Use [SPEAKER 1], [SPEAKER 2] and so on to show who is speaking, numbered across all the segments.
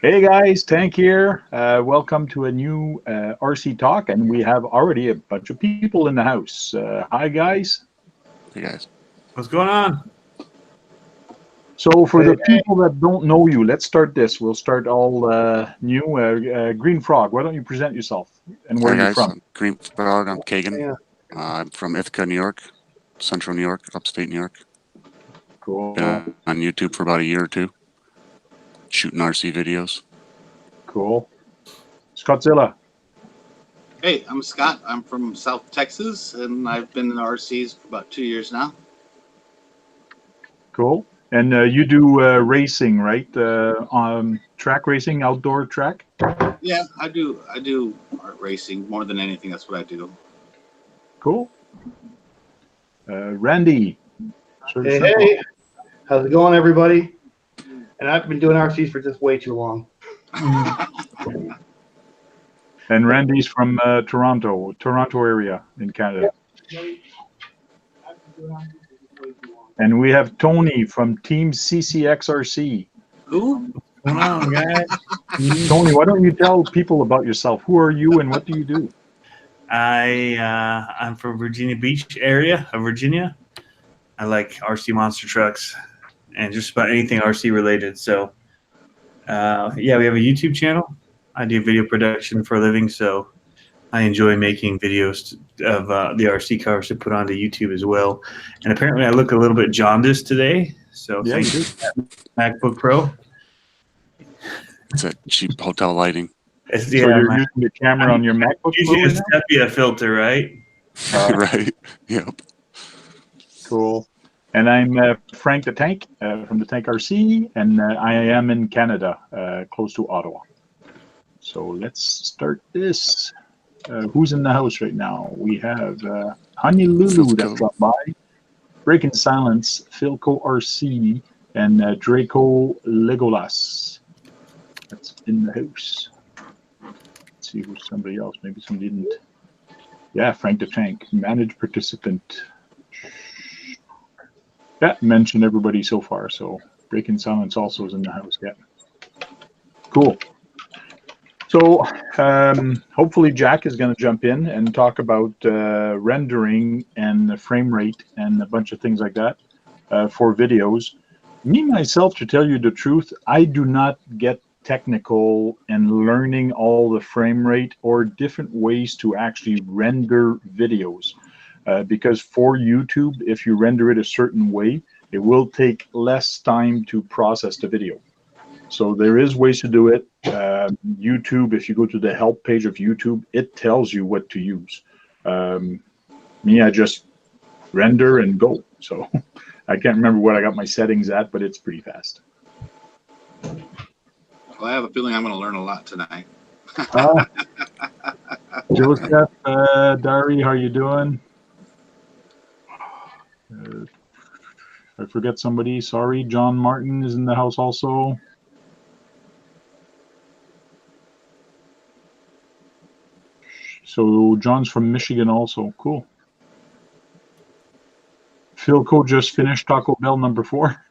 [SPEAKER 1] Hey guys, Tank here. Welcome to a new RC Talk, and we have already a bunch of people in the house. Hi guys.
[SPEAKER 2] Hey guys.
[SPEAKER 3] What's going on?
[SPEAKER 1] So for the people that don't know you, let's start this. We'll start all new. Green Frog, why don't you present yourself and where
[SPEAKER 2] Hi
[SPEAKER 1] you're
[SPEAKER 2] guys.
[SPEAKER 1] from?
[SPEAKER 2] I'm Green Frog. I'm Kagan. I'm from Ithaca, New York, Central New York, upstate New York.
[SPEAKER 1] Cool.
[SPEAKER 2] Been on YouTube for about a year or two, shooting RC videos.
[SPEAKER 1] Cool. Scottzilla.
[SPEAKER 4] Hey, I'm Scott. I'm from South Texas, and I've been in RCs for about 2 years now.
[SPEAKER 1] Cool. And you do racing, right? Track racing, outdoor track?
[SPEAKER 4] Yeah, I do art racing more than anything. That's what I do.
[SPEAKER 1] Cool. Randy.
[SPEAKER 5] Hey, how's it going, everybody? And I've been doing RCs for just way too long.
[SPEAKER 1] And Randy's from Toronto area in Canada. And we have Tony from Team CCXRC.
[SPEAKER 4] Who?
[SPEAKER 3] What's going on, guys?
[SPEAKER 1] Tony, why don't you tell people about yourself? Who are you and what do you do?
[SPEAKER 3] I'm from Virginia Beach area of Virginia. I like RC monster trucks and just about anything RC related. So, yeah, we have a YouTube channel. I do video production for a living, so I enjoy making videos of the RC cars to put onto YouTube as well. And apparently I look a little bit jaundiced today, so
[SPEAKER 1] Yeah,
[SPEAKER 3] thank you, MacBook Pro.
[SPEAKER 2] It's a cheap hotel lighting.
[SPEAKER 1] So you're using the camera on your MacBook Pro
[SPEAKER 3] Usually a
[SPEAKER 1] right now?
[SPEAKER 3] sepia filter, right?
[SPEAKER 2] Right. Yep.
[SPEAKER 1] Cool. And I'm Frank the Tank from the Tank RC, and I am in Canada, close to Ottawa. So let's start this. Who's in the house right now? We have Honey Lulu that dropped by, Breaking Silence, Philco RC, and Draco Legolas. That's in the house. Let's see who's somebody else. Maybe somebody didn't. Yeah, Frank the Tank, managed participant. Yeah, mentioned everybody so far. So Breaking Silence also is in the house. Yeah. Cool. So hopefully Jack is going to jump in and talk about rendering and the frame rate and a bunch of things like that for videos. Me, myself, to tell you the truth, I do not get technical and learning all the frame rate or different ways to actually render videos. Because for YouTube, if you render it a certain way, it will take less time to process the video. So there is ways to do it. YouTube, if you go to the help page of YouTube, it tells you what to use. Me, I just render and go. So I can't remember what I got my settings at, but it's pretty fast.
[SPEAKER 4] Well, I have a feeling I'm going to learn a lot tonight.
[SPEAKER 1] Joseph, Dari, how you doing? I forget somebody. Sorry. John Martin is in the house also. So John's from Michigan also. Cool. Philco just finished Taco Bell number 4.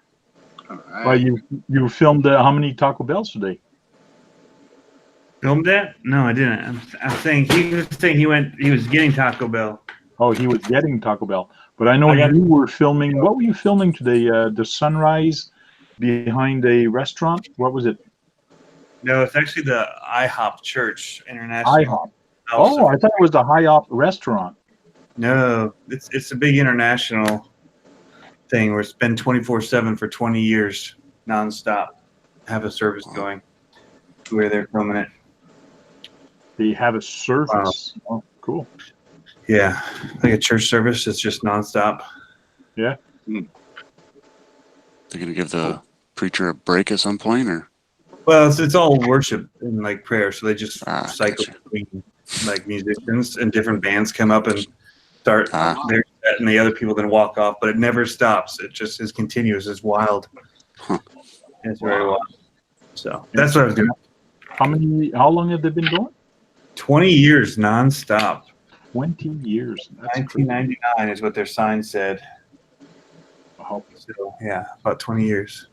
[SPEAKER 4] All right.
[SPEAKER 1] Well, you filmed how many Taco Bells today?
[SPEAKER 3] Filmed that? No, I didn't. I'm saying he was getting Taco Bell.
[SPEAKER 1] Oh, he was getting Taco Bell. But I know you were filming. What were you filming today? The sunrise behind a restaurant? What was it?
[SPEAKER 3] No, it's actually the IHOP Church International.
[SPEAKER 1] IHOP. Oh, I thought it was the IHOP restaurant.
[SPEAKER 3] No, it's a big international thing where it's been 24/7 for 20 years, nonstop. Have a service going where they're filming it.
[SPEAKER 1] They have a service. Wow. Oh, cool.
[SPEAKER 3] Yeah, like a church service. It's just nonstop.
[SPEAKER 1] Yeah.
[SPEAKER 2] They're gonna give the preacher a break at some point, or?
[SPEAKER 3] Well, it's all worship and like prayer, so they just cycle
[SPEAKER 2] gotcha.
[SPEAKER 3] between like musicians and different bands come up and start their set, and the other people then walk off, but it never stops. It just is continuous. It's wild.
[SPEAKER 2] Huh.
[SPEAKER 3] It's very wild. So that's what I was doing.
[SPEAKER 1] How long have they been going?
[SPEAKER 3] 20 years nonstop.
[SPEAKER 1] 20 years. That's
[SPEAKER 3] 1999 is what their sign said.
[SPEAKER 1] Wow.
[SPEAKER 3] So yeah, about 20 years.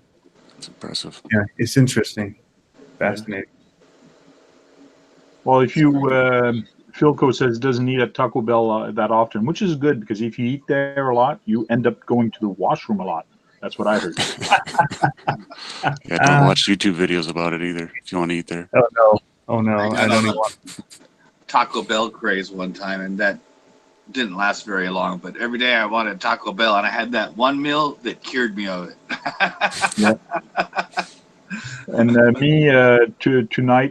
[SPEAKER 2] That's impressive.
[SPEAKER 3] Yeah, it's interesting. Fascinating.
[SPEAKER 1] Well, if you, Philco says doesn't eat at Taco Bell that often, which is good because if you eat there a lot, you end up going to the washroom a lot. That's what I heard.
[SPEAKER 2] Yeah, don't watch YouTube videos about it either if you want to eat there.
[SPEAKER 3] Oh no! Oh no!
[SPEAKER 4] I
[SPEAKER 3] I
[SPEAKER 4] got
[SPEAKER 3] don't
[SPEAKER 4] on
[SPEAKER 3] even
[SPEAKER 4] a
[SPEAKER 3] want.
[SPEAKER 4] Taco Bell craze one time, and that didn't last very long. But every day I wanted Taco Bell, and I had that one meal that cured me of it.
[SPEAKER 1] Yeah. And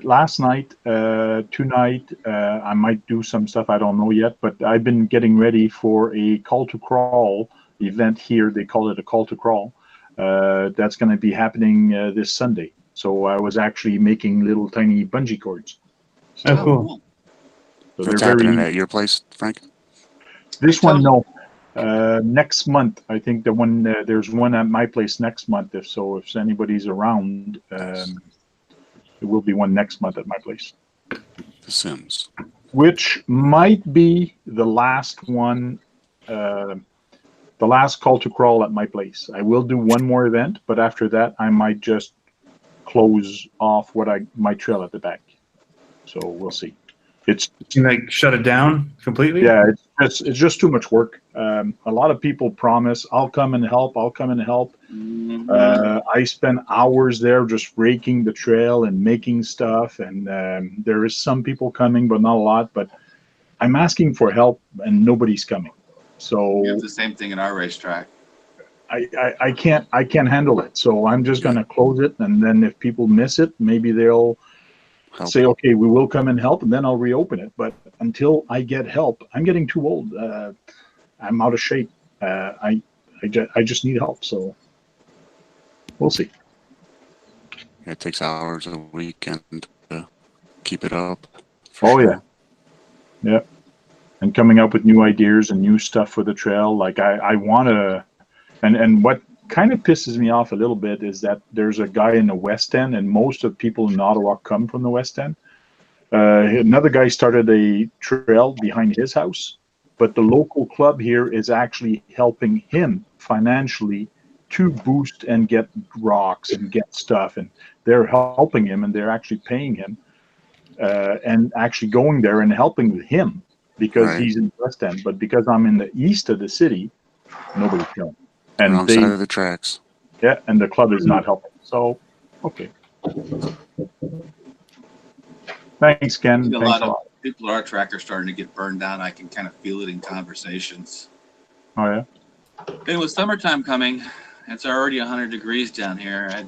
[SPEAKER 1] last night, tonight, I might do some stuff. I don't know yet, but I've been getting ready for a call to crawl event here. They call it a call to crawl. That's going to be happening this Sunday. So I was actually making little tiny bungee cords. So,
[SPEAKER 3] Oh, cool.
[SPEAKER 1] So
[SPEAKER 2] What's
[SPEAKER 1] they're
[SPEAKER 2] happening
[SPEAKER 1] very.
[SPEAKER 2] at your place, Frank?
[SPEAKER 1] This one, no. Next month, I think there's one at my place next month. If anybody's around, there will be one next month at my place,
[SPEAKER 2] The Sims.
[SPEAKER 1] which might be the last one, the last call to crawl at my place. I will do one more event, but after that, I might just close off my trail at the back. So we'll see. It's
[SPEAKER 3] You like shut it down completely?
[SPEAKER 1] Yeah, it's just too much work. A lot of people promise, I'll come and help. I spend hours there just raking the trail and making stuff. And there is some people coming, but not a lot. But I'm asking for help, and nobody's coming. So
[SPEAKER 4] We have the same thing in our racetrack.
[SPEAKER 1] I can't handle it. So I'm just gonna close it, and then if people miss it, maybe they'll say, okay, we will come and help, and then I'll reopen it. But until I get help, I'm getting too old. I'm out of shape. I just need help. So we'll see.
[SPEAKER 2] Yeah, it takes hours a weekend to keep it up.
[SPEAKER 1] Yeah. Yeah. And coming up with new ideas and new stuff for the trail. Like I want to, and what kind of pisses me off a little bit is that there's a guy in the West End, and most of the people in Ottawa come from the West End. Another guy started a trail behind his house, but the local club here is actually helping him financially to boost and get rocks and get stuff, and they're helping him, and they're actually paying him, and actually going there and helping him because he's in the West End. But because I'm in the east of the city, nobody's going. And
[SPEAKER 2] wrong side of the tracks.
[SPEAKER 1] Yeah, and the club is not helping. So, okay. Thanks, Ken.
[SPEAKER 4] A
[SPEAKER 1] Thanks
[SPEAKER 4] lot of people at our track are starting to get burned down. I can kind of feel it in conversations.
[SPEAKER 1] Oh, yeah?
[SPEAKER 4] And with summertime coming, it's already 100 degrees down here.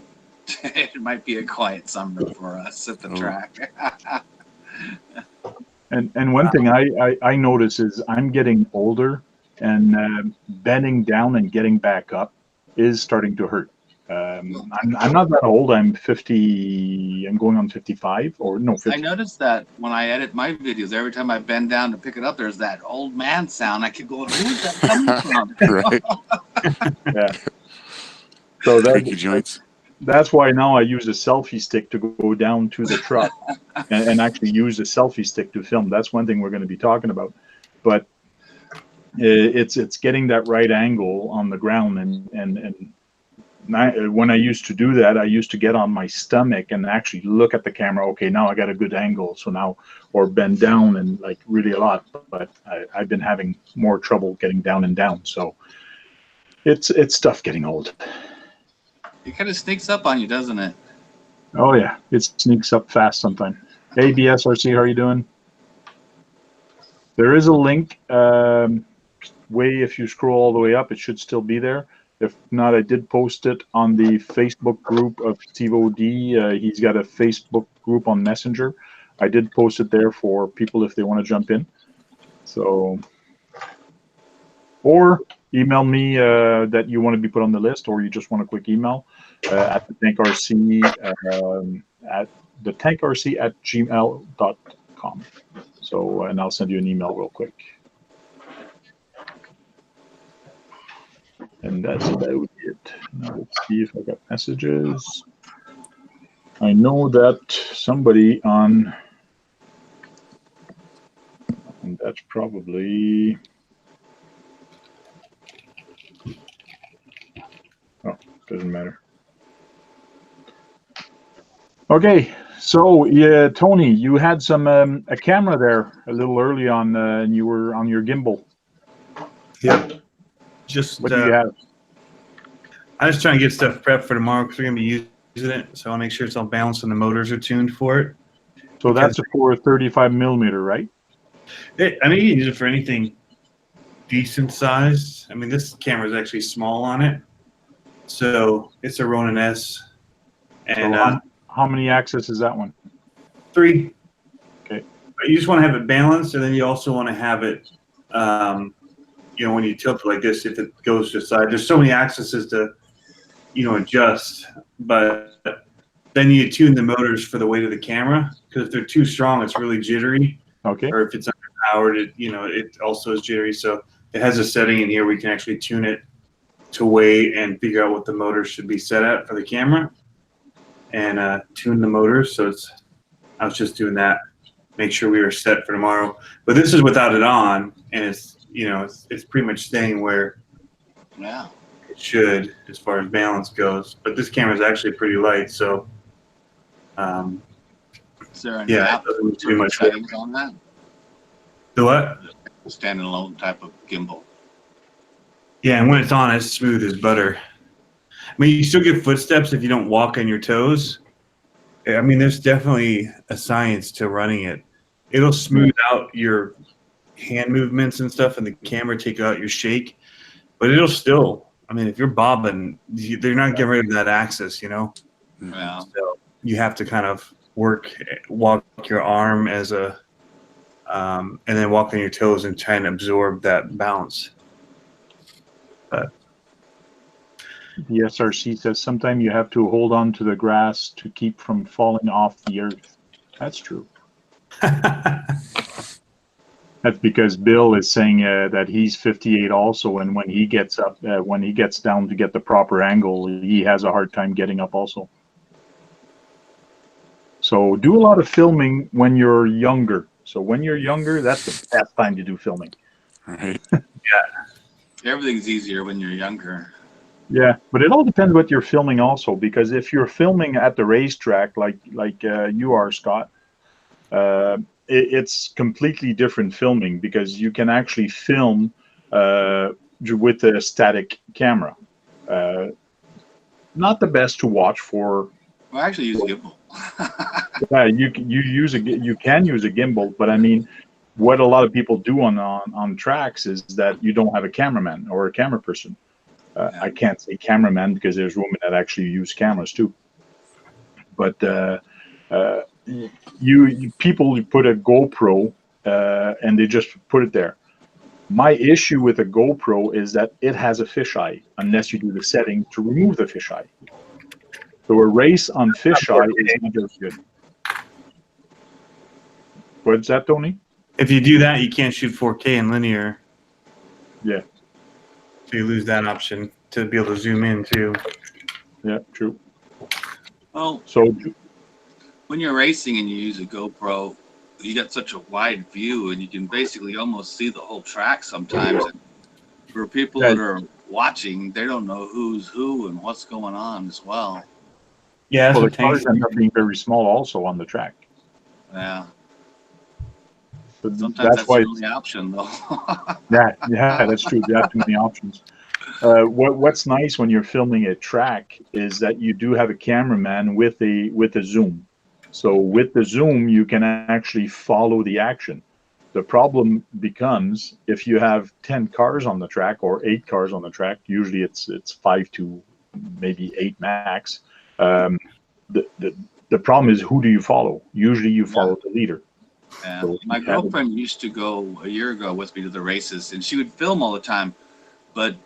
[SPEAKER 4] It might be a quiet summer for us at the track.
[SPEAKER 1] And one thing I notice is I'm getting older, and bending down and getting back up is starting to hurt. I'm not that old. I'm 50. I'm going on 55, or no, 50.
[SPEAKER 4] I noticed that when I edit my videos, every time I bend down to pick it up, there's that old man sound. I keep going, who's that coming from?
[SPEAKER 2] Right.
[SPEAKER 1] Yeah. So
[SPEAKER 2] Creaky joints.
[SPEAKER 1] That's why now I use a selfie stick to go down to the truck and actually use a selfie stick to film. That's one thing we're going to be talking about. But it's getting that right angle on the ground, and when I used to do that, I used to get on my stomach and actually look at the camera. Okay, now I got a good angle. So now, or bend down and like really a lot. But I've been having more trouble getting down and down. So it's tough getting old.
[SPEAKER 4] It kind of sneaks up on you, doesn't it?
[SPEAKER 1] Oh yeah, it sneaks up fast sometimes. Hey BSRC, how are you doing? There is a link. If you scroll all the way up, it should still be there. If not, I did post it on the Facebook group of Steve O.D. He's got a Facebook group on Messenger. I did post it there for people if they want to jump in. So, or email me that you want to be put on the list, or you just want a quick email at the TEN-SCTE at the TEN-SCTE@gmail.com. So, and I'll send you an email real quick. And that's about it. Now let's see if I got messages. I know that somebody on, and that's probably, oh, doesn't matter. Okay, So, yeah, Tony, you had some a camera there a little early on, and you were on your gimbal.
[SPEAKER 3] Yep. Just
[SPEAKER 1] What do you have?
[SPEAKER 3] I'm just trying to get stuff prepped for tomorrow because we're gonna be using it. So I want to make sure it's all balanced and the motors are tuned for it.
[SPEAKER 1] So that's for a 35 millimeter, right?
[SPEAKER 3] I mean, you can use it for anything decent size. I mean, this camera is actually small on it, so it's a Ronin S. And
[SPEAKER 1] So how many axes is that one?
[SPEAKER 3] 3.
[SPEAKER 1] Okay.
[SPEAKER 3] But you just want to have it balanced, and then you also want to have it, you know, when you tilt it like this, if it goes to the side, there's so many axes to, you know, adjust. But then you tune the motors for the weight of the camera, because if they're too strong, it's really jittery.
[SPEAKER 1] Okay.
[SPEAKER 3] Or if it's underpowered, it, you know, it also is jittery. So it has a setting in here where you can actually tune it to weight and figure out what the motor should be set at for the camera, and tune the motors. So I was just doing that, make sure we were set for tomorrow. But this is without it on, and it's, you know, it's pretty much staying where it should as far as balance goes. But this camera is actually pretty light, so
[SPEAKER 4] Is there an
[SPEAKER 3] yeah,
[SPEAKER 4] app
[SPEAKER 3] it doesn't need too much
[SPEAKER 4] settings on that?
[SPEAKER 3] the what?
[SPEAKER 4] Standalone type of gimbal.
[SPEAKER 3] Yeah, and when it's on, it's smooth as butter. I mean, you still get footsteps if you don't walk on your toes. I mean, there's definitely a science to running it. It'll smooth out your hand movements and stuff, and the camera take out your shake. But it'll still, I mean, if you're bobbing, they're not getting rid of that axis, you know?
[SPEAKER 4] Yeah.
[SPEAKER 3] So you have to kind of walk your arm as a, and then walk on your toes and try and absorb that bounce. But
[SPEAKER 1] The SRC says sometimes you have to hold on to the grass to keep from falling off the earth. That's true. That's because Bill is saying that he's 58 also, and when he gets up, when he gets down to get the proper angle, he has a hard time getting up also. So do a lot of filming when you're younger. So when you're younger, that's the best time to do filming.
[SPEAKER 2] Right.
[SPEAKER 4] Everything's easier when you're younger.
[SPEAKER 1] Yeah, but it all depends what you're filming also, because if you're filming at the racetrack like you are, Scott, it's completely different filming, because you can actually film with a static camera. Not the best to watch for.
[SPEAKER 4] Well, I actually use gimbal.
[SPEAKER 1] Yeah, you can use a gimbal, but I mean, what a lot of people do on tracks is that you don't have a cameraman or a camera person. I can't say cameraman because there's women that actually use cameras too. But people put a GoPro and they just put it there. My issue with a GoPro is that it has a fisheye unless you do the setting to remove the fisheye. So a race on fisheye is not very good. What's that, Tony?
[SPEAKER 3] if you do that, you can't shoot 4K in linear.
[SPEAKER 1] Yeah.
[SPEAKER 3] So you lose that option to be able to zoom in too.
[SPEAKER 1] Yeah, true.
[SPEAKER 4] Well,
[SPEAKER 1] So
[SPEAKER 4] when you're racing and you use a GoPro, you got such a wide view and you can basically almost see the whole track sometimes. And for people that are watching, they don't know who's who and what's going on as well.
[SPEAKER 3] Yeah, that's
[SPEAKER 1] well,
[SPEAKER 3] what
[SPEAKER 1] the cars
[SPEAKER 3] Tank's
[SPEAKER 1] end up being very small also on the track.
[SPEAKER 4] Yeah.
[SPEAKER 1] But
[SPEAKER 4] Sometimes that's
[SPEAKER 1] why
[SPEAKER 4] the only option, though.
[SPEAKER 1] yeah, that's true. You have too many options. What's nice when you're filming a track is that you do have a cameraman with a zoom. So with the zoom, you can actually follow the action. The problem becomes if you have 10 cars on the track or 8 cars on the track. Usually it's 5 to maybe 8 max. The problem is, who do you follow? Usually you follow the leader.
[SPEAKER 4] Yeah.
[SPEAKER 1] So
[SPEAKER 4] My girlfriend used to go a year ago with me to the races, and she would film all the time, but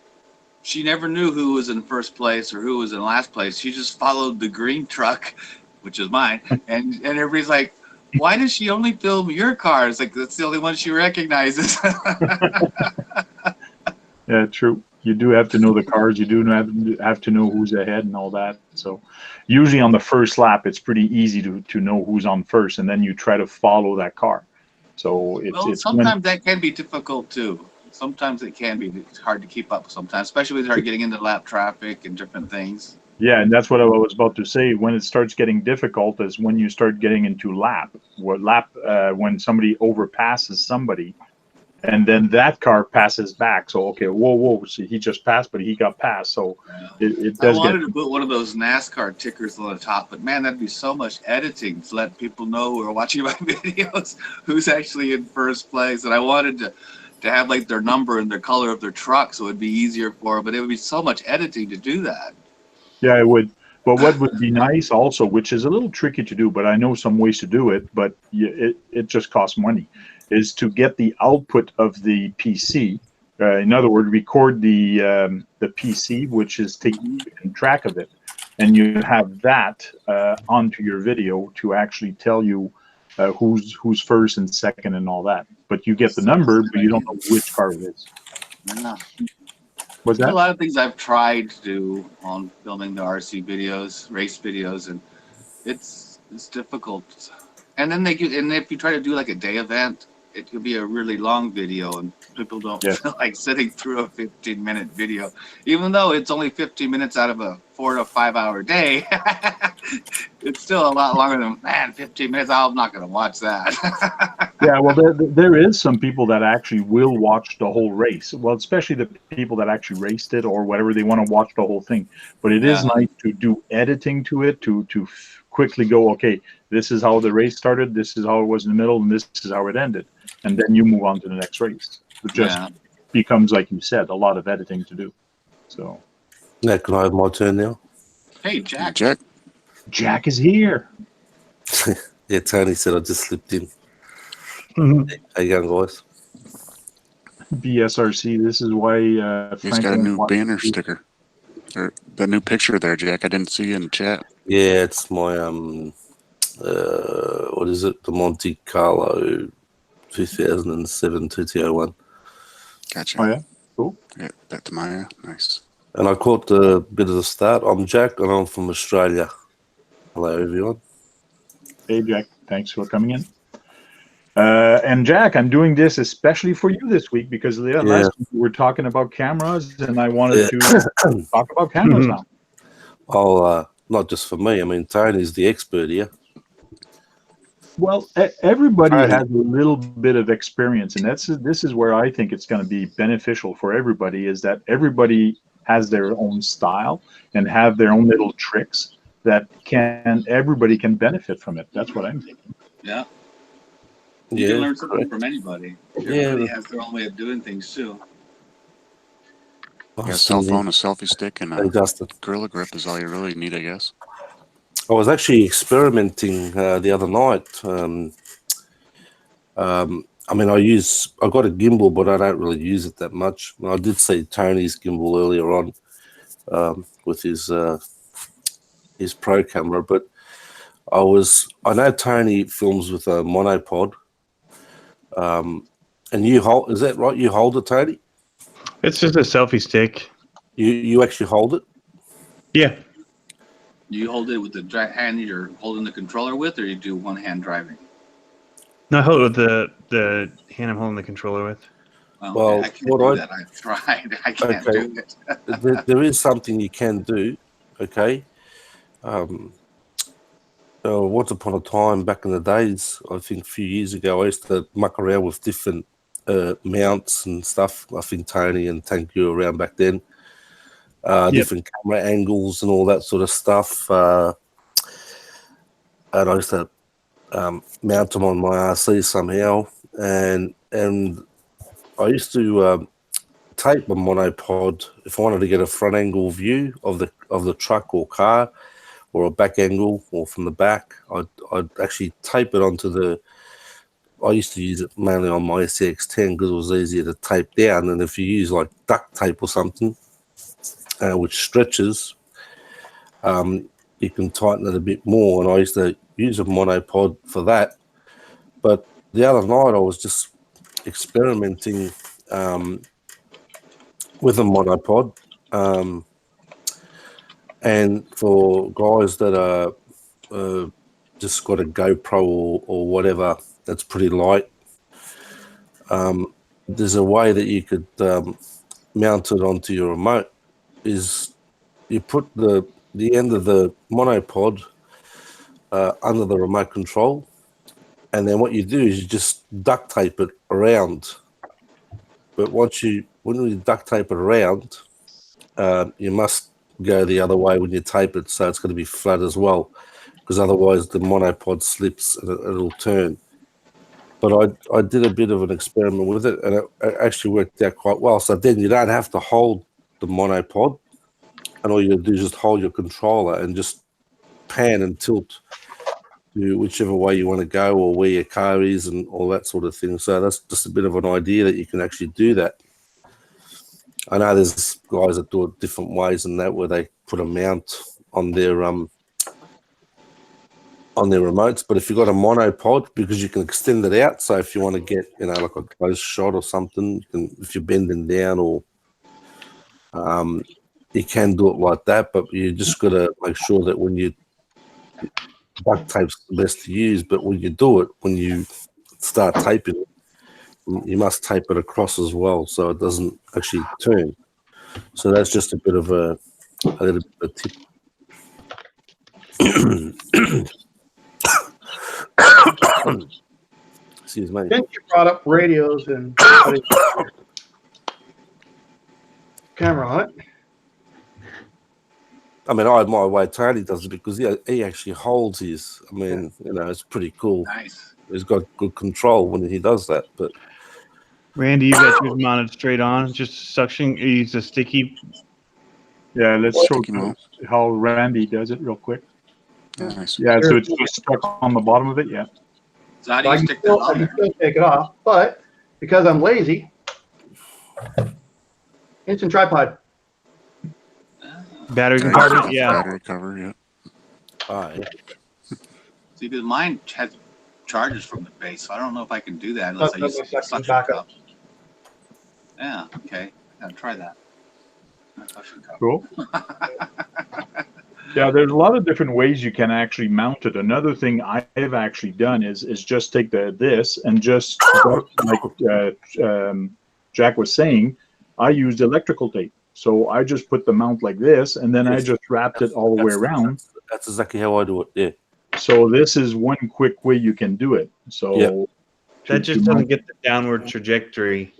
[SPEAKER 4] she never knew who was in first place or who was in last place. She just followed the green truck, which is mine, and everybody's like, why does she only film your cars? Like, that's the only one she recognizes.
[SPEAKER 1] Yeah, true. You do have to know the cars. You do have to know who's ahead and all that. So usually on the first lap, it's pretty easy to know who's on first, and then you try to follow that car. So it's
[SPEAKER 4] sometimes that can be difficult too. Sometimes it can be. It's hard to keep up sometimes, especially when you start getting into lap traffic and different things.
[SPEAKER 1] Yeah, and that's what I was about to say. When it starts getting difficult is when you start getting into lap. When somebody overpasses somebody, and then that car passes back. So okay, whoa, so he just passed, but he got passed. So it
[SPEAKER 4] I
[SPEAKER 1] does get.
[SPEAKER 4] wanted to put one of those NASCAR tickers on the top, but man, that'd be so much editing to let people know who are watching my videos who's actually in first place. And I wanted to have like their number and their color of their truck, so it'd be easier for them. But it would be so much editing to do that.
[SPEAKER 1] Yeah, it would. But what would be nice also, which is a little tricky to do, but I know some ways to do it, but it just costs money, is to get the output of the PC. In other words, record the PC, which is taking track of it, and you have that onto your video to actually tell you who's first and second and all that. But you get the number, but you don't know which car it is.
[SPEAKER 4] Yeah.
[SPEAKER 1] What's
[SPEAKER 4] There's
[SPEAKER 1] that?
[SPEAKER 4] a lot of things I've tried to do on filming the RC videos, race videos, and it's difficult. And then if you try to do like a day event, it could be a really long video, and people don't feel like sitting through a 15-minute video, even though it's only 15 minutes out of a 4 to 5 hour day. It's still a lot longer than 15 minutes. I'm not going to watch that.
[SPEAKER 1] Yeah, well, there is some people that actually will watch the whole race. Well, especially the people that actually raced it or whatever, they want to watch the whole thing. But it is nice to do editing to it to quickly go, okay, this is how the race started, this is how it was in the middle, and this is how it ended. And then you move on to the next race. It just becomes, like you said, a lot of editing to do. So.
[SPEAKER 6] Now, can I have my turn now?
[SPEAKER 4] Hey, Jack.
[SPEAKER 1] Jack is here.
[SPEAKER 6] Yeah, Tony said I just slipped in. How you going, guys?
[SPEAKER 1] BSRC, this is why
[SPEAKER 2] he's got a new banner sticker. Or the new picture there, Jack. I didn't see you in the chat.
[SPEAKER 6] Yeah, it's my what is it? The Monte Carlo 2007 TT01.
[SPEAKER 2] Gotcha.
[SPEAKER 1] Oh yeah, cool.
[SPEAKER 2] Yeah, that's Maya. Nice.
[SPEAKER 6] And I caught a bit of the start. I'm Jack, and I'm from Australia. Hello, everyone.
[SPEAKER 1] Hey, Jack. Thanks for coming in. And Jack, I'm doing this especially for you this week because last week we were talking about cameras, and I wanted to talk about cameras now.
[SPEAKER 6] Well, not just for me. I mean, Tony's the expert here.
[SPEAKER 1] Well, everybody has a little bit of experience, and this is where I think it's going to be beneficial for everybody, is that everybody has their own style and have their own little tricks that everybody can benefit from it. That's what I'm thinking.
[SPEAKER 4] Yeah. You can learn something from anybody. Everybody has their own way of doing things too.
[SPEAKER 2] A cell phone, a selfie stick, and a Gorilla Grip is all you really need, I guess.
[SPEAKER 6] I was actually experimenting the other night. I mean, I got a gimbal, but I don't really use it that much. I did see Tony's gimbal earlier on with his pro camera, but I know Tony films with a monopod. And you hold, is that right? You hold it, Tony?
[SPEAKER 3] It's just a selfie stick.
[SPEAKER 6] You actually hold it?
[SPEAKER 3] Yeah.
[SPEAKER 4] You hold it with the hand you're holding the controller with, or you do one hand driving?
[SPEAKER 3] No, I hold it with the hand I'm holding the controller with.
[SPEAKER 4] Well, I can't do that. I've tried. I can't do it.
[SPEAKER 6] There is something you can do, okay? Once upon a time, back in the days, I think a few years ago, I used to muck around with different mounts and stuff. I think Tony and Tank you were around back then. Different camera angles and all that sort of stuff. And I used to mount them on my RC somehow. And I used to tape a monopod if I wanted to get a front angle view of the truck or car, or a back angle, or from the back. I'd actually tape it onto I used to use it mainly on my SCX10 because it was easier to tape down. And if you use like duct tape or something, which stretches, you can tighten it a bit more. And I used to use a monopod for that. But the other night I was just experimenting with a monopod. And for guys that are just got a GoPro or whatever that's pretty light, there's a way that you could mount it onto your remote. Is you put the the end of the monopod under the remote control, and then what you do is you just duct tape it around. But when you duct tape it around, you must go the other way when you tape it, so it's going to be flat as well, because otherwise the monopod slips and it'll turn. But I did a bit of an experiment with it, and it actually worked out quite well. So then you don't have to hold the monopod, and all you do is just hold your controller and just pan and tilt to whichever way you want to go, or where your car is, and all that sort of thing. So that's just a bit of an idea that you can actually do that. I know there's guys that do it different ways than that, where they put a mount on their remotes. But if you've got a monopod, because you can extend it out, so if you want to get, like a close shot or something, you can, if you're bending down, or you can do it like that. But you just got to make sure that when you duct tape's the best to use, but when you do it, when you start taping it, you must tape it across as well, so it doesn't actually turn. So that's just a bit of a little bit of tip. Excuse me.
[SPEAKER 5] Since you brought up radios and camera on it.
[SPEAKER 6] I mean, I admire the way Tony does it, because he actually holds his. I mean, it's pretty cool.
[SPEAKER 4] Nice.
[SPEAKER 6] He's got good control when he does that. But
[SPEAKER 3] Randy, you got yours mounted straight on, just suction. You use a sticky.
[SPEAKER 1] Yeah, let's show
[SPEAKER 2] Sticky mount.
[SPEAKER 1] how Randy does it real quick.
[SPEAKER 2] Nice.
[SPEAKER 1] Yeah, so it's just stuck on the bottom of it. Yeah.
[SPEAKER 4] So how do
[SPEAKER 5] I
[SPEAKER 4] you
[SPEAKER 5] can
[SPEAKER 4] stick that
[SPEAKER 5] still
[SPEAKER 4] on there?
[SPEAKER 5] take it off, but because I'm lazy, instant tripod.
[SPEAKER 3] Battery compartment, yeah.
[SPEAKER 2] Battery cover, yeah.
[SPEAKER 4] See, because mine has charges from the base, so I don't know if I can do that unless I use
[SPEAKER 5] That's
[SPEAKER 4] a
[SPEAKER 5] my
[SPEAKER 4] suction
[SPEAKER 5] backup.
[SPEAKER 4] cup. Yeah, okay. I gotta try that. My suction cup.
[SPEAKER 1] Cool. Yeah, there's a lot of different ways you can actually mount it. Another thing I've actually done is just take this and just, like Jack was saying, I used electrical tape. So I just put the mount like this, and then I just wrapped it all the way around.
[SPEAKER 6] That's exactly how I do it. Yeah.
[SPEAKER 1] So this is one quick way you can do it. So
[SPEAKER 3] That just doesn't get the downward trajectory.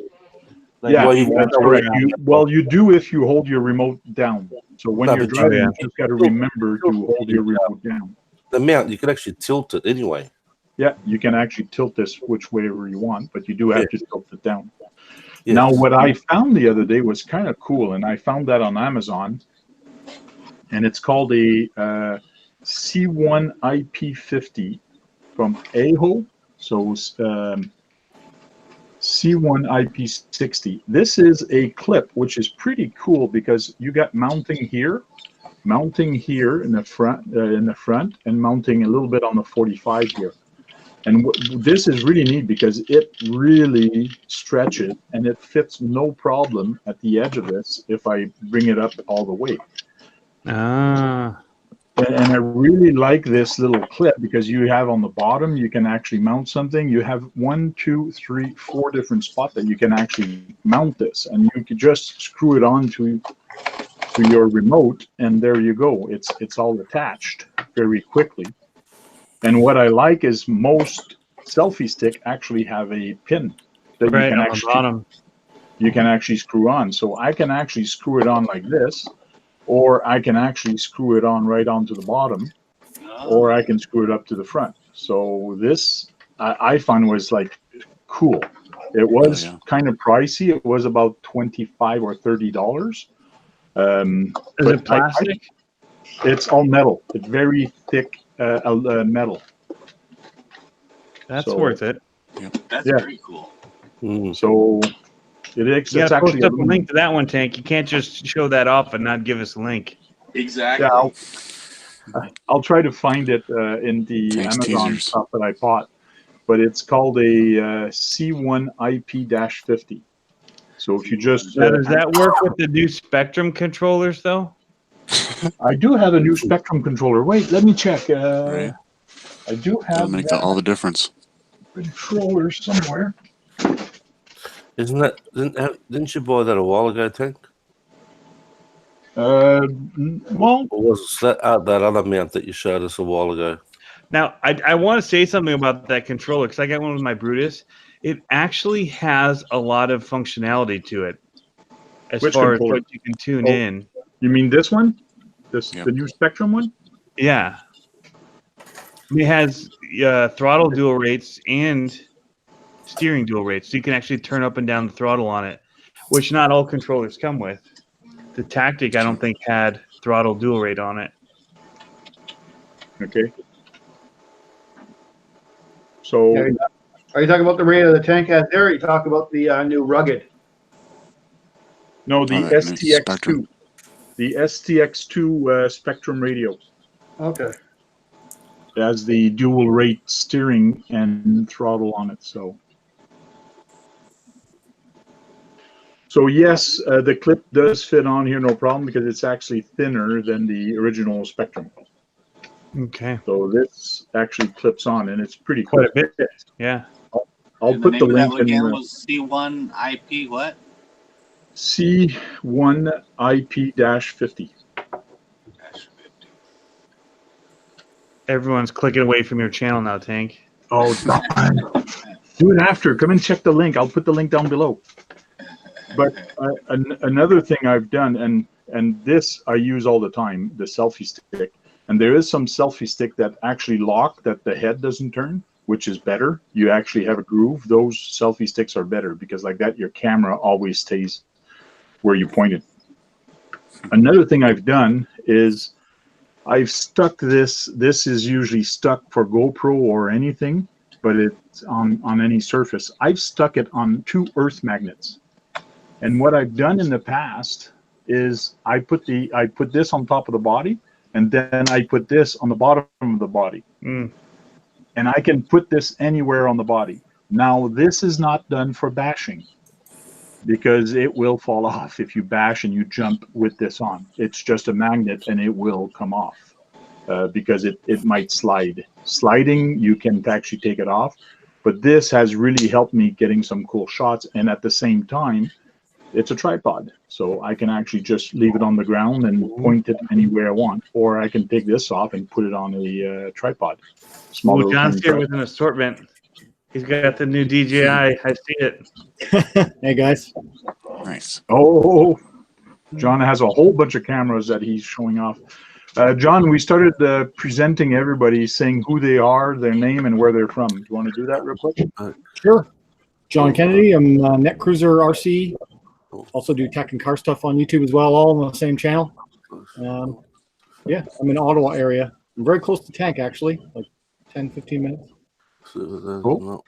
[SPEAKER 1] Yeah,
[SPEAKER 6] Well, you-
[SPEAKER 1] that's correct. You do if you hold your remote down. So when you're driving, you just got to remember to hold your remote down.
[SPEAKER 6] The mount, you can actually tilt it anyway.
[SPEAKER 1] Yeah, you can actually tilt this which wayever you want, but you do have to tilt it down.
[SPEAKER 6] Yeah.
[SPEAKER 1] Now, what I found the other day was kind of cool, and I found that on Amazon, and it's called a C1 IP50 from Haoge. So C1 IP60. This is a clip, which is pretty cool because you got mounting here in the front, and mounting a little bit on the 45 here. And this is really neat because it really stretches and it fits no problem at the edge of this if I bring it up all the way.
[SPEAKER 3] Ah.
[SPEAKER 1] And I really like this little clip because you have on the bottom, you can actually mount something. You have 1, 2, 3, 4 different spots that you can actually mount this, and you can just screw it on to your remote, and there you go. It's all attached very quickly. And what I like is most selfie stick actually have a pin that
[SPEAKER 3] Right on the bottom.
[SPEAKER 1] you can actually screw on. So I can actually screw it on like this, or I can actually screw it on right onto the bottom, or I can screw it up to the front. So this I found was like cool. It was kind of pricey. It was about $25 or $30.
[SPEAKER 3] Is it plastic?
[SPEAKER 1] It's all metal. It's very thick metal.
[SPEAKER 3] That's worth it.
[SPEAKER 4] That's very cool.
[SPEAKER 1] So it's
[SPEAKER 3] You gotta
[SPEAKER 1] actually
[SPEAKER 3] post up a link to that one, Tank. You can't just show that off and not give us a link.
[SPEAKER 4] Exactly.
[SPEAKER 1] Yeah, I'll try to find it in the
[SPEAKER 2] Tank's
[SPEAKER 1] Amazon
[SPEAKER 2] teasers.
[SPEAKER 1] stuff that I bought, but it's called a C1 IP-50. So if you just
[SPEAKER 3] Now, does that work with the new Spectrum controllers, though?
[SPEAKER 1] I do have a new Spectrum controller. Wait, let me check.
[SPEAKER 2] Right.
[SPEAKER 1] I do
[SPEAKER 2] That'll
[SPEAKER 1] have
[SPEAKER 2] make
[SPEAKER 1] that
[SPEAKER 2] all the difference.
[SPEAKER 1] controller somewhere.
[SPEAKER 6] Didn't you buy that a while ago, Tank?
[SPEAKER 1] Well,
[SPEAKER 6] Or was that that other mount that you showed us a while ago?
[SPEAKER 3] Now, I want to say something about that controller because I got one with my Brutus. It actually has a lot of functionality to it as
[SPEAKER 1] Which
[SPEAKER 3] far
[SPEAKER 1] controller?
[SPEAKER 3] as what you can tune
[SPEAKER 1] Oh.
[SPEAKER 3] in.
[SPEAKER 1] you mean this one?
[SPEAKER 2] Yep.
[SPEAKER 1] The new Spectrum one?
[SPEAKER 3] Yeah. It has throttle dual rates and steering dual rates. So you can actually turn up and down the throttle on it, which not all controllers come with. The Tactic, I don't think, had throttle dual rate on it.
[SPEAKER 1] Okay. So
[SPEAKER 5] Yeah, are you talking about the radio the tank has there? Or are you talking about the new rugged?
[SPEAKER 1] no, the
[SPEAKER 2] Oh, that new
[SPEAKER 1] STX2,
[SPEAKER 2] Spectrum.
[SPEAKER 1] the STX2 Spectrum radio.
[SPEAKER 5] Okay.
[SPEAKER 1] It has the dual rate steering and throttle on it. So yes, the clip does fit on here, no problem, because it's actually thinner than the original Spectrum.
[SPEAKER 3] Okay.
[SPEAKER 1] So this actually clips on, and it's pretty cool.
[SPEAKER 3] Quite a bit. Yeah.
[SPEAKER 1] I'll
[SPEAKER 4] And
[SPEAKER 1] put the
[SPEAKER 4] name of
[SPEAKER 1] link
[SPEAKER 4] that again
[SPEAKER 1] in
[SPEAKER 4] was C1 IP what?
[SPEAKER 1] C1 IP-50.
[SPEAKER 3] Everyone's clicking away from your channel now, Tank.
[SPEAKER 1] Oh, darn. Do it after. Come and check the link. I'll put the link down below. But another thing I've done, and this I use all the time, the selfie stick. And there is some selfie stick that actually lock, that the head doesn't turn, which is better. You actually have a groove. Those selfie sticks are better because like that, your camera always stays where you point it. Another thing I've done is I've stuck this. This is usually stuck for GoPro or anything, but it's on any surface. I've stuck it on 2 earth magnets. And what I've done in the past is I put this on top of the body, and then I put this on the bottom of the body.
[SPEAKER 3] Mm.
[SPEAKER 1] And I can put this anywhere on the body. Now, this is not done for bashing because it will fall off if you bash and you jump with this on. It's just a magnet and it will come off because it might slide. Sliding, you can actually take it off. But this has really helped me getting some cool shots. And at the same time, it's a tripod, so I can actually just leave it on the ground and point it anywhere I want, or I can take this off and put it on a tripod.
[SPEAKER 3] Well, John's here with an assortment. He's got the new DJI. I see it.
[SPEAKER 7] Hey guys.
[SPEAKER 2] Nice.
[SPEAKER 1] Oh, John has a whole bunch of cameras that he's showing off. John, we started presenting everybody, saying who they are, their name, and where they're from. Do you want to do that real quick?
[SPEAKER 7] Sure. John Kennedy. I'm Net Cruiser RC. Also do tech and car stuff on YouTube as well, all on the same channel. Yeah, I'm in Ottawa area. I'm very close to Tank, actually, like 10, 15 minutes.
[SPEAKER 1] Cool.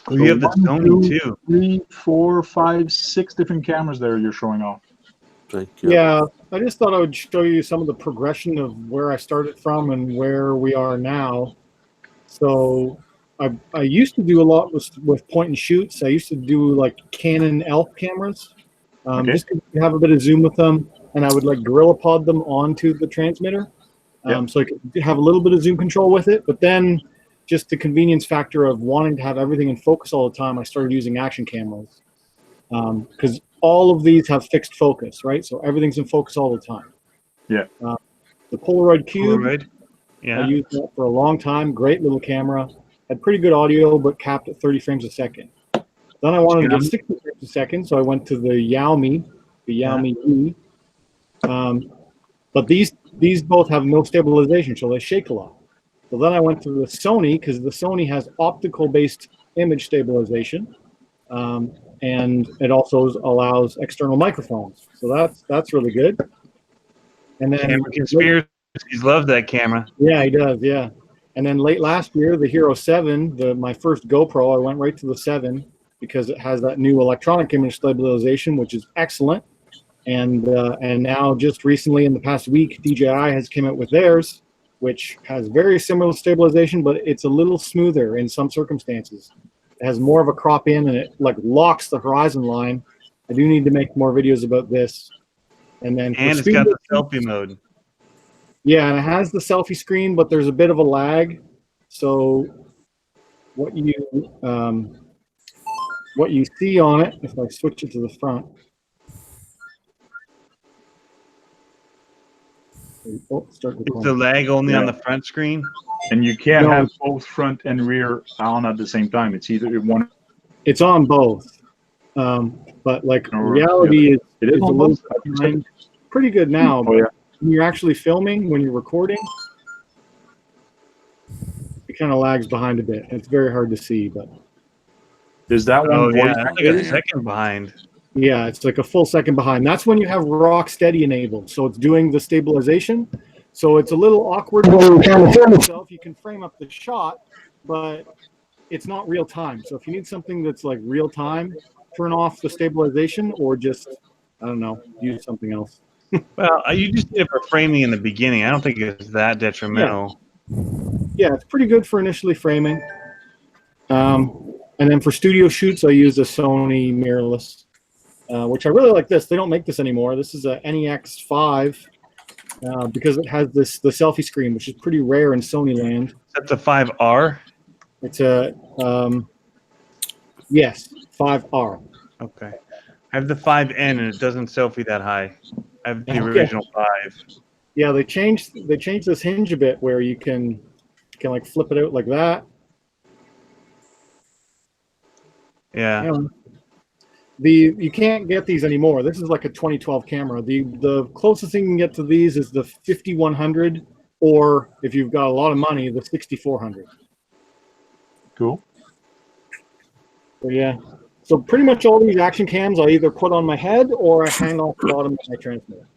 [SPEAKER 3] You have the Sony too.
[SPEAKER 1] 3, 4, 5, 6 different cameras there you're showing off.
[SPEAKER 7] Yeah, I just thought I would show you some of the progression of where I started from and where we are now. So I used to do a lot with point and shoots. I used to do like Canon ELPH cameras, just to have a bit of zoom with them, and I would like gorilla pod them onto the transmitter, so I could have a little bit of zoom control with it. But then, just the convenience factor of wanting to have everything in focus all the time, I started using action cameras because all of these have fixed focus, right? So everything's in focus all the time.
[SPEAKER 1] Yeah.
[SPEAKER 7] The Polaroid Cube,
[SPEAKER 3] Yeah.
[SPEAKER 7] I used that for a long time. Great little camera. Had pretty good audio, but capped at 30 frames a second. Then I wanted to get 60 frames a second, so I went to the Xiaomi E. But these both have no stabilization, so they shake a lot. So then I went to the Sony, because the Sony has optical-based image stabilization, and it also allows external microphones. So that's really good. And then
[SPEAKER 3] Camera conspiracies love that camera.
[SPEAKER 7] Yeah, he does. Yeah. And then late last year, the Hero 7, my first GoPro, I went right to the 7 because it has that new electronic image stabilization, which is excellent. And now just recently in the past week, DJI has come out with theirs, which has very similar stabilization, but it's a little smoother in some circumstances. It has more of a crop in and it like locks the horizon line. I do need to make more videos about this. And then
[SPEAKER 3] it's got the selfie mode.
[SPEAKER 7] Yeah, and it has the selfie screen, but there's a bit of a lag. So what you see on it, if I switch it to the front, Oh, start
[SPEAKER 3] Is the
[SPEAKER 7] recording.
[SPEAKER 3] lag only
[SPEAKER 1] Yeah.
[SPEAKER 3] on the front screen?
[SPEAKER 1] And you can't
[SPEAKER 7] No.
[SPEAKER 1] have both front and rear on at the same time. It's either one
[SPEAKER 7] It's on both. But like
[SPEAKER 1] or
[SPEAKER 7] reality is,
[SPEAKER 1] It is
[SPEAKER 7] is a
[SPEAKER 1] on
[SPEAKER 7] little
[SPEAKER 1] both?
[SPEAKER 7] behind. Pretty good now,
[SPEAKER 1] Oh,
[SPEAKER 7] but
[SPEAKER 1] yeah.
[SPEAKER 7] when you're actually filming, when you're recording, it kind of lags behind a bit. It's very hard to see, but
[SPEAKER 1] Is that
[SPEAKER 3] Oh,
[SPEAKER 1] one
[SPEAKER 3] yeah.
[SPEAKER 1] voice?
[SPEAKER 3] It's like a second behind.
[SPEAKER 7] yeah, it's like a full second behind. That's when you have rock steady enabled. So it's doing the stabilization. So it's a little awkward when you're trying to film yourself. You can frame up the shot, but it's not real time. So if you need something that's like real time, turn off the stabilization or just, I don't know, use something else.
[SPEAKER 3] Well, you just did it for framing in the beginning. I don't think it's that detrimental.
[SPEAKER 7] Yeah, it's pretty good for initially framing. And then for studio shoots, I use a Sony mirrorless, which I really like this. They don't make this anymore. This is a NEX 5 because it has the selfie screen, which is pretty rare in Sony land.
[SPEAKER 3] That's a 5R?
[SPEAKER 7] It's a, yes, 5R.
[SPEAKER 3] Okay. I have the 5N and it doesn't selfie that high. I have the
[SPEAKER 7] Okay.
[SPEAKER 3] original 5.
[SPEAKER 7] Yeah, they changed this hinge a bit where you can like flip it out like that.
[SPEAKER 3] Yeah.
[SPEAKER 7] You can't get these anymore. This is like a 2012 camera. The closest thing you can get to these is the 5100, or if you've got a lot of money, the 6400.
[SPEAKER 1] Cool.
[SPEAKER 7] So yeah. So pretty much all these action cams I either put on my head or I hang off the bottom of my transmitter.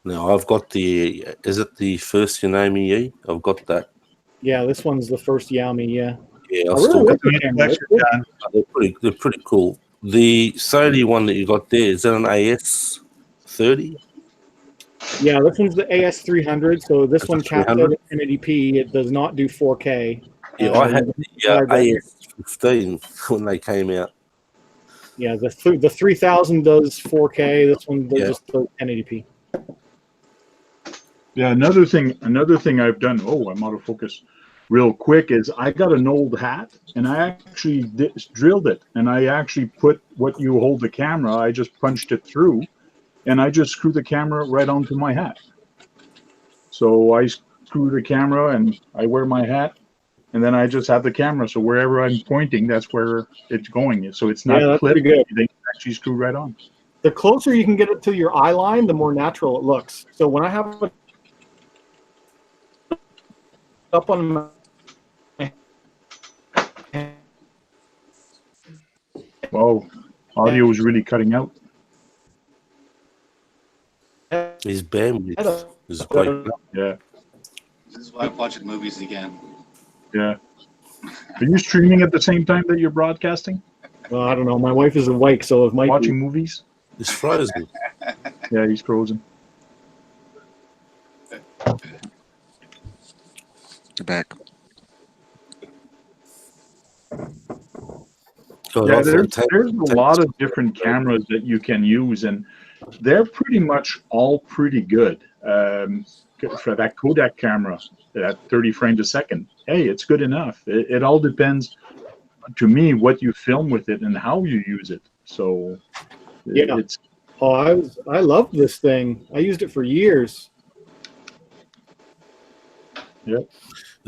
[SPEAKER 6] Now I've got is it the first Yanami E? I've got that.
[SPEAKER 7] Yeah, this one's the first Yami. Yeah.
[SPEAKER 6] Yeah,
[SPEAKER 7] I
[SPEAKER 6] I've
[SPEAKER 7] really
[SPEAKER 6] still
[SPEAKER 7] like
[SPEAKER 6] got
[SPEAKER 7] the camera. It's good.
[SPEAKER 6] they're pretty cool. The Sony one that you got there, is that an AS30?
[SPEAKER 7] Yeah, this one's the AS300. So this
[SPEAKER 6] That's
[SPEAKER 7] one
[SPEAKER 6] a
[SPEAKER 7] caps out
[SPEAKER 6] 300?
[SPEAKER 7] at 1080p. It does not do 4K.
[SPEAKER 6] Yeah, I had the AS15 when they came out.
[SPEAKER 7] Yeah, the 3000 does 4K. This one does
[SPEAKER 6] Yeah.
[SPEAKER 7] just 1080p.
[SPEAKER 1] Yeah, another thing I've done. Oh, I'm out of focus. Real quick is I got an old hat and I actually drilled it and I actually put what you hold the camera. I just punched it through, and I just screw the camera right onto my hat. So I screw the camera and I wear my hat, and then I just have the camera. So wherever I'm pointing, that's where it's going. So it's not
[SPEAKER 7] that's
[SPEAKER 1] clipped.
[SPEAKER 7] pretty good.
[SPEAKER 1] They actually screw right on.
[SPEAKER 7] The closer you can get it to your eye line, the more natural it looks. So when I have it up on my
[SPEAKER 1] Wow, audio is really cutting out.
[SPEAKER 6] His bandwidth is breaking up.
[SPEAKER 1] Yeah,
[SPEAKER 4] This is why I'm watching movies again.
[SPEAKER 1] yeah. Are you streaming at the same time that you're broadcasting?
[SPEAKER 7] well, I don't know. My wife is awake, so it might
[SPEAKER 1] Watching
[SPEAKER 7] be.
[SPEAKER 1] movies?
[SPEAKER 6] It's frozen.
[SPEAKER 1] Yeah, he's frozen.
[SPEAKER 2] You're back.
[SPEAKER 6] God,
[SPEAKER 1] Yeah,
[SPEAKER 6] I
[SPEAKER 1] there's
[SPEAKER 6] thought
[SPEAKER 1] a lot of different cameras that you can use, and they're pretty much all pretty good. For that Kodak camera, at 30 frames a second, hey, it's good enough. It all depends, to me, what you film with it and how you use it. So,
[SPEAKER 7] Yeah.
[SPEAKER 1] it's
[SPEAKER 7] Oh, I love this thing. I used it for years.
[SPEAKER 6] the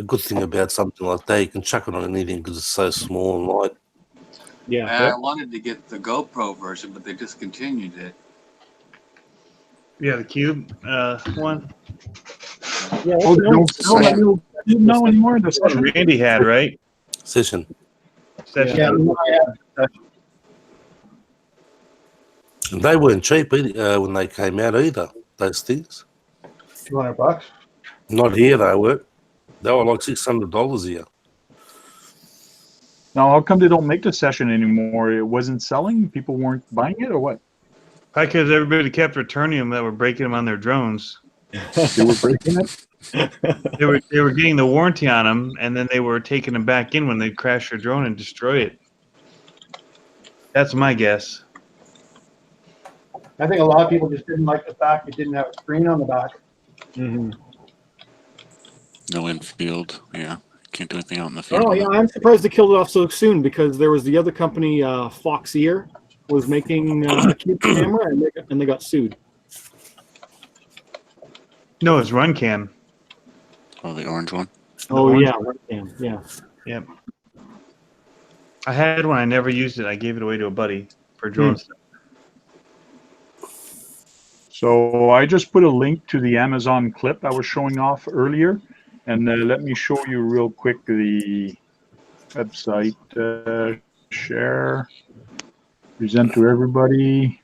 [SPEAKER 6] good thing about something like that, you can chuck it on anything because it's so small and light.
[SPEAKER 7] Yeah.
[SPEAKER 4] I wanted to get the GoPro version, but they discontinued it.
[SPEAKER 3] Yeah, the Cube one.
[SPEAKER 7] Yeah.
[SPEAKER 1] oh, they don't sell that little cube now anymore. The
[SPEAKER 3] That's what
[SPEAKER 1] session.
[SPEAKER 3] Randy had, right?
[SPEAKER 6] Session.
[SPEAKER 3] Session.
[SPEAKER 7] Yeah.
[SPEAKER 6] And they weren't cheap when they came out either, those things.
[SPEAKER 5] $200.
[SPEAKER 6] Not here, they were. They were like $600 here.
[SPEAKER 1] Now, how come they don't make the session anymore? It wasn't selling? People weren't buying it, or what?
[SPEAKER 3] Probably because everybody kept returning them that were breaking them on their drones.
[SPEAKER 1] They were breaking it?
[SPEAKER 3] They were getting the warranty on them, and then they were taking them back in when they'd crash their drone and destroy it. That's my guess.
[SPEAKER 5] I think a lot of people just didn't like the fact it didn't have a screen on the back.
[SPEAKER 7] Mm-hmm.
[SPEAKER 2] No infield. Yeah. Can't do anything out in the field.
[SPEAKER 7] Oh, yeah. I'm surprised they killed it off so soon because there was the other company, Fox Ear, was making a Cube camera and they got sued.
[SPEAKER 3] No, it's run cam.
[SPEAKER 2] Oh, the orange one.
[SPEAKER 7] Oh
[SPEAKER 3] orange
[SPEAKER 7] yeah, webcam. Yeah.
[SPEAKER 3] Yep. I had one. I never used it. I gave it away to a buddy for drone stuff.
[SPEAKER 1] So I just put a link to the Amazon clip I was showing off earlier, and let me show you real quick the website. Share, present to everybody,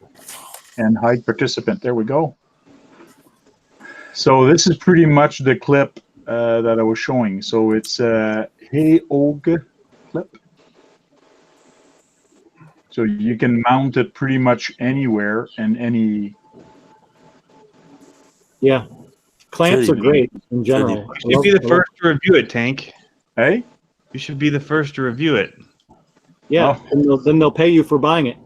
[SPEAKER 1] and hide participant. There we go. So this is pretty much the clip that I was showing. So it's a Haoge clip. So you can mount it pretty much anywhere and any.
[SPEAKER 7] Yeah. Clamps are great in general.
[SPEAKER 3] You should be the first to review it, Tank.
[SPEAKER 1] Hey?
[SPEAKER 3] You should be the first to review it.
[SPEAKER 7] Yeah,
[SPEAKER 1] Oh.
[SPEAKER 7] then they'll pay you for buying it.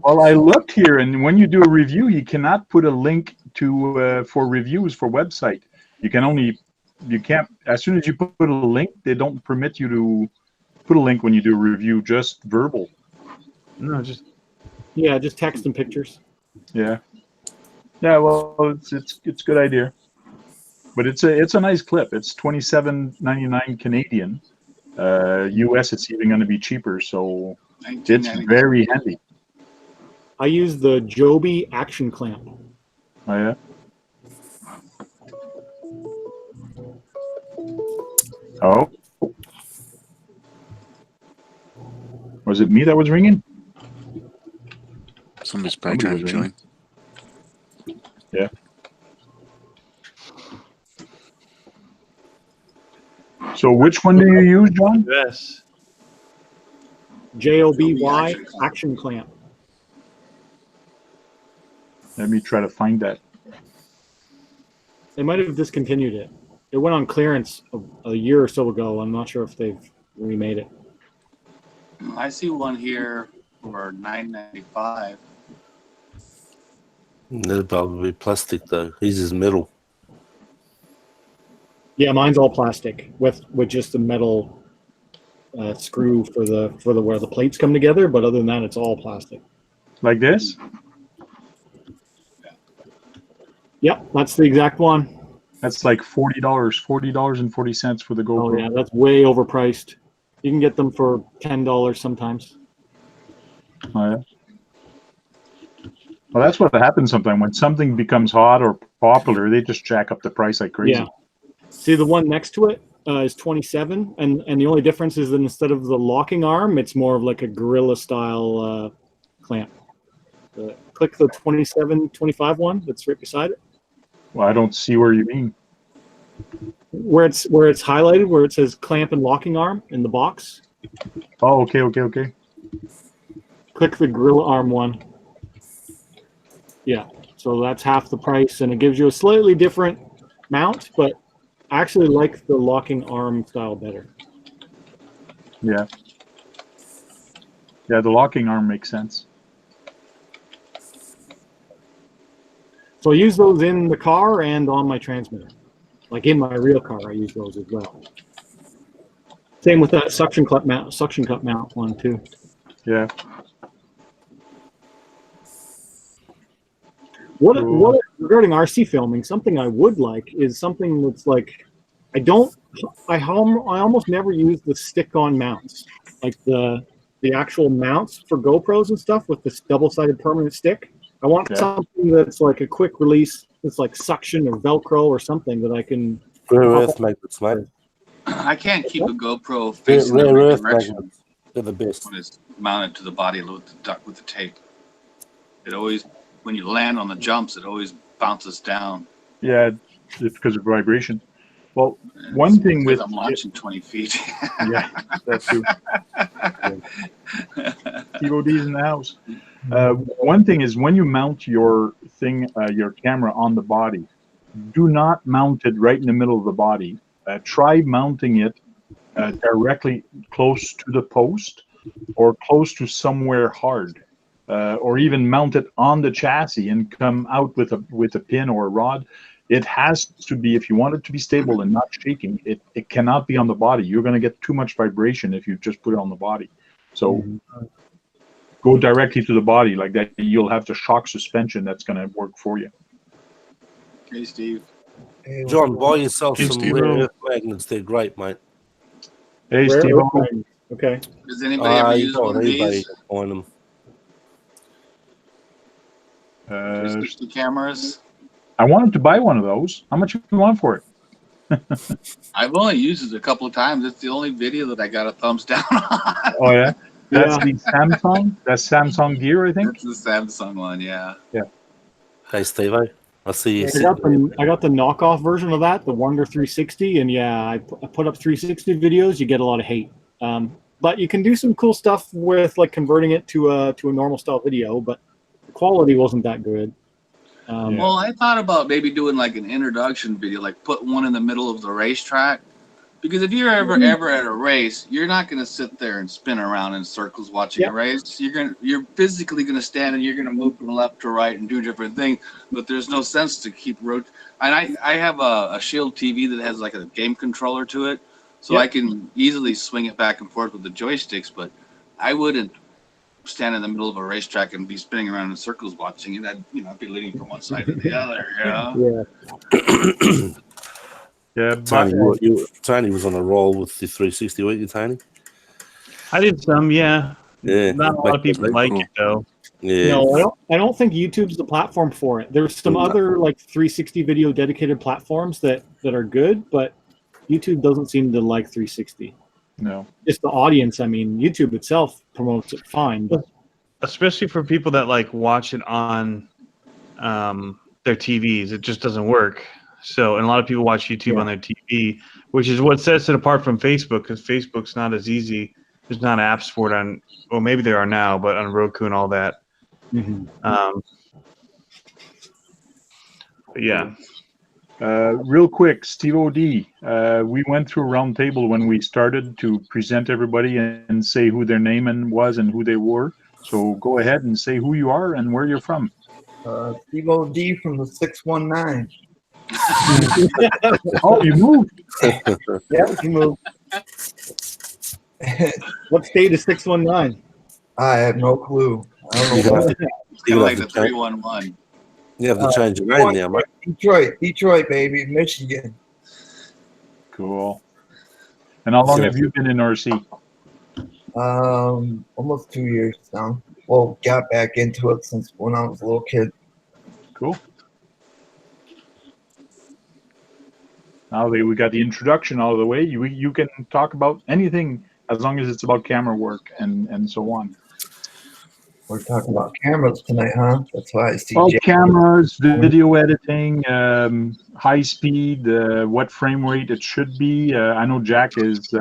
[SPEAKER 1] Well, I looked here, and when you do a review, you cannot put a link to for reviews for website. You can't. As soon as you put a link, they don't permit you to put a link when you do a review. Just verbal.
[SPEAKER 3] No, just
[SPEAKER 7] text and pictures.
[SPEAKER 1] Yeah. Yeah. Well, it's a good idea, but it's a nice clip. It's $27.99 Canadian. US, it's even going to be cheaper, so it's very handy.
[SPEAKER 7] I use the Joby action clamp.
[SPEAKER 1] Oh yeah. Oh. Was it me that was ringing?
[SPEAKER 2] Somebody's probably trying to join.
[SPEAKER 1] Yeah. So which one do you use, John?
[SPEAKER 3] Yes.
[SPEAKER 7] Joby action clamp.
[SPEAKER 1] Let me try to find that.
[SPEAKER 7] They might have discontinued it. It went on clearance a year or so ago. I'm not sure if they've remade it.
[SPEAKER 4] I see one here for $9.95.
[SPEAKER 6] That'd probably be plastic though. His is metal.
[SPEAKER 7] Yeah, mine's all plastic with just a metal screw for the where the plates come together. But other than that, it's all plastic.
[SPEAKER 1] Like this?
[SPEAKER 7] Yep, that's the exact one.
[SPEAKER 1] That's like $40.40 for the GoPro.
[SPEAKER 7] Oh yeah, that's way overpriced. You can get them for $10 sometimes.
[SPEAKER 1] Oh, yeah. Well, that's what happens sometimes when something becomes hot or popular. They just jack up the price like crazy.
[SPEAKER 7] Yeah. See, the one next to it is 27, and the only difference is that instead of the locking arm, it's more of like a gorilla style clamp. Click the 27-25 one that's right beside it.
[SPEAKER 1] Well, I don't see where you mean.
[SPEAKER 7] Where it's highlighted, where it says clamp and locking arm in the box.
[SPEAKER 1] Oh, okay.
[SPEAKER 7] Click the gorilla arm one. Yeah, so that's half the price, and it gives you a slightly different mount, but I actually like the locking arm style better.
[SPEAKER 1] Yeah. Yeah, the locking arm makes sense.
[SPEAKER 7] So I use those in the car and on my transmitter. Like in my real car, I use those as well. Same with that suction cup mount one too.
[SPEAKER 1] Yeah.
[SPEAKER 7] What regarding RC filming, something I would like is something that's like, I almost never use the stick-on mounts, like the actual mounts for GoPros and stuff with this double-sided permanent stick. I want something that's like a quick release, that's like suction or Velcro or something that I can.
[SPEAKER 6] Rare earth magnets, mate.
[SPEAKER 4] I can't keep a GoPro facing the
[SPEAKER 6] Rare
[SPEAKER 4] right
[SPEAKER 6] earth
[SPEAKER 4] direction
[SPEAKER 6] magnets. They're the best.
[SPEAKER 4] when it's mounted to the body with the tape. It always, when you land on the jumps, it always bounces down.
[SPEAKER 1] Yeah, it's because of vibration. Well, one thing with
[SPEAKER 4] I'm launching 20 feet.
[SPEAKER 1] Yeah, that's true. TOD's in the house. One thing is when you mount your your camera on the body, do not mount it right in the middle of the body. Try mounting it directly close to the post or close to somewhere hard, or even mount it on the chassis and come out with a pin or a rod. It has to be, if you want it to be stable and not shaking, it cannot be on the body. You're going to get too much vibration if you just put it on the body. So go directly to the body like that. You'll have the shock suspension that's going to work for you.
[SPEAKER 4] Hey, Steve.
[SPEAKER 8] Hey, what's
[SPEAKER 6] John,
[SPEAKER 8] up?
[SPEAKER 6] buy yourself
[SPEAKER 2] Hey,
[SPEAKER 6] some
[SPEAKER 2] Steve-O.
[SPEAKER 6] rare earth magnets. They're great, mate.
[SPEAKER 1] Hey,
[SPEAKER 7] Rare
[SPEAKER 1] Steve.
[SPEAKER 7] earth magnets. Okay.
[SPEAKER 4] Does anybody ever
[SPEAKER 6] You
[SPEAKER 4] use
[SPEAKER 6] go
[SPEAKER 4] one
[SPEAKER 6] on
[SPEAKER 4] of
[SPEAKER 6] eBay
[SPEAKER 4] these?
[SPEAKER 6] to find them.
[SPEAKER 4] 360 cameras.
[SPEAKER 1] I wanted to buy one of those. How much you want for it?
[SPEAKER 4] I've only used it a couple of times. It's the only video that I got a thumbs down on.
[SPEAKER 1] Oh yeah, that's
[SPEAKER 7] Yeah.
[SPEAKER 1] the Samsung. That's Samsung Gear, I think.
[SPEAKER 4] That's the Samsung one, yeah.
[SPEAKER 6] Hey, Steve-O. I see you
[SPEAKER 7] I
[SPEAKER 6] sitting
[SPEAKER 7] got
[SPEAKER 6] there.
[SPEAKER 7] the I got the knockoff version of that, the Wonder 360, and yeah, I put up 360 videos. You get a lot of hate, but you can do some cool stuff with like converting it to a normal style video. But the quality wasn't that good.
[SPEAKER 1] Yeah.
[SPEAKER 4] Well, I thought about maybe doing like an introduction video, like put one in the middle of the racetrack. Because if you're ever at a race, you're not going to sit there and spin around in circles watching a race. You're physically going to stand and you're going to move from left to right and do different things. But there's no sense to keep rotating. And I have a Shield TV that has like a game controller to it, so I can easily swing it back and forth with the joysticks. But I wouldn't stand in the middle of a racetrack and be spinning around in circles watching it. I'd be leaning from one side to the other.
[SPEAKER 7] Yeah.
[SPEAKER 1] Yeah,
[SPEAKER 6] Tony, Tony was on a roll with the 360, weren't you, Tony?
[SPEAKER 3] I did some, yeah.
[SPEAKER 6] Yeah.
[SPEAKER 3] Not a lot of people like it though.
[SPEAKER 6] Yeah.
[SPEAKER 7] No, I don't think YouTube's the platform for it. There's some other like 360 video dedicated platforms that are good, but YouTube doesn't seem to like 360.
[SPEAKER 1] No.
[SPEAKER 7] Just the audience. I mean, YouTube itself promotes it fine, but
[SPEAKER 3] Especially for people that like watch it on their TVs, it just doesn't work. So, and a lot of people watch YouTube on their TV, which is what sets it apart from Facebook, because Facebook's not as easy. There's not apps for it on, well, maybe there are now, but on Roku and all that. But yeah.
[SPEAKER 1] Real quick, Steve O.D., we went through a round table when we started to present everybody and say who their name was and who they were. So go ahead and say who you are and where you're from.
[SPEAKER 8] Steve O.D. from the 619.
[SPEAKER 1] Oh, you moved.
[SPEAKER 8] Yeah, he moved.
[SPEAKER 7] what state is 619?
[SPEAKER 8] I have no clue. I don't
[SPEAKER 6] You
[SPEAKER 8] know.
[SPEAKER 6] have to,
[SPEAKER 4] It's kind of like the 311.
[SPEAKER 6] you have to change your name now, mate.
[SPEAKER 8] Detroit, baby, Michigan.
[SPEAKER 1] Cool. And how long have you been in RC?
[SPEAKER 8] Almost 2 years now. Well, got back into it since when I was a little kid.
[SPEAKER 1] Cool. Now that we got the introduction out of the way, you can talk about anything as long as it's about camera work and so on.
[SPEAKER 8] We're talking about cameras tonight, huh? That's why I see
[SPEAKER 1] Well,
[SPEAKER 8] Jack.
[SPEAKER 1] cameras, video editing, high speed, what frame rate it should be. I know Jack is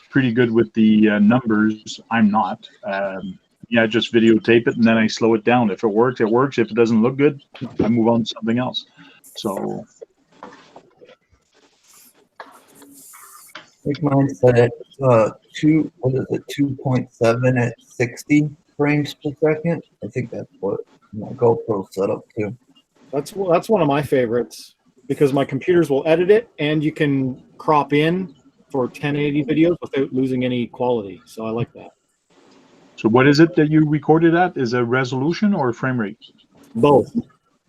[SPEAKER 1] pretty good with the numbers. I'm not. Yeah, just videotape it and then I slow it down. If it works, it works. If it doesn't look good, I move on to something else. So.
[SPEAKER 8] I think mine set at 2.7 at 60 frames per second. I think that's what my GoPro set up to.
[SPEAKER 7] That's one of my favorites because my computers will edit it and you can crop in for 1080 videos without losing any quality. So I like that.
[SPEAKER 1] So what is it that you recorded at? Is it resolution or frame rate?
[SPEAKER 7] Both.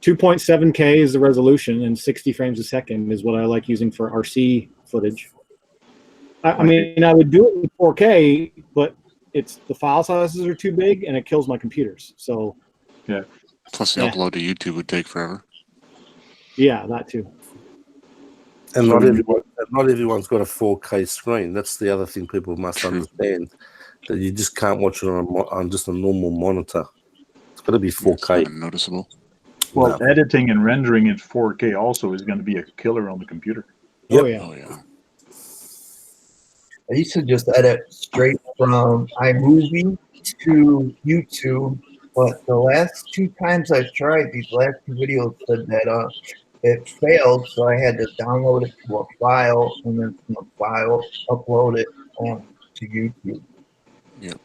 [SPEAKER 7] 2.7K is the resolution and 60 frames a second is what I like using for RC footage. I mean, I would do it in 4K, but the file sizes are too big and it kills my computers. So
[SPEAKER 1] yeah.
[SPEAKER 2] Plus the upload to YouTube would take forever.
[SPEAKER 7] Yeah, that too.
[SPEAKER 6] And not everyone's got a 4K screen. That's the other thing people must understand, that you just can't watch it on just a normal monitor. It's got to be 4K.
[SPEAKER 2] It's noticeable.
[SPEAKER 1] Well, editing and rendering in 4K also is going to be a killer on the computer.
[SPEAKER 7] Yep. Oh yeah.
[SPEAKER 2] Oh yeah.
[SPEAKER 8] I used to just edit straight from iMovie to YouTube, but the last 2 times I've tried, these last 2 videos said that it failed, so I had to download it to a file and then from a file upload it to YouTube.
[SPEAKER 2] Yep,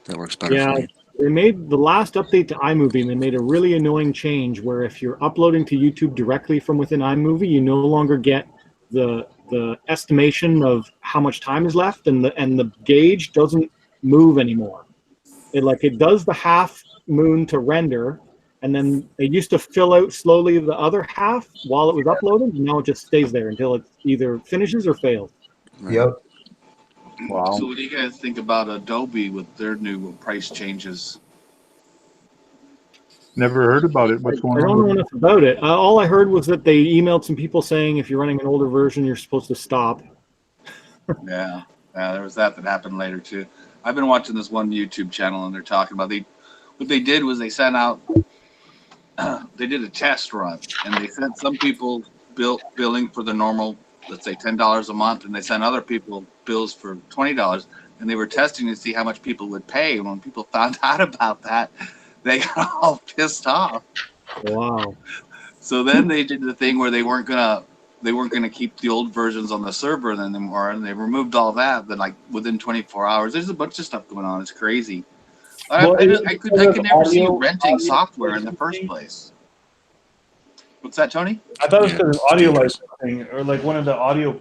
[SPEAKER 2] that works better for me.
[SPEAKER 7] They made the last update to iMovie, and they made a really annoying change where if you're uploading to YouTube directly from within iMovie, you no longer get the estimation of how much time is left, and the gauge doesn't move anymore. It does the half moon to render, and then it used to fill out slowly the other half while it was uploading, and now it just stays there until it either finishes or fails.
[SPEAKER 2] Right.
[SPEAKER 8] Yep.
[SPEAKER 1] Wow.
[SPEAKER 4] So what do you guys think about Adobe with their new price changes?
[SPEAKER 1] Never heard about it. What's
[SPEAKER 7] I
[SPEAKER 1] going
[SPEAKER 7] don't
[SPEAKER 1] on?
[SPEAKER 7] know enough about it. All I heard was that they emailed some people saying if you're running an older version, you're supposed to stop.
[SPEAKER 4] Yeah, there was that happened later too. I've been watching this one YouTube channel, and they're talking about what they did was they sent out they did a test run, and they sent some people billing for the normal, let's say $10 a month, and they sent other people bills for $20, and they were testing to see how much people would pay. And when people found out about that, they got all pissed off.
[SPEAKER 7] Wow.
[SPEAKER 4] So then they did the thing where they weren't gonna keep the old versions on the server anymore, and they removed all that. Then, like within 24 hours, there's a bunch of stuff going on. It's crazy.
[SPEAKER 3] Well,
[SPEAKER 4] I could never see renting software in the first place. What's that, Tony?
[SPEAKER 3] I thought it was because of audio licensing, or like one of the audio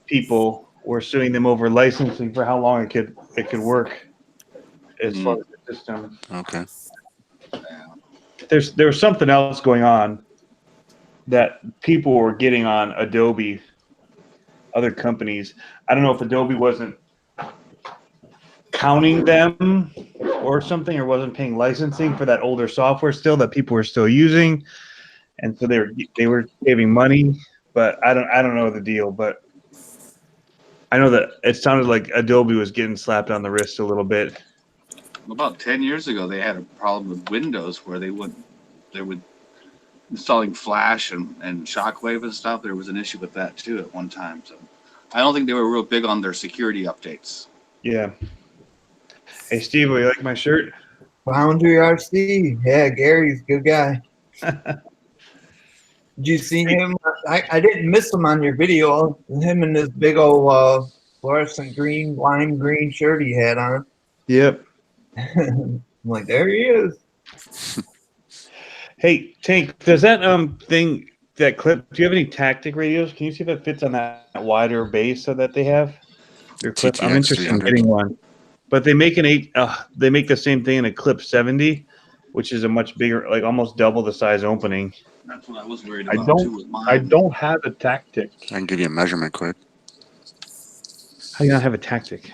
[SPEAKER 3] people were suing them over licensing for how long it could work as far as the system.
[SPEAKER 2] Okay.
[SPEAKER 3] There was something else going on that people were getting on Adobe, other companies. I don't know if Adobe wasn't counting them or something, or wasn't paying licensing for that older software still that people were still using, and so they were saving money. But I don't know the deal. But I know that it sounded like Adobe was getting slapped on the wrist a little bit.
[SPEAKER 4] About 10 years ago, they had a problem with Windows where they would installing Flash and Shockwave and stuff. There was an issue with that too at one time. So I don't think they were real big on their security updates.
[SPEAKER 3] Yeah. Hey Steve, will you like my shirt?
[SPEAKER 8] Boundary RC. Yeah, Gary's a good guy. Did you see him? I didn't miss him on your video. Him and this big old fluorescent green, lime green shirt he had on.
[SPEAKER 3] Yep.
[SPEAKER 8] I'm like, there he is.
[SPEAKER 3] Hey, Tank, does that that clip, do you have any tactic radios? Can you see if it fits on that wider base so that they have? Your clip? I'm
[SPEAKER 2] TTX
[SPEAKER 3] interested in
[SPEAKER 2] 300.
[SPEAKER 3] getting one. But they make they make the same thing in a clip 70, which is a much bigger, like almost double the size opening.
[SPEAKER 4] That's what I was worried about too with mine.
[SPEAKER 1] I don't have a tactic.
[SPEAKER 2] I can give you a measurement quick.
[SPEAKER 3] How do you not have a tactic?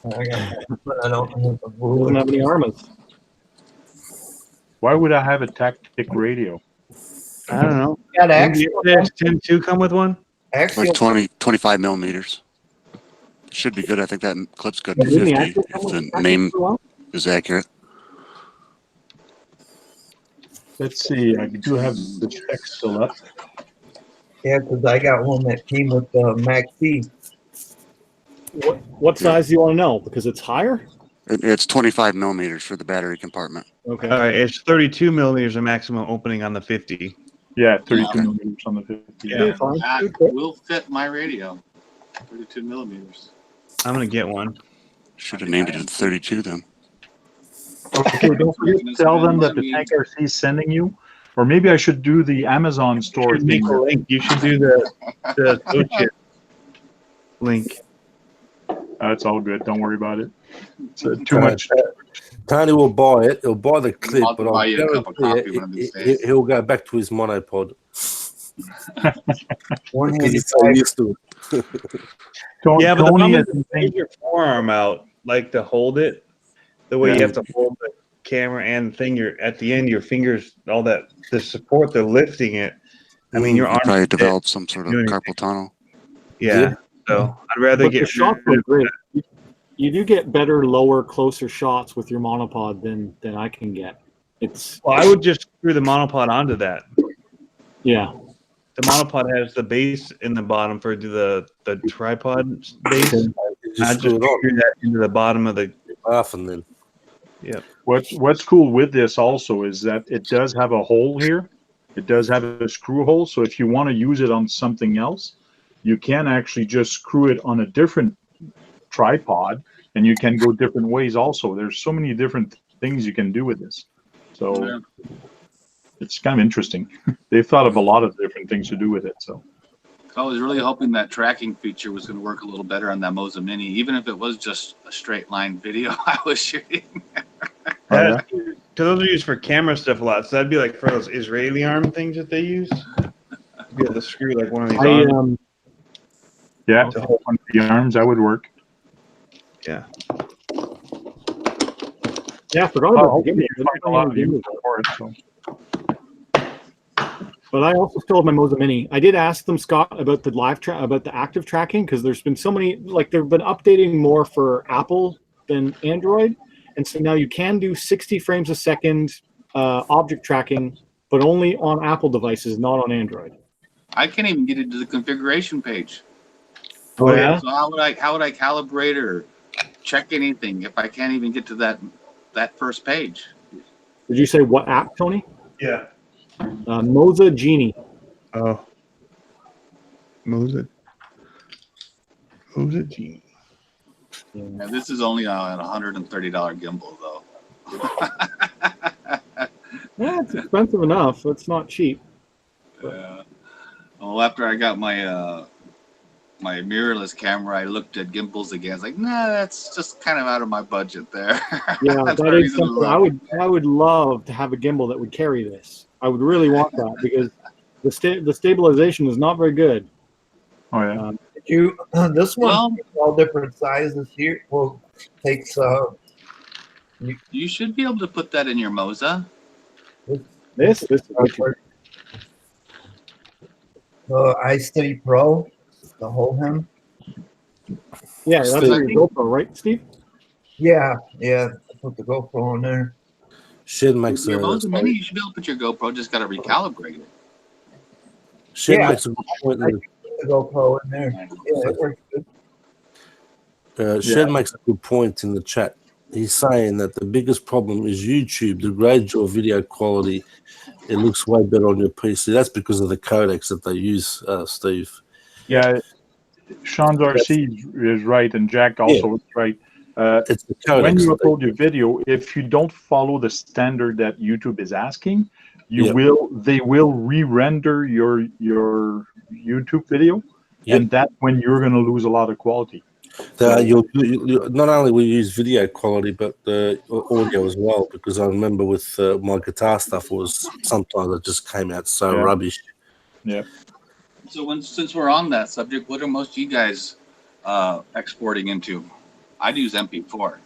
[SPEAKER 8] I don't have the
[SPEAKER 7] We don't have any armas.
[SPEAKER 1] Why would I have a tactic radio?
[SPEAKER 3] I don't know.
[SPEAKER 8] got
[SPEAKER 3] Maybe
[SPEAKER 8] axial.
[SPEAKER 3] TEN-SCTE come with one?
[SPEAKER 8] Axial.
[SPEAKER 2] Like 25 millimeters. Should be good. I think that clip's good to
[SPEAKER 7] Didn't the
[SPEAKER 2] 50
[SPEAKER 7] Axis
[SPEAKER 2] if
[SPEAKER 7] come with
[SPEAKER 2] the
[SPEAKER 7] tactics
[SPEAKER 2] name
[SPEAKER 7] for a while?
[SPEAKER 2] is accurate.
[SPEAKER 1] Let's see. I do have the specs still up.
[SPEAKER 8] Yeah, because I got one that came with the Maxi.
[SPEAKER 7] What size do you want to know? Because it's higher?
[SPEAKER 2] It's 25 millimeters for the battery compartment.
[SPEAKER 7] Okay.
[SPEAKER 3] All right, it's 32 millimeters a maximum opening on the 50.
[SPEAKER 1] Yeah, 32
[SPEAKER 2] Okay.
[SPEAKER 1] millimeters on the 50.
[SPEAKER 3] Yeah.
[SPEAKER 7] Fine.
[SPEAKER 4] That
[SPEAKER 7] Okay.
[SPEAKER 4] will fit my radio. 32 millimeters.
[SPEAKER 3] I'm going to get one.
[SPEAKER 2] Should have named it at 32 then.
[SPEAKER 1] Okay, don't forget to tell them that the Tank RC is sending you. Or maybe I should do the Amazon store
[SPEAKER 3] You should make
[SPEAKER 1] thing.
[SPEAKER 3] a link. You should do the associate link.
[SPEAKER 1] That's all good. Don't worry about it. It's too much.
[SPEAKER 6] Tony will buy it. He'll buy the clip,
[SPEAKER 4] I'll
[SPEAKER 6] but
[SPEAKER 4] buy
[SPEAKER 6] I'll
[SPEAKER 4] you a cup of
[SPEAKER 6] guarantee
[SPEAKER 4] coffee one of these
[SPEAKER 6] it,
[SPEAKER 4] days.
[SPEAKER 6] he'll go back to his monopod
[SPEAKER 8] One
[SPEAKER 6] because
[SPEAKER 8] handed
[SPEAKER 6] he's so used to it.
[SPEAKER 3] Yeah, but the
[SPEAKER 1] Tony
[SPEAKER 3] problem is
[SPEAKER 1] hasn't
[SPEAKER 3] take your forearm out, like to hold it. The way you
[SPEAKER 1] Yeah.
[SPEAKER 3] have to hold the camera and thing, you're at the end, your fingers, all that, the support, the lifting it. I mean, your
[SPEAKER 2] You
[SPEAKER 3] arm.
[SPEAKER 2] probably developed some sort of
[SPEAKER 3] doing
[SPEAKER 2] carpal tunnel.
[SPEAKER 3] Yeah. So I'd rather
[SPEAKER 7] But the
[SPEAKER 3] get
[SPEAKER 7] shots are great. You do get better, lower, closer shots with your monopod than I can get. It's
[SPEAKER 3] Well, I would just screw the monopod onto that.
[SPEAKER 7] yeah.
[SPEAKER 3] The monopod has the base in the bottom for the tripod base.
[SPEAKER 6] You
[SPEAKER 3] I
[SPEAKER 6] just
[SPEAKER 3] just
[SPEAKER 6] screw it on
[SPEAKER 3] screw that into the bottom of the.
[SPEAKER 6] half and then.
[SPEAKER 1] What's cool with this also is that it does have a hole here. It does have a screw hole. So if you want to use it on something else, you can actually just screw it on a different tripod, and you can go different ways also. There's so many different things you can do with this. So it's kind of interesting. They've thought of a lot of different things to do with it. So
[SPEAKER 4] I was really hoping that tracking feature was going to work a little better on that Moza Mini, even if it was just a straight line video I was shooting.
[SPEAKER 1] yeah.
[SPEAKER 3] those are used for camera stuff a lot. So that'd be like for those Israeli arm things that they use. Be able to screw like one of these arms.
[SPEAKER 1] Yeah, to hold one of the arms, that would work.
[SPEAKER 3] Yeah.
[SPEAKER 7] Yeah, I forgot about the
[SPEAKER 1] hopefully
[SPEAKER 7] gimbal.
[SPEAKER 1] you find a lot of use for it, so.
[SPEAKER 7] But I also still have my Moza Mini. I did ask them, Scott, about the about the active tracking, because there's been so many, like they've been updating more for Apple than Android. And so now you can do 60 frames a second object tracking, but only on Apple devices, not on Android.
[SPEAKER 4] I can't even get into the configuration page.
[SPEAKER 7] Oh, yeah?
[SPEAKER 4] So how would I calibrate or check anything if I can't even get to that first page?
[SPEAKER 7] Did you say what app, Tony?
[SPEAKER 3] Yeah.
[SPEAKER 7] Moza Genie.
[SPEAKER 3] Oh. Moza Genie.
[SPEAKER 4] Yeah, this is only on a $130 gimbal, though.
[SPEAKER 7] Yeah, it's expensive enough. It's not cheap.
[SPEAKER 4] Yeah. Well, after I got my my mirrorless camera, I looked at gimbals again. I was like, nah, that's just kind of out of my budget there.
[SPEAKER 7] Yeah, that is something I would love to have a gimbal that would carry this. I would really want that because the stabilization is not very good.
[SPEAKER 1] Oh yeah.
[SPEAKER 8] This one all different sizes here. Well, takes
[SPEAKER 4] you should be able to put that in your Moza.
[SPEAKER 7] This is
[SPEAKER 8] iStudy Pro, the whole him.
[SPEAKER 7] Yeah, that's for your GoPro, right, Steve?
[SPEAKER 8] Yeah, put the GoPro on there.
[SPEAKER 6] Shed makes
[SPEAKER 4] Your Moza Mini, you should be able to put your GoPro. Just got to recalibrate it.
[SPEAKER 6] Shed makes a good point.
[SPEAKER 8] The GoPro in there. Yeah, it works good.
[SPEAKER 6] Shed makes a good point in the chat. He's saying that the biggest problem is YouTube degrades your video quality. It looks way better on your PC. That's because of the codecs that they use, Steve.
[SPEAKER 1] Yeah, Sean's RC is right, and Jack also is right.
[SPEAKER 6] It's the codecs.
[SPEAKER 1] When you upload your video, if you don't follow the standard that YouTube is asking, they will re-render your YouTube video, and that's when you're going to lose a lot of quality.
[SPEAKER 6] Not only will you use video quality, but the audio as well, because I remember with my guitar stuff, sometimes it just came out so rubbish.
[SPEAKER 1] Yeah.
[SPEAKER 4] So since we're on that subject, what are most of you guys exporting into? I'd use MP4.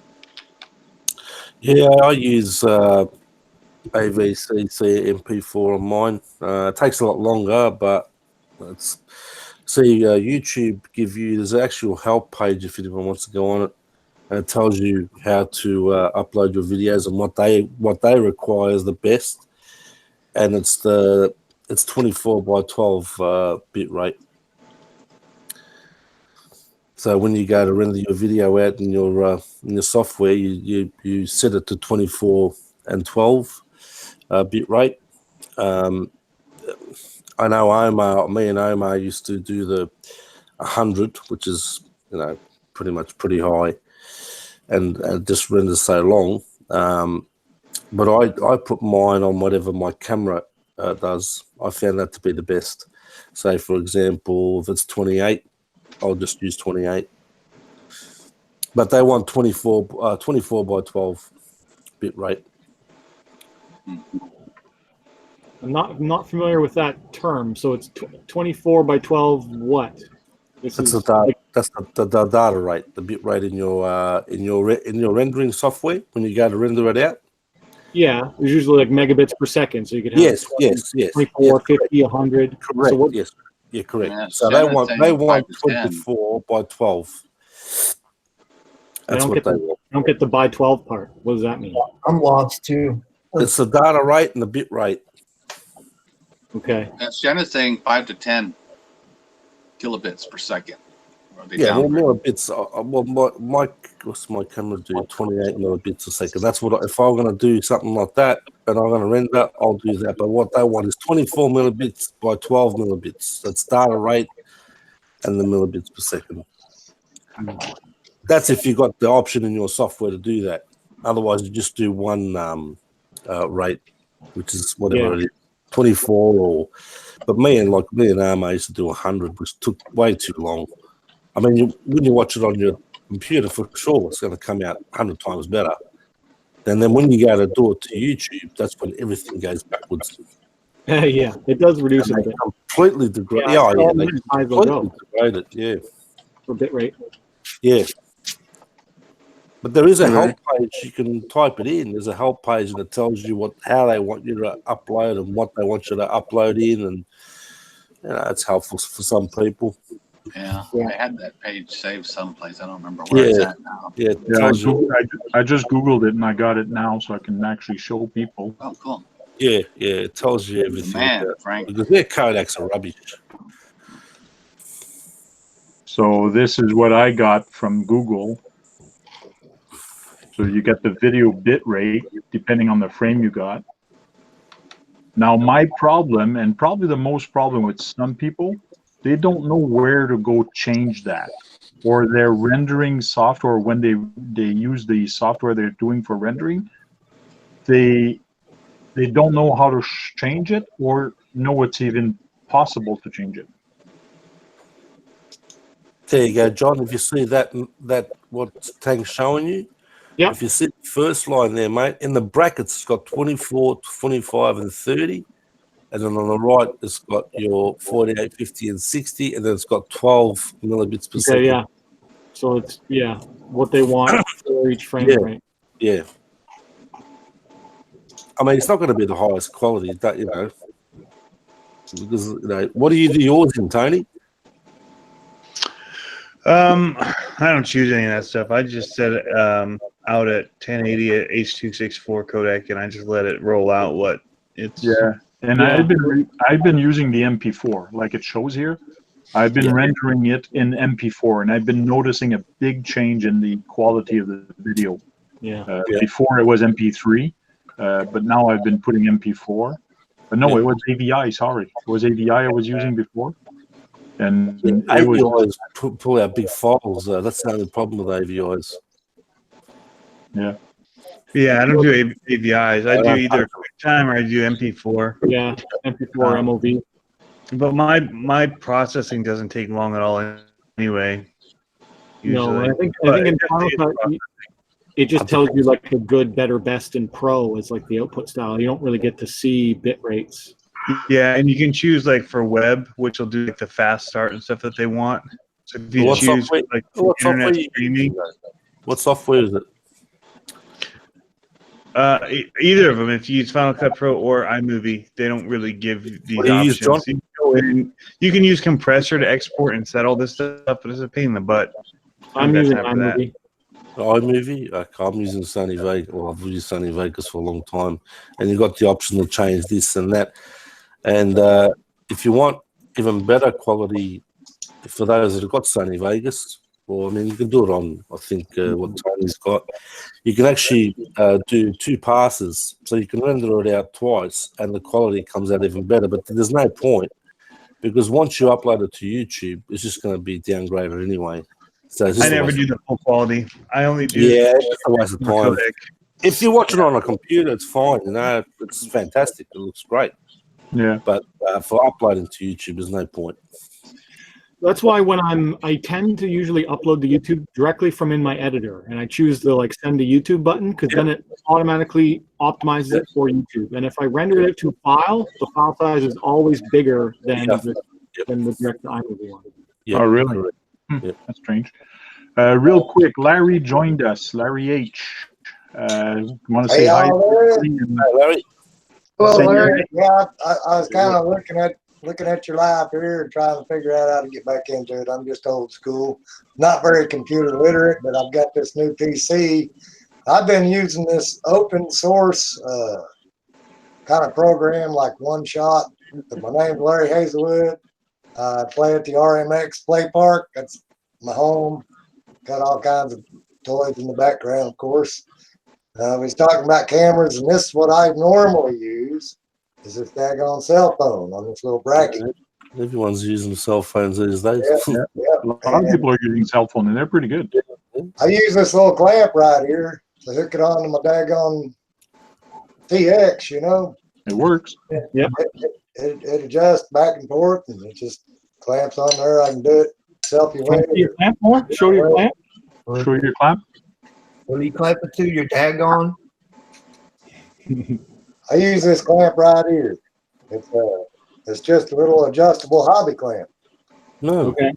[SPEAKER 6] Yeah, I use AVCC MP4 on mine. It takes a lot longer, but it's... See, YouTube there's an actual help page if anyone wants to go on it, and it tells you how to upload your videos and what they require is the best, and it's 24 by 12 bit rate. So when you go to render your video out in your software, you set it to 24 and 12 bit rate. I know me and Omar used to do the 100, which is, pretty high, and it just renders so long. But I put mine on whatever my camera does. I found that to be the best. Say, for example, if it's 28, I'll just use 28. But they want 24 by 12 bit rate.
[SPEAKER 7] I'm not familiar with that term. So it's 24 by 12. What? That's
[SPEAKER 6] the data rate, the bit rate in your rendering software when you go to render it out.
[SPEAKER 7] Yeah, there's usually like megabits per second, so you could have
[SPEAKER 6] yes,
[SPEAKER 7] 24, 50, 100.
[SPEAKER 6] Correct.
[SPEAKER 7] So what,
[SPEAKER 6] yeah, correct.
[SPEAKER 4] Yeah,
[SPEAKER 6] so they want 24 by 12. That's what they want.
[SPEAKER 7] I don't get the by 12 part. What does that mean?
[SPEAKER 8] I'm lost too.
[SPEAKER 6] It's the data rate and the bit rate.
[SPEAKER 7] Okay.
[SPEAKER 4] Shanna's saying 5 to 10 kilobits per second.
[SPEAKER 6] Yeah, millibits. What's my camera do? 28 millibits a second. That's what if I'm going to do something like that and I'm going to render, I'll do that. But what they want is 24 millibits by 12 millibits. That's data rate and the millibits per second. That's if you got the option in your software to do that. Otherwise, you just do one rate, which is whatever it is, 24 But me and Arma used to do 100, which took way too long. I mean, when you watch it on your computer, for sure, it's going to come out 100 times better. And then when you go to do it to YouTube, that's when everything goes backwards.
[SPEAKER 7] Yeah, it does reduce
[SPEAKER 6] And
[SPEAKER 7] it a
[SPEAKER 6] they
[SPEAKER 7] bit
[SPEAKER 6] completely degrade.
[SPEAKER 7] Yeah,
[SPEAKER 6] Yeah,
[SPEAKER 7] so
[SPEAKER 6] they
[SPEAKER 7] might as well
[SPEAKER 6] completely
[SPEAKER 7] go.
[SPEAKER 6] degrade it. Yeah,
[SPEAKER 7] for bit rate.
[SPEAKER 6] yeah. But there is a
[SPEAKER 2] All
[SPEAKER 6] help
[SPEAKER 2] right.
[SPEAKER 6] page. You can type it in. There's a help page that tells you how they want you to upload and what they want you to upload in, and it's helpful for some people.
[SPEAKER 4] Yeah,
[SPEAKER 7] Yeah.
[SPEAKER 4] I had that page saved someplace. I don't remember where it's at now.
[SPEAKER 6] Yeah, it
[SPEAKER 1] Yeah,
[SPEAKER 6] tells you.
[SPEAKER 1] I just Googled it and I got it now, so I can actually show people.
[SPEAKER 4] Oh, cool.
[SPEAKER 6] Yeah, it tells you
[SPEAKER 4] You're the
[SPEAKER 6] everything.
[SPEAKER 4] man,
[SPEAKER 6] about it.
[SPEAKER 4] Frank.
[SPEAKER 6] Because their codecs are rubbish.
[SPEAKER 1] So this is what I got from Google. So you get the video bit rate depending on the frame you got. Now my problem, and probably the most problem with some people, they don't know where to go change that. Or their rendering software, when they use the software they're doing for rendering, they don't know how to change it or know it's even possible to change it.
[SPEAKER 6] There you go, John. If you see that what Tang's showing you,
[SPEAKER 7] Yep.
[SPEAKER 6] if you see the first line there, mate, in the brackets it's got 24, 25, and 30. And then on the right, it's got your 48, 50, and 60, and then it's got 12 millibits per second.
[SPEAKER 7] Yeah. So it's what they want for each frame rate.
[SPEAKER 6] Yeah. I mean, it's not going to be the highest quality, because what do you do yours in, Tony?
[SPEAKER 3] I don't choose any of that stuff. I just set it out at 1080 at H.264 codec, and I just let it roll out what it's.
[SPEAKER 1] Yeah, and I've been using the MP4 like it shows here. I've been rendering it in MP4, and I've been noticing a big change in the quality of the video. Before it was MP3, but now I've been putting MP4. But no, it was AVI. Sorry, it was AVI I was using before. And
[SPEAKER 6] AVIs pull out big files. That's the only problem with AVIs.
[SPEAKER 3] Yeah, I don't do AVIs. I do either QuickTime or I do MP4.
[SPEAKER 7] Yeah, MP4 MOV.
[SPEAKER 3] But my processing doesn't take long at all anyway.
[SPEAKER 7] Usually. No, I think in Final Cut it just tells you like the good, better, best, and pro is like the output style. You don't really get to see bit rates.
[SPEAKER 3] Yeah, and you can choose like for web, which will do like the fast start and stuff that they want. So if you choose like internet streaming,
[SPEAKER 6] what software is it?
[SPEAKER 3] Either of them. If you use Final Cut Pro or iMovie, they don't really give these options. You can use compressor to export and set all this stuff, but it's a pain in the butt.
[SPEAKER 7] I'm using iMovie.
[SPEAKER 6] iMovie? Okay, I'm using Sony Vegas. Well, I've used Sony Vegas for a long time, and you've got the option to change this and that. And if you want even better quality, for those that have got Sony Vegas, well, I mean, you can do it on, I think, what Tony's got. You can actually do 2 passes, so you can render it out twice, and the quality comes out even better. But there's no point, because once you upload it to YouTube, it's just going to be downgraded anyway. So
[SPEAKER 3] I never do the full quality. I only do.
[SPEAKER 6] Yeah, it's a waste of time. If you're watching on a computer, it's fine. It's fantastic. It looks great.
[SPEAKER 1] Yeah.
[SPEAKER 6] But for uploading to YouTube, there's no point.
[SPEAKER 7] That's why when I tend to usually upload to YouTube directly from in my editor, and I choose the send to YouTube button, because then it automatically optimizes it for YouTube. And if I render it to file, the file size is always bigger than the direct to iMovie one.
[SPEAKER 6] Yeah.
[SPEAKER 1] Oh, really? That's strange. Real quick, Larry joined us. Larry H. Want to say hi?
[SPEAKER 6] Larry.
[SPEAKER 9] Well, Larry, yeah, I was kind of looking at your live here and trying to figure out how to get back into it. I'm just old school, not very computer literate, but I've got this new PC. I've been using this open source kind of program like One Shot. My name's Larry Hazelwood. I play at the RMX Play Park. That's my home. Got all kinds of toys in the background, of course. He's talking about cameras, and this is what I normally use, is this daggone cell phone on this little bracket.
[SPEAKER 6] Everyone's using cell phones these days.
[SPEAKER 1] A lot of people are using cell phone, and they're pretty good.
[SPEAKER 9] I use this little clamp right here to hook it onto my daggone TX,
[SPEAKER 1] It works.
[SPEAKER 9] It adjusts back and forth, and it just clamps on there. I can do it selfie-way.
[SPEAKER 7] Your clamp more? Show your clamp.
[SPEAKER 1] Show your clamp.
[SPEAKER 8] What do you clamp it to? Your daggone?
[SPEAKER 9] I use this clamp right here. It's just a little adjustable hobby clamp.
[SPEAKER 6] No.
[SPEAKER 7] Okay.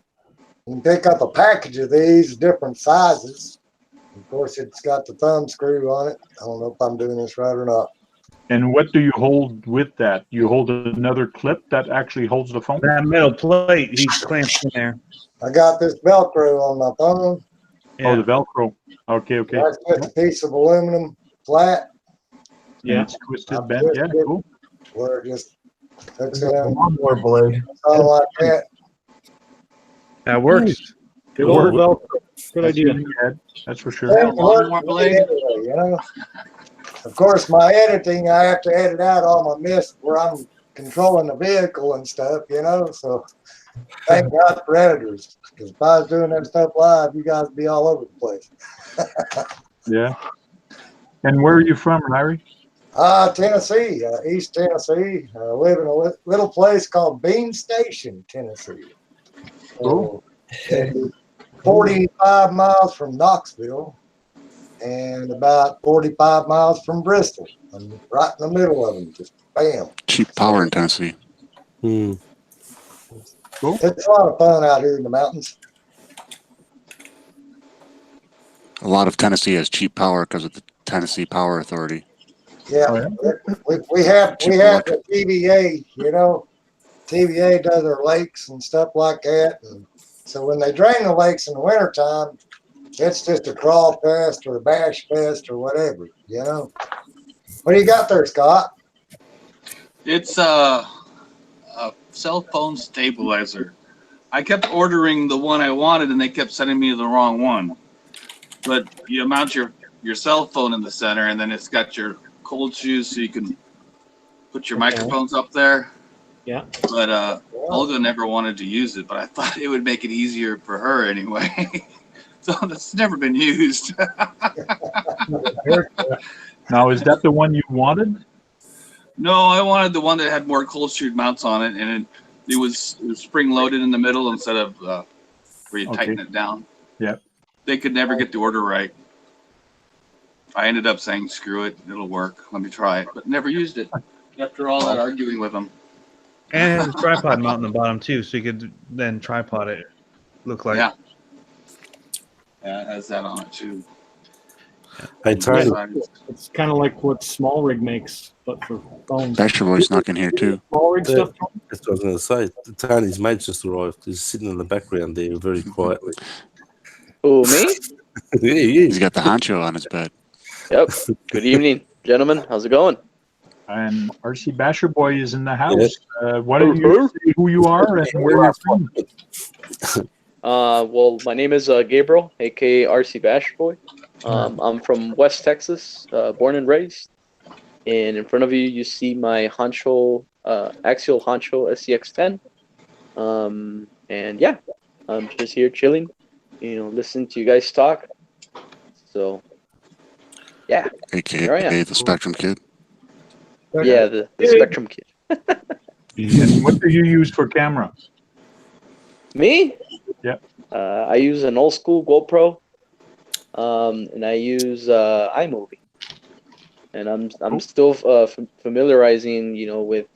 [SPEAKER 9] You can pick up a package of these, different sizes. Of course, it's got the thumb screw on it. I don't know if I'm doing this right or not.
[SPEAKER 1] And what do you hold with that? You hold another clip that actually holds the phone?
[SPEAKER 3] That metal plate he clamps in there.
[SPEAKER 9] I got this Velcro on my phone.
[SPEAKER 3] Yeah.
[SPEAKER 1] Oh, the Velcro. Okay, okay.
[SPEAKER 9] That's just a piece of aluminum flat.
[SPEAKER 1] Yeah. And it's twisted, bent. Yeah, cool.
[SPEAKER 9] Where it just hooks it in.
[SPEAKER 8] Lawnmower blade.
[SPEAKER 9] Something like that.
[SPEAKER 3] That works.
[SPEAKER 7] Good old Velcro. Good idea.
[SPEAKER 1] That's for sure.
[SPEAKER 9] Yeah, anyway, you know. Of course, my editing, I have to edit out all my miss where I'm controlling the vehicle and stuff, you know. So thank God for editors, because if I was doing that stuff live, you guys would be all over the place.
[SPEAKER 1] Yeah. And where are you from, Larry?
[SPEAKER 9] Tennessee, East Tennessee. I live in a little place called Bean Station, Tennessee. So, 45 miles from Knoxville and about 45 miles from Bristol. I'm right in the middle of them, just bam.
[SPEAKER 2] Cheap power in Tennessee.
[SPEAKER 1] Cool.
[SPEAKER 9] It's a lot of fun out here in the mountains.
[SPEAKER 2] A lot of Tennessee has cheap power because of the Tennessee Power Authority.
[SPEAKER 9] Yeah, we have the TVA, you know. TVA does our lakes and stuff like that. And so when they drain the lakes in the wintertime, it's just a crawl fest or a bash fest or whatever, you know. What do you got there, Scott?
[SPEAKER 4] It's a cell phone stabilizer. I kept ordering the one I wanted, and they kept sending me the wrong one. But you mount your cell phone in the center, and then it's got your cold shoes, so you can put your microphones up there.
[SPEAKER 7] Yeah.
[SPEAKER 4] But Olga never wanted to use it, but I thought it would make it easier for her anyway. So that's never been used.
[SPEAKER 1] Now, is that the one you wanted?
[SPEAKER 4] No, I wanted the one that had more cold shoe mounts on it, and it was spring loaded in the middle instead of where you tighten it down.
[SPEAKER 1] Yeah.
[SPEAKER 4] They could never get the order right. I ended up saying, screw it, it'll work. Let me try it, but never used it after all that arguing with them.
[SPEAKER 3] And it has a tripod mount on the bottom too, so you could then tripod it. Look like.
[SPEAKER 4] Yeah, it has that on it too.
[SPEAKER 6] Hey, Tony.
[SPEAKER 7] It's kind of like what Small Rig makes, but for phones.
[SPEAKER 2] Baxter Boy's snuck in here too.
[SPEAKER 7] Small Rig stuff.
[SPEAKER 6] That's what I was going to say. Tony's mate just arrived. He's sitting in the background there very quietly.
[SPEAKER 10] Oh, me?
[SPEAKER 6] Yeah, he is.
[SPEAKER 2] He's got the honcho on his bed.
[SPEAKER 10] Yep. Good evening, gentlemen. How's it going?
[SPEAKER 1] And RC Basher Boy is in the house. Why don't you say who you are and where you're from?
[SPEAKER 10] Well, my name is Gabriel, aka RC Basher Boy. I'm from West Texas, born and raised. And in front of you, you see my honcho, axial honcho SCX10. And yeah, I'm just here chilling, listening to you guys talk. So, yeah.
[SPEAKER 2] AKA the Spectrum Kid.
[SPEAKER 10] Yeah, the Spectrum Kid.
[SPEAKER 1] And what do you use for camera?
[SPEAKER 10] Me?
[SPEAKER 1] Yeah.
[SPEAKER 10] I use an old school GoPro, and I use iMovie, and I'm still familiarizing, with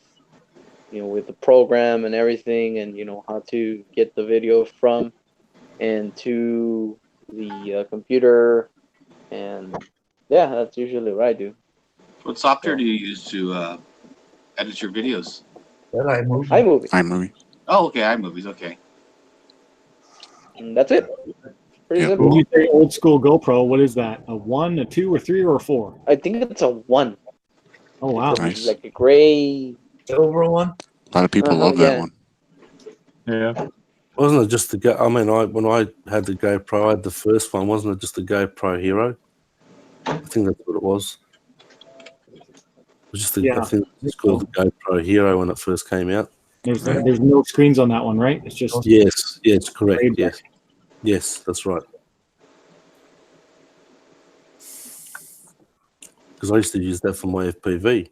[SPEAKER 10] the program and everything, and how to get the video from and to the computer, and yeah, that's usually what I do.
[SPEAKER 4] What software do you use to edit your videos?
[SPEAKER 10] iMovie.
[SPEAKER 4] Oh, okay, iMovie's okay.
[SPEAKER 10] And that's it. Pretty simple.
[SPEAKER 7] When you say old school GoPro, what is that? A 1, a 2, or 3, or a 4?
[SPEAKER 10] I think it's a 1.
[SPEAKER 7] Oh wow!
[SPEAKER 10] It's like a gray
[SPEAKER 8] silver one.
[SPEAKER 2] A lot of people love that one.
[SPEAKER 1] Yeah.
[SPEAKER 6] Wasn't it just the Go? I mean, when I had the GoPro, I had the first one. Wasn't it just the GoPro Hero? I think that's what it was. It was just I think it's called the GoPro Hero when it first came out.
[SPEAKER 7] There's no screens on that one, right? It's just
[SPEAKER 6] yes, correct. Yes, that's right. Because I used to use that for my FPV.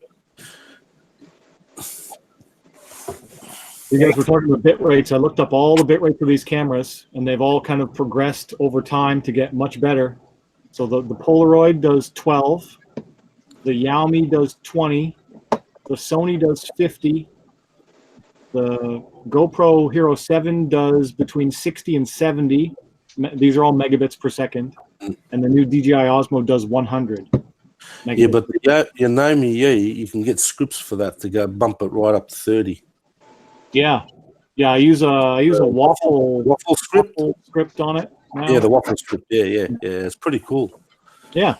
[SPEAKER 7] You guys were talking about bit rates. I looked up all the bit rates of these cameras, and they've all kind of progressed over time to get much better. So the Polaroid does 12. The Xiaomi does 20. The Sony does 50. The GoPro Hero 7 does between 60 and 70. These are all megabits per second. And the new DJI Osmo does 100.
[SPEAKER 6] Yeah, but your Yonomi, you can get scripts for that to go bump it right up to 30.
[SPEAKER 7] Yeah, I use a waffle script on it now.
[SPEAKER 6] Yeah, the waffle script. Yeah, it's pretty cool.
[SPEAKER 7] Yeah.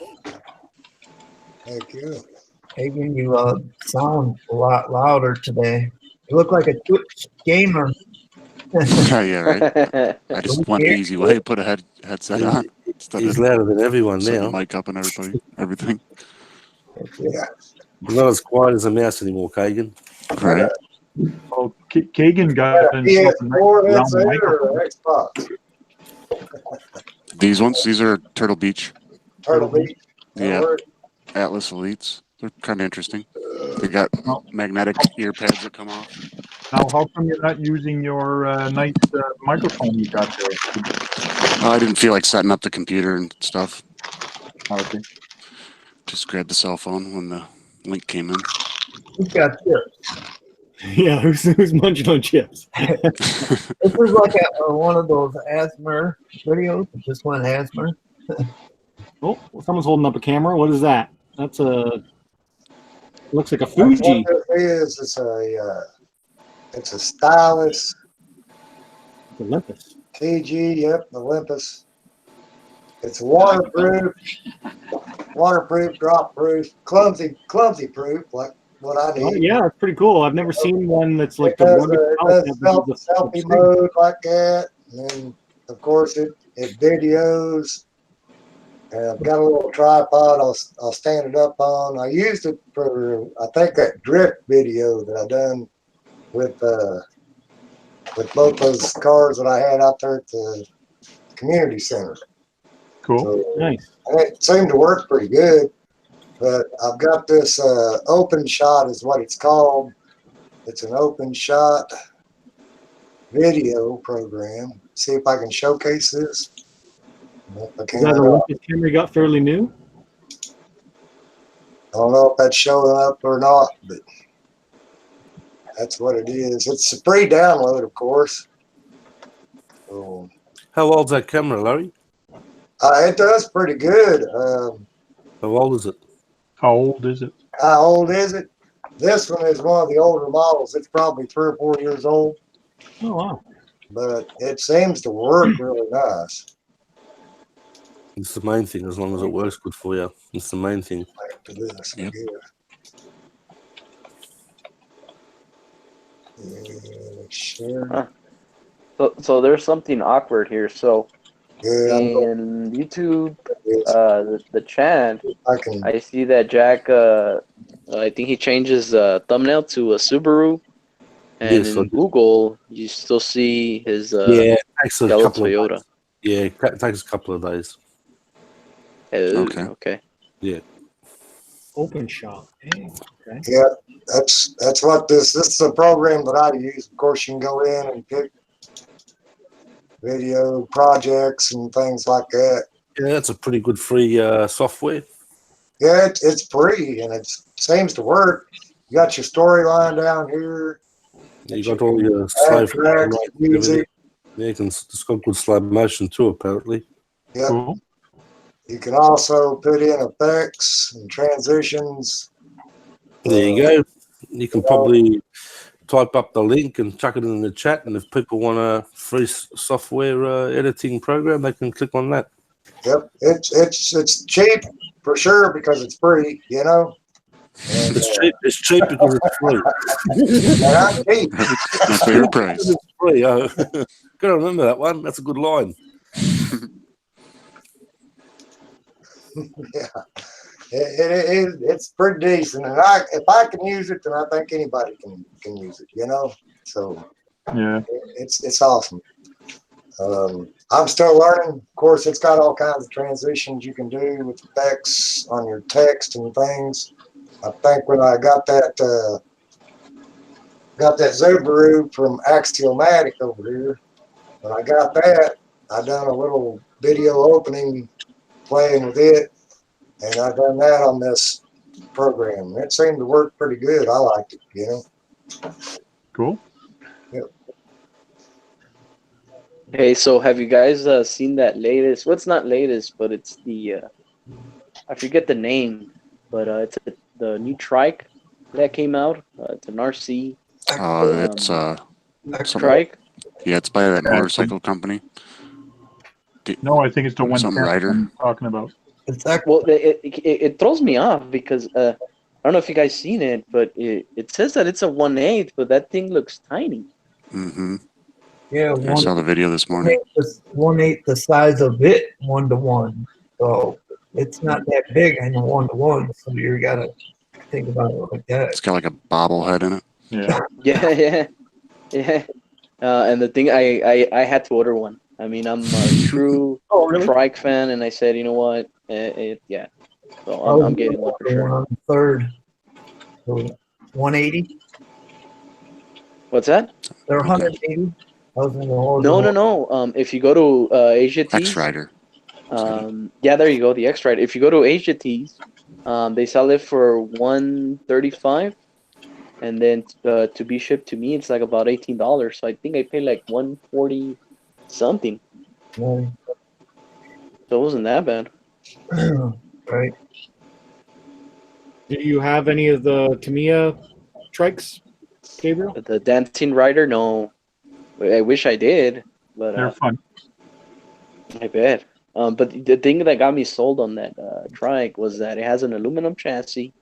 [SPEAKER 9] Thank you.
[SPEAKER 8] Hagen, you sound a lot louder today. You look like a Twitch gamer.
[SPEAKER 2] Yeah, right. I just went the easy way, put a headset on.
[SPEAKER 6] He's louder than everyone
[SPEAKER 2] setting
[SPEAKER 6] now.
[SPEAKER 2] the mic up and everything.
[SPEAKER 9] Yeah.
[SPEAKER 6] He's not as quiet as a mouse anymore, Kagan.
[SPEAKER 2] Right.
[SPEAKER 1] Oh, Kagan got himself a nice
[SPEAKER 9] PS4
[SPEAKER 1] round
[SPEAKER 9] headset
[SPEAKER 1] microphone.
[SPEAKER 9] or Xbox?
[SPEAKER 2] These ones, these are Turtle Beach.
[SPEAKER 9] Turtle Beach.
[SPEAKER 2] Yeah. Atlas Elites. They're kind of interesting. They got magnetic ear pads that come off.
[SPEAKER 1] Now, how come you're not using your nice microphone you got there?
[SPEAKER 2] I didn't feel like setting up the computer and stuff.
[SPEAKER 1] Okay.
[SPEAKER 2] Just grabbed the cell phone when the link came in.
[SPEAKER 8] Who's got chips?
[SPEAKER 7] Yeah, who's munching on chips?
[SPEAKER 8] This is like one of those ASMR videos. Just one ASMR.
[SPEAKER 7] Oh, someone's holding up a camera. What is that? That's a. Looks like a Fuji.
[SPEAKER 9] What this is, it's a stylus.
[SPEAKER 7] Olympus.
[SPEAKER 9] TG, yep, Olympus. It's waterproof, drop proof, clumsy proof, like what I need.
[SPEAKER 7] Oh, yeah, it's pretty cool. I've never seen one that's like
[SPEAKER 9] It does selfie mode like that, and then of course it videos. And I've got a little tripod I'll stand it up on. I used it for I think that drift video that I done with both those cars that I had out there at the community center.
[SPEAKER 1] Cool.
[SPEAKER 9] So,
[SPEAKER 7] nice.
[SPEAKER 9] And it seemed to work pretty good. But I've got this open shot is what it's called. It's an open shot video program. See if I can showcase this.
[SPEAKER 7] Is that Olympus camera you got fairly new?
[SPEAKER 9] I don't know if that's showing up or not, but that's what it is. It's a free download, of course. So,
[SPEAKER 6] how old's that camera, Larry?
[SPEAKER 9] It does pretty good.
[SPEAKER 6] How old is it?
[SPEAKER 1] How old is it?
[SPEAKER 9] How old is it? This one is one of the older models. It's probably 3 or 4 years old.
[SPEAKER 7] Oh, wow.
[SPEAKER 9] But it seems to work really nice.
[SPEAKER 6] It's the main thing, as long as it works good for you. It's the main thing.
[SPEAKER 9] Back to this
[SPEAKER 2] yep.
[SPEAKER 9] Sure.
[SPEAKER 10] So there's something awkward here. So in YouTube, the chant, I see that Jack. I think he changed his thumbnail to a Subaru, and in Google, you still see his
[SPEAKER 6] it takes a
[SPEAKER 10] yellow
[SPEAKER 6] couple
[SPEAKER 10] Toyota.
[SPEAKER 6] Of days. Yeah, it takes a couple of days.
[SPEAKER 10] Okay.
[SPEAKER 6] Yeah.
[SPEAKER 7] Open shot. Okay.
[SPEAKER 9] Yeah, that's what this is a program that I use. Of course, you can go in and pick video projects and things like that.
[SPEAKER 6] Yeah, that's a pretty good free software.
[SPEAKER 9] Yeah, it's free and it seems to work. You got your storyline down here.
[SPEAKER 6] You got all your slow music. Yeah, it's got good slow motion too, apparently.
[SPEAKER 9] Yeah. Cool. You can also put in effects and transitions.
[SPEAKER 6] There you go. You can probably type up the link and chuck it in the chat, and if people want a free software editing program, they can click on that.
[SPEAKER 9] Yep, it's cheap for sure because it's free, you know. And,
[SPEAKER 6] it's cheap because it's free.
[SPEAKER 9] And I'm cheap.
[SPEAKER 2] My favorite price.
[SPEAKER 6] It's free. Gotta remember that one. That's a good line.
[SPEAKER 9] Yeah, it's pretty decent, and if I can use it, then I think anybody can use it, you know. So
[SPEAKER 1] yeah,
[SPEAKER 9] it's awesome. I'm still learning. Of course, it's got all kinds of transitions you can do with effects on your text and things. I think when I got that Subaru from Axiomatic over here, when I got that, I done a little video opening playing with it, and I've done that on this program. It seemed to work pretty good. I liked it, you know.
[SPEAKER 1] Cool.
[SPEAKER 9] Yep.
[SPEAKER 10] Hey, so have you guys seen that latest? Well, it's not latest, but it's the I forget the name, but it's the new trike that came out. It's an RC
[SPEAKER 2] It's
[SPEAKER 10] trike.
[SPEAKER 2] yeah, it's by that motorcycle company.
[SPEAKER 1] No, I think it's the one
[SPEAKER 2] Something Rider.
[SPEAKER 1] I'm talking about.
[SPEAKER 10] Well, it throws me off because I don't know if you guys seen it, but it says that it's a 1/8, but that thing looks tiny.
[SPEAKER 2] Mm-hmm.
[SPEAKER 8] Yeah,
[SPEAKER 2] I saw the video this morning.
[SPEAKER 8] 1/8 the size of it 1-to-1. So it's not that big in a 1-to-1. So you gotta think about it like that.
[SPEAKER 2] It's got like a bobblehead in it.
[SPEAKER 1] Yeah.
[SPEAKER 10] Yeah. And the thing, I had to order one. I mean, I'm a true trike fan, and I said, you know what? Yeah. So I'm getting one for sure.
[SPEAKER 8] On the third. So 180.
[SPEAKER 10] What's that?
[SPEAKER 8] They're 180.
[SPEAKER 10] No. If you go to Asia Tees,
[SPEAKER 2] X-Rider.
[SPEAKER 10] Yeah, there you go, the X-Rider. If you go to Asia Tees, they sell it for $135, and then to be shipped to me, it's like about $18. So I think I paid like $140 something.
[SPEAKER 8] Right.
[SPEAKER 10] So it wasn't that bad.
[SPEAKER 8] Right.
[SPEAKER 7] Do you have any of the Tamiya trikes, Gabriel?
[SPEAKER 10] The Dancing Rider, no. I wish I did, but
[SPEAKER 1] They're fun.
[SPEAKER 10] I bet. But the thing that got me sold on that trike was that it has an aluminum chassis,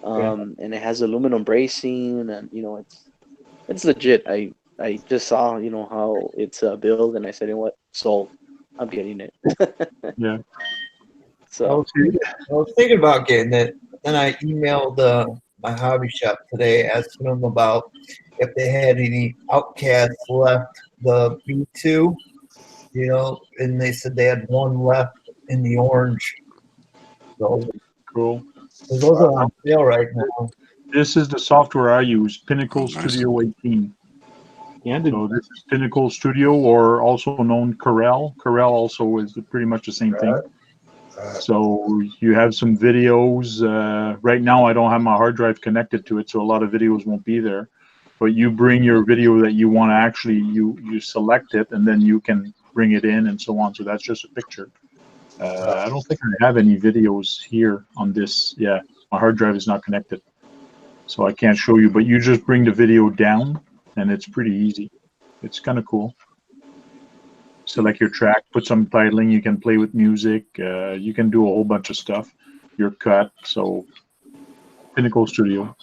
[SPEAKER 10] and it has aluminum bracing, and you know it's legit. I just saw how it's built, and I said, you know what, sold. I'm getting it.
[SPEAKER 1] Yeah.
[SPEAKER 10] So
[SPEAKER 8] I was thinking about getting it, and I emailed my hobby shop today asking them about if they had any Outcasts left, the B2, and they said they had one left in the orange. So
[SPEAKER 1] cool.
[SPEAKER 8] Those are on sale right now.
[SPEAKER 1] This is the software I use, Pinnacle Studio 18.
[SPEAKER 7] Yeah.
[SPEAKER 1] So this is Pinnacle Studio, or also known Corel. Corel also is pretty much the same thing. So you have some videos. Right now, I don't have my hard drive connected to it, so a lot of videos won't be there. But you bring your video that you want to actually, you select it, and then you can bring it in and so on. So that's just a picture. I don't think I have any videos here on this. Yeah, my hard drive is not connected, so I can't show you. But you just bring the video down, and it's pretty easy. It's kind of cool. Select your track, put some titling, you can play with music, you can do a whole bunch of stuff, your cut. So Pinnacle Studio.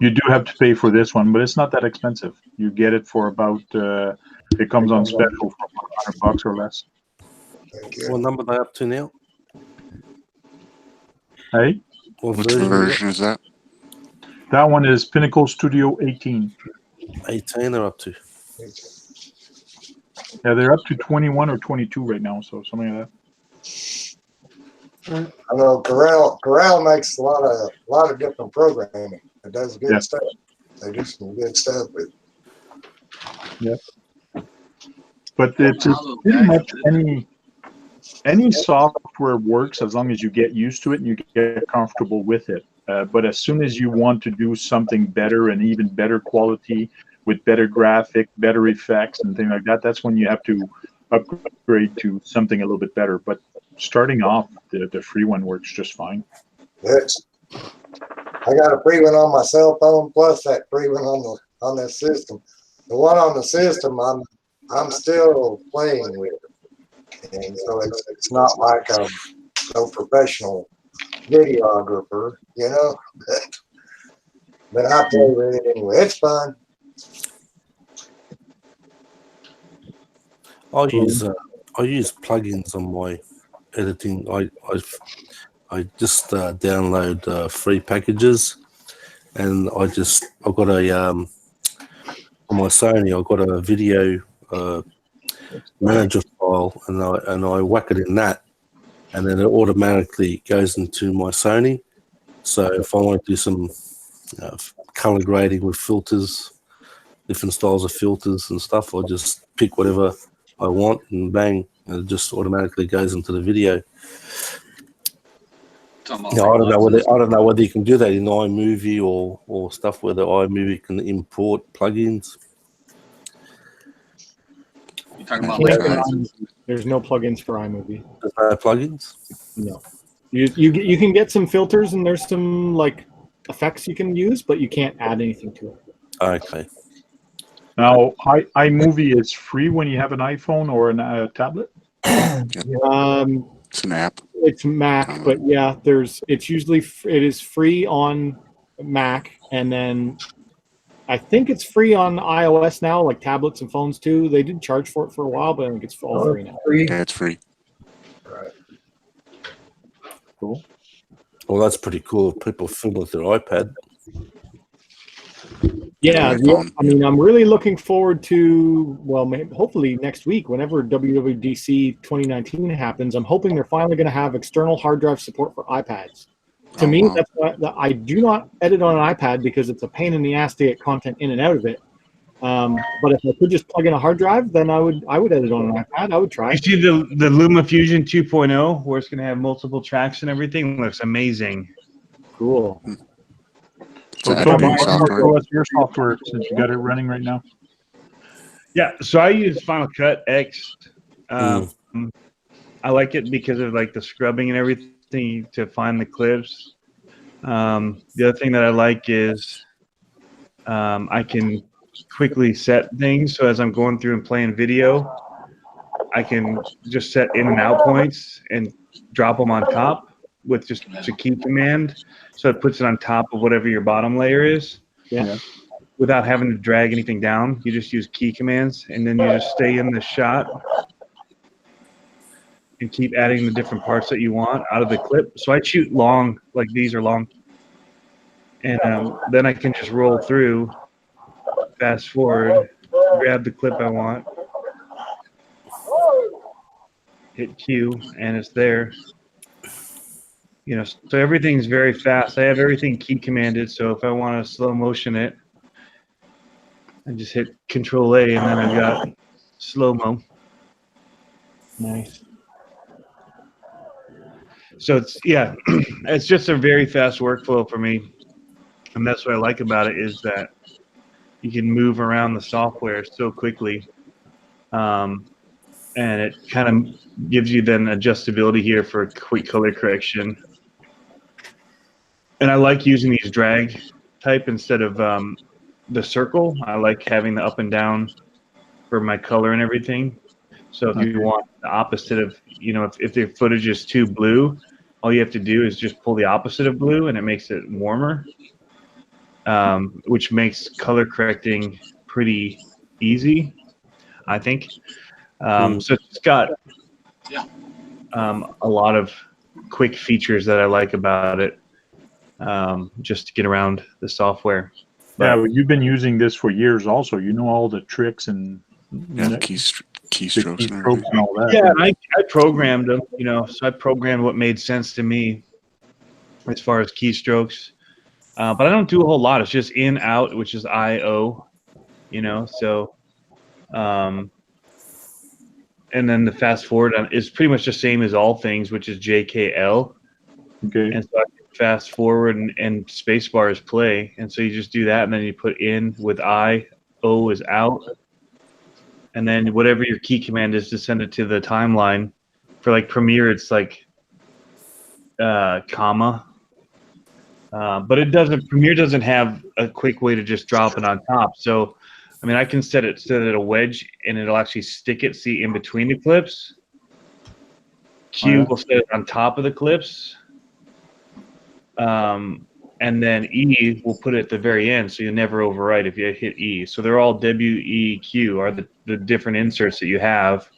[SPEAKER 1] You do have to pay for this one, but it's not that expensive. You get it for about, it comes on special for $100 or less.
[SPEAKER 6] What number are they up to now?
[SPEAKER 1] Hey?
[SPEAKER 6] What
[SPEAKER 2] Which version is that?
[SPEAKER 1] That one is Pinnacle Studio 18.
[SPEAKER 6] 18 they're up to.
[SPEAKER 1] Yeah, they're up to 21 or 22 right now, so something like that.
[SPEAKER 9] I know Corel makes a lot of different programming. It does good stuff. They do some good stuff with.
[SPEAKER 1] Yeah. But it's pretty much any software works as long as you get used to it and you get comfortable with it. But as soon as you want to do something better and even better quality with better graphic, better effects and things like that, that's when you have to upgrade to something a little bit better. But starting off, the free one works just fine.
[SPEAKER 9] I got a free one on my cell phone plus that free one on the system. The one on the system, I'm still playing with it, and so it's not like I'm no professional videographer, but I play with it anyway. It's fun.
[SPEAKER 6] I use plugins on my editing. I just download free packages, and I've got a on my Sony. I've got a video manager file, and I whack it in that, and then it automatically goes into my Sony. So if I want to do some color grading with filters, different styles of filters and stuff, I just pick whatever I want and bang, and it just automatically goes into the video. Yeah, I don't know whether you can do that in iMovie or stuff where the iMovie can import plugins.
[SPEAKER 4] You talking about
[SPEAKER 7] Yeah,
[SPEAKER 4] like
[SPEAKER 7] there's no plugins for iMovie.
[SPEAKER 6] There's no plugins?
[SPEAKER 7] No. You can get some filters and there's some like effects you can use, but you can't add anything to it.
[SPEAKER 6] Okay.
[SPEAKER 1] Now, iMovie is free when you have an iPhone or a tablet?
[SPEAKER 2] It's an app.
[SPEAKER 7] It's Mac, but yeah, it is free on Mac, and then I think it's free on iOS now, like tablets and phones too. They did charge for it for a while, but I think it's all free now.
[SPEAKER 2] Yeah, it's free.
[SPEAKER 9] Right.
[SPEAKER 1] Cool.
[SPEAKER 6] Well, that's pretty cool. People film with their iPad.
[SPEAKER 7] Yeah, I mean, I'm really looking forward to, well, hopefully next week, whenever WWDC 2019 happens, I'm hoping they're finally going to have external hard drive support for iPads. To me, that's why I do not edit on an iPad because it's a pain in the ass to get content in and out of it. But if I could just plug in a hard drive, then I would edit on an iPad. I would try.
[SPEAKER 3] You see the LumaFusion 2.0, where it's going to have multiple tracks and everything? Looks amazing.
[SPEAKER 7] Cool.
[SPEAKER 1] So Toby, what's your software since you got it running right now?
[SPEAKER 3] Yeah, so I use Final Cut X. I like it because of like the scrubbing and everything to find the clips. The other thing that I like is I can quickly set things. So as I'm going through and playing video, I can just set in and out points and drop them on top with just a key command. So it puts it on top of whatever your bottom layer is.
[SPEAKER 7] Yeah.
[SPEAKER 3] Without having to drag anything down. You just use key commands, and then you just stay in the shot and keep adding the different parts that you want out of the clip. So I shoot long, like these are long. And then I can just roll through, fast forward, grab the clip I want, hit Q, and it's there. You know, so everything's very fast. I have everything key commanded, so if I want to slow motion it, I just hit Control A, and then I've got slow-mo.
[SPEAKER 7] Nice.
[SPEAKER 3] So it's, yeah, it's just a very fast workflow for me. And that's what I like about it is that you can move around the software so quickly. And it kind of gives you then adjustability here for quick color correction. And I like using these drag type instead of the circle. I like having the up and down for my color and everything. So if you want the opposite of, you know, if the footage is too blue, all you have to do is just pull the opposite of blue and it makes it warmer, which makes color correcting pretty easy, I think. So it's got a lot of quick features that I like about it, just to get around the software.
[SPEAKER 1] Yeah, well, you've been using this for years also. You know all the tricks and
[SPEAKER 2] keystrokes
[SPEAKER 1] and all that.
[SPEAKER 3] Yeah, I programmed them, you know, so I programmed what made sense to me as far as keystrokes. But I don't do a whole lot. It's just in, out, which is I-O, you know, so and then the fast forward is pretty much the same as all things, which is JKL.
[SPEAKER 1] Okay.
[SPEAKER 3] And so I can fast forward and spacebar is play. And so you just do that, and then you put in with I, O is out. And then whatever your key command is to send it to the timeline. For like Premiere, it's like comma. But it doesn't. Premiere doesn't have a quick way to just drop it on top. So, I mean, I can set it a wedge, and it'll actually stick it. See, in between the clips. Q will set it on top of the clips. And then E will put it at the very end, so you'll never overwrite if you hit E. So they're all W-E-Q are the different inserts that you have,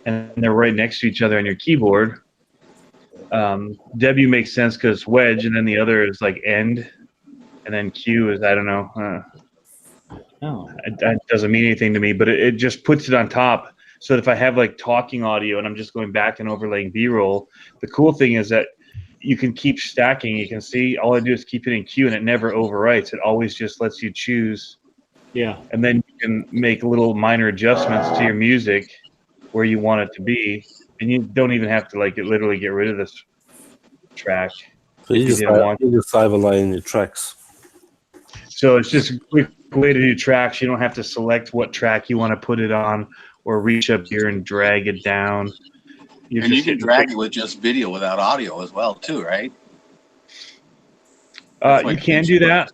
[SPEAKER 3] and they're right next to each other on your keyboard. W makes sense because it's wedge, and then the other is like end, and then Q is, I don't know. It doesn't mean anything to me, but it just puts it on top. So that if I have like talking audio and I'm just going back and overlaying B-roll, the cool thing is that you can keep stacking. You can see all I do is keep hitting Q and it never overwrites. It always just lets you choose.
[SPEAKER 7] Yeah.
[SPEAKER 3] And then you can make little minor adjustments to your music where you want it to be. And you don't even have to like literally get rid of this track.
[SPEAKER 6] So you
[SPEAKER 3] If
[SPEAKER 6] just,
[SPEAKER 3] you didn't want
[SPEAKER 6] overlay in your tracks.
[SPEAKER 3] So it's just a quick way to do tracks. You don't have to select what track you want to put it on or reach up here and drag it down.
[SPEAKER 4] And you can drag it with just video without audio as well, too, right?
[SPEAKER 3] You can do that.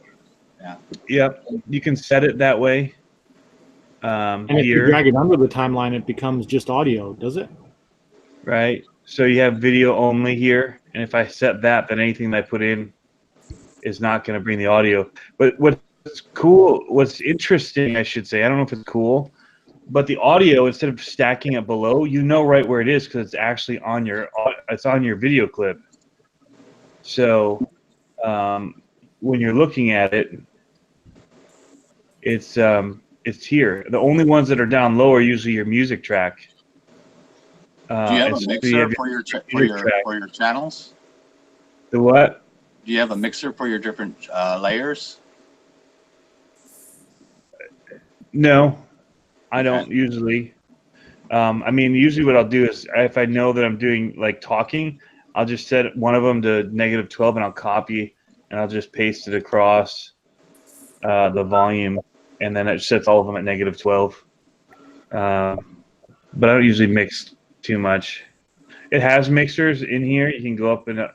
[SPEAKER 4] Yeah.
[SPEAKER 3] Yep. You can set it that way.
[SPEAKER 7] And if you drag it under the timeline, it becomes just audio, does it?
[SPEAKER 3] Right. So you have video only here. And if I set that, then anything that I put in is not going to bring the audio. But what's cool, what's interesting, I should say, I don't know if it's cool, but the audio, instead of stacking it below, you know right where it is because it's actually on your video clip. So when you're looking at it, it's here. The only ones that are down low are usually your music track.
[SPEAKER 4] Do you have a mixer for your channels?
[SPEAKER 3] The what?
[SPEAKER 4] Do you have a mixer for your different layers?
[SPEAKER 3] No, I don't usually. I mean, usually what I'll do is if I know that I'm doing like talking, I'll just set one of them to -12 and I'll copy and I'll just paste it across the volume, and then it sets all of them at -12. But I don't usually mix too much. It has mixers in here. You can go up and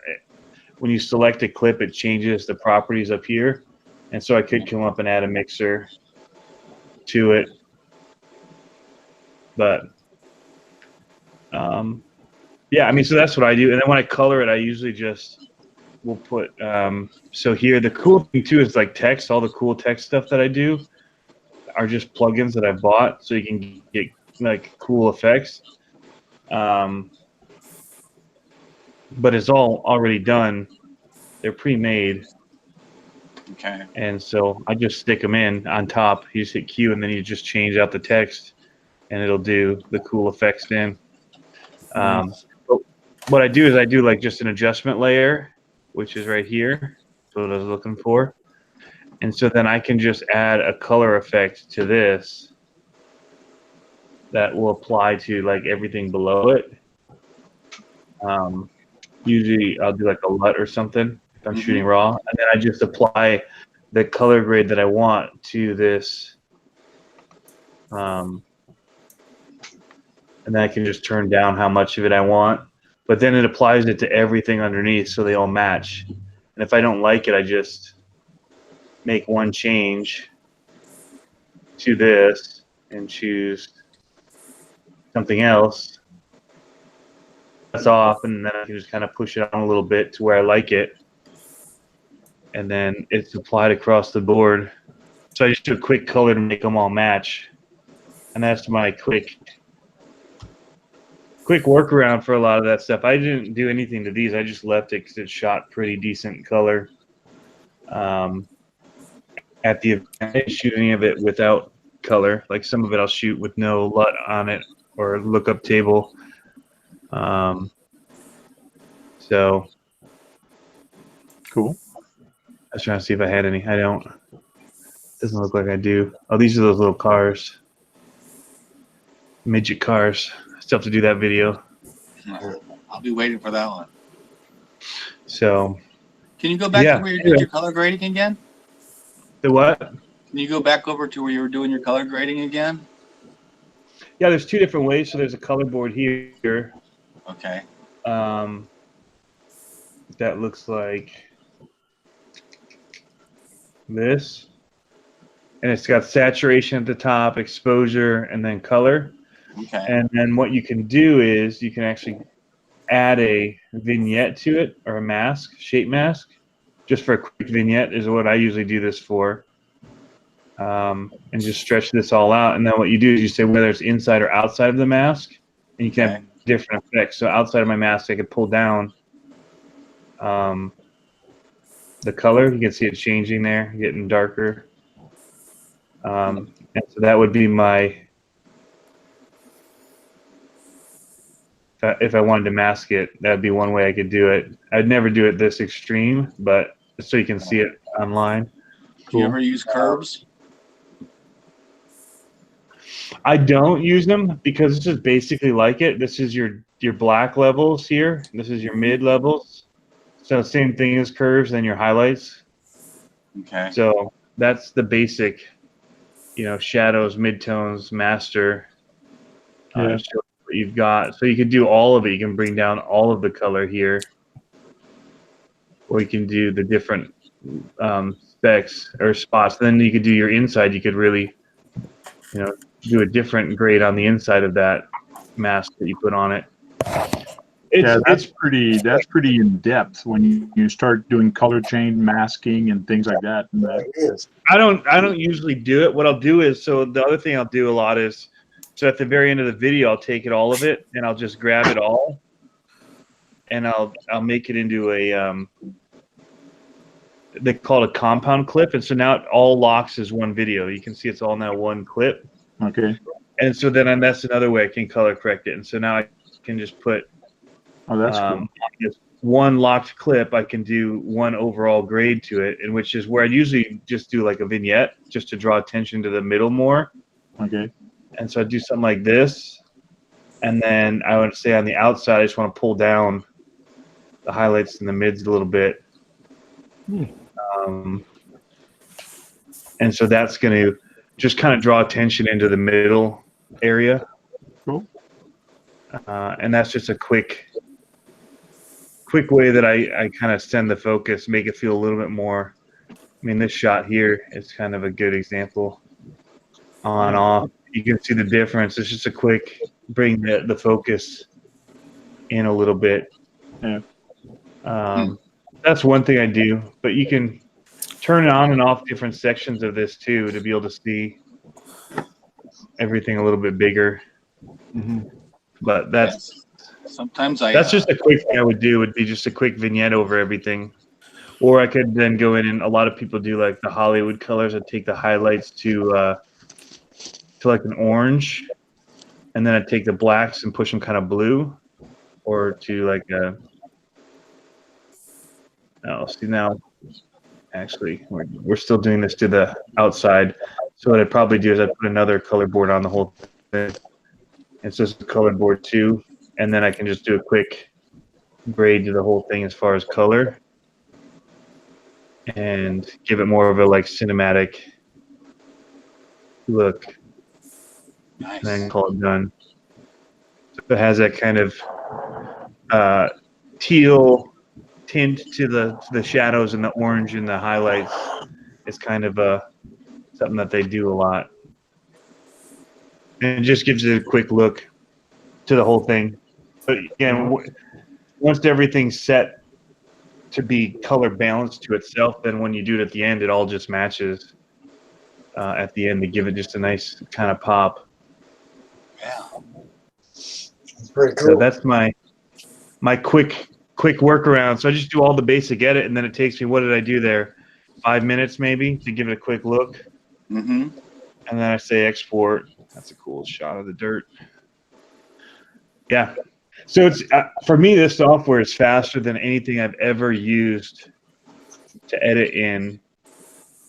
[SPEAKER 3] when you select a clip, it changes the properties up here, and so I could come up and add a mixer to it. But yeah, I mean, so that's what I do. And then when I color it, I usually just will put so here the cool thing too is like text. All the cool text stuff that I do are just plugins that I've bought, so you can get like cool effects. But it's all already done. They're pre-made.
[SPEAKER 4] Okay.
[SPEAKER 3] And so I just stick them in on top. You just hit Q, and then you just change out the text, and it'll do the cool effects in. But what I do is I do like just an adjustment layer, which is right here. That's what I was looking for. And so then I can just add a color effect to this that will apply to like everything below it. Usually I'll do like a LUT or something if I'm shooting raw, and then I just apply the color grade that I want to this, and then I can just turn down how much of it I want, but then it applies it to everything underneath so they all match. And if I don't like it, I just make one change to this and choose something else. That's off, and then I can just kind of push it on a little bit to where I like it, and then it's applied across the board. So I just do a quick color to make them all match, and that's my quick workaround for a lot of that stuff. I didn't do anything to these. I just left it because it shot pretty decent color. At the event, I didn't shoot any of it without color. Like some of it I'll shoot with no LUT on it or lookup table. So
[SPEAKER 1] cool.
[SPEAKER 3] I was trying to see if I had any. I don't. Doesn't look like I do. Oh, these are those little cars. Midget cars. I still have to do that video.
[SPEAKER 4] I'll be waiting for that one.
[SPEAKER 3] So
[SPEAKER 4] can you go back to where you did your color grading again?
[SPEAKER 3] The what?
[SPEAKER 4] Can you go back over to where you were doing your color grading again?
[SPEAKER 3] Yeah, there's two different ways. So there's a color board here.
[SPEAKER 4] Okay.
[SPEAKER 3] That looks like this. And it's got saturation at the top, exposure, and then color.
[SPEAKER 4] Okay.
[SPEAKER 3] And then what you can do is you can actually add a vignette to it, or a mask, shape mask, just for a quick vignette is what I usually do this for. And just stretch this all out. And then what you do is you say whether it's inside or outside of the mask, and you can have different effects. So outside of my mask, I could pull down the color. You can see it changing there, getting darker. And so that would be my, if I wanted to mask it, that would be one way I could do it. I'd never do it this extreme, but so you can see it online.
[SPEAKER 4] Do you ever use curves?
[SPEAKER 3] I don't use them because this is basically like it. This is your black levels here. This is your mid levels. So same thing as curves and your highlights.
[SPEAKER 4] Okay.
[SPEAKER 3] So that's the basic, you know, shadows, midtones, master.
[SPEAKER 1] Yeah.
[SPEAKER 3] Show what you've got. So you can do all of it. You can bring down all of the color here, or you can do the different specs or spots. Then you could do your inside. You could really, you know, do a different grade on the inside of that mask that you put on it.
[SPEAKER 1] That's pretty in depth when you start doing color chain masking and things like that. And
[SPEAKER 9] It is.
[SPEAKER 3] I don't usually do it. What I'll do is, so the other thing I'll do a lot is, so at the very end of the video, I'll take all of it and I'll just grab it all, and I'll make it into a they call it a compound clip, and so now it all locks as one video. You can see it's all now one clip.
[SPEAKER 1] Okay.
[SPEAKER 3] And so then that's another way I can color correct it. And so now I can just put
[SPEAKER 1] that's cool.
[SPEAKER 3] on just one locked clip. I can do one overall grade to it, and which is where I'd usually just do like a vignette just to draw attention to the middle more.
[SPEAKER 1] Okay.
[SPEAKER 3] And so I'd do something like this, and then I would say on the outside I just want to pull down the highlights and the mids a little bit. And so that's going to just kind of draw attention into the middle area.
[SPEAKER 1] Cool.
[SPEAKER 3] And that's just a quick way that I kind of send the focus, make it feel a little bit more. I mean, this shot here is kind of a good example. On, off. You can see the difference. It's just a quick bring the focus in a little bit.
[SPEAKER 1] Yeah.
[SPEAKER 3] That's one thing I do, but you can turn it on and off different sections of this too to be able to see everything a little bit bigger. But that's
[SPEAKER 4] sometimes
[SPEAKER 3] that's just a quick thing I would do, would be just a quick vignette over everything. Or I could then go in, and a lot of people do like the Hollywood colors. I'd take the highlights to like an orange, and then I'd take the blacks and push them kind of blue, or to like a, oh, see now, actually, we're still doing this to the outside. So what I'd probably do is I'd put another color board on the whole thing. It's just a color board too, and then I can just do a quick grade to the whole thing as far as color, and give it more of a like cinematic look.
[SPEAKER 4] Nice.
[SPEAKER 3] And then call it done. So it has that kind of teal tint to the shadows, and the orange and the highlights. It's kind of something that they do a lot, and it just gives it a quick look to the whole thing. But again, once everything's set to be color balanced to itself, then when you do it at the end, it all just matches at the end to give it just a nice kind of pop.
[SPEAKER 4] Yeah,
[SPEAKER 9] It's pretty cool.
[SPEAKER 3] So that's my quick workaround. So I just do all the basic edit, and then it takes me, what did I do there? 5 minutes maybe to give it a quick look. And then I say export. That's a cool shot of the dirt. Yeah. So it's for me, this software is faster than anything I've ever used to edit in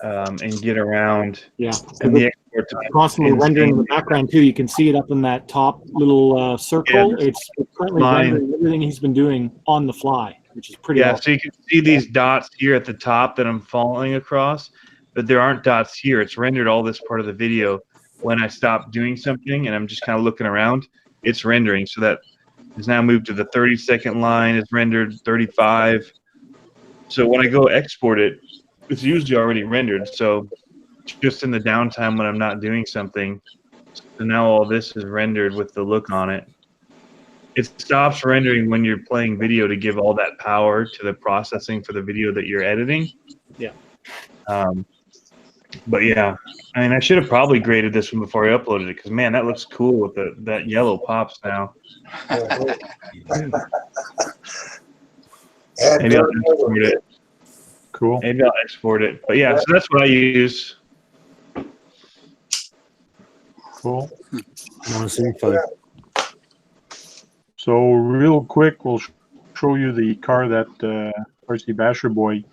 [SPEAKER 3] and get around.
[SPEAKER 7] Yeah.
[SPEAKER 3] And the export to
[SPEAKER 7] Constantly rendering the background too. You can see it up in that top little circle.
[SPEAKER 3] Yeah,
[SPEAKER 7] it's currently rendering everything he's been doing on the fly, which is pretty awesome.
[SPEAKER 3] So you can see these dots here at the top that I'm following across, but there aren't dots here. It's rendered all this part of the video. When I stop doing something and I'm just kind of looking around, it's rendering. So that is now moved to the 30-second line. It's rendered 35. So when I go export it, it's usually already rendered. So just in the downtime when I'm not doing something, so now all this is rendered with the look on it. It stops rendering when you're playing video to give all that power to the processing for the video that you're editing.
[SPEAKER 7] Yeah.
[SPEAKER 3] But yeah, I mean, I should have probably graded this one before I uploaded it, because man, that looks cool with that yellow pops now. Maybe I'll export it.
[SPEAKER 1] Cool.
[SPEAKER 3] Maybe I'll export it. But yeah, so that's what I use.
[SPEAKER 1] Cool.
[SPEAKER 6] Nice info.
[SPEAKER 1] So real quick, we'll show you the car that RC Basher Boy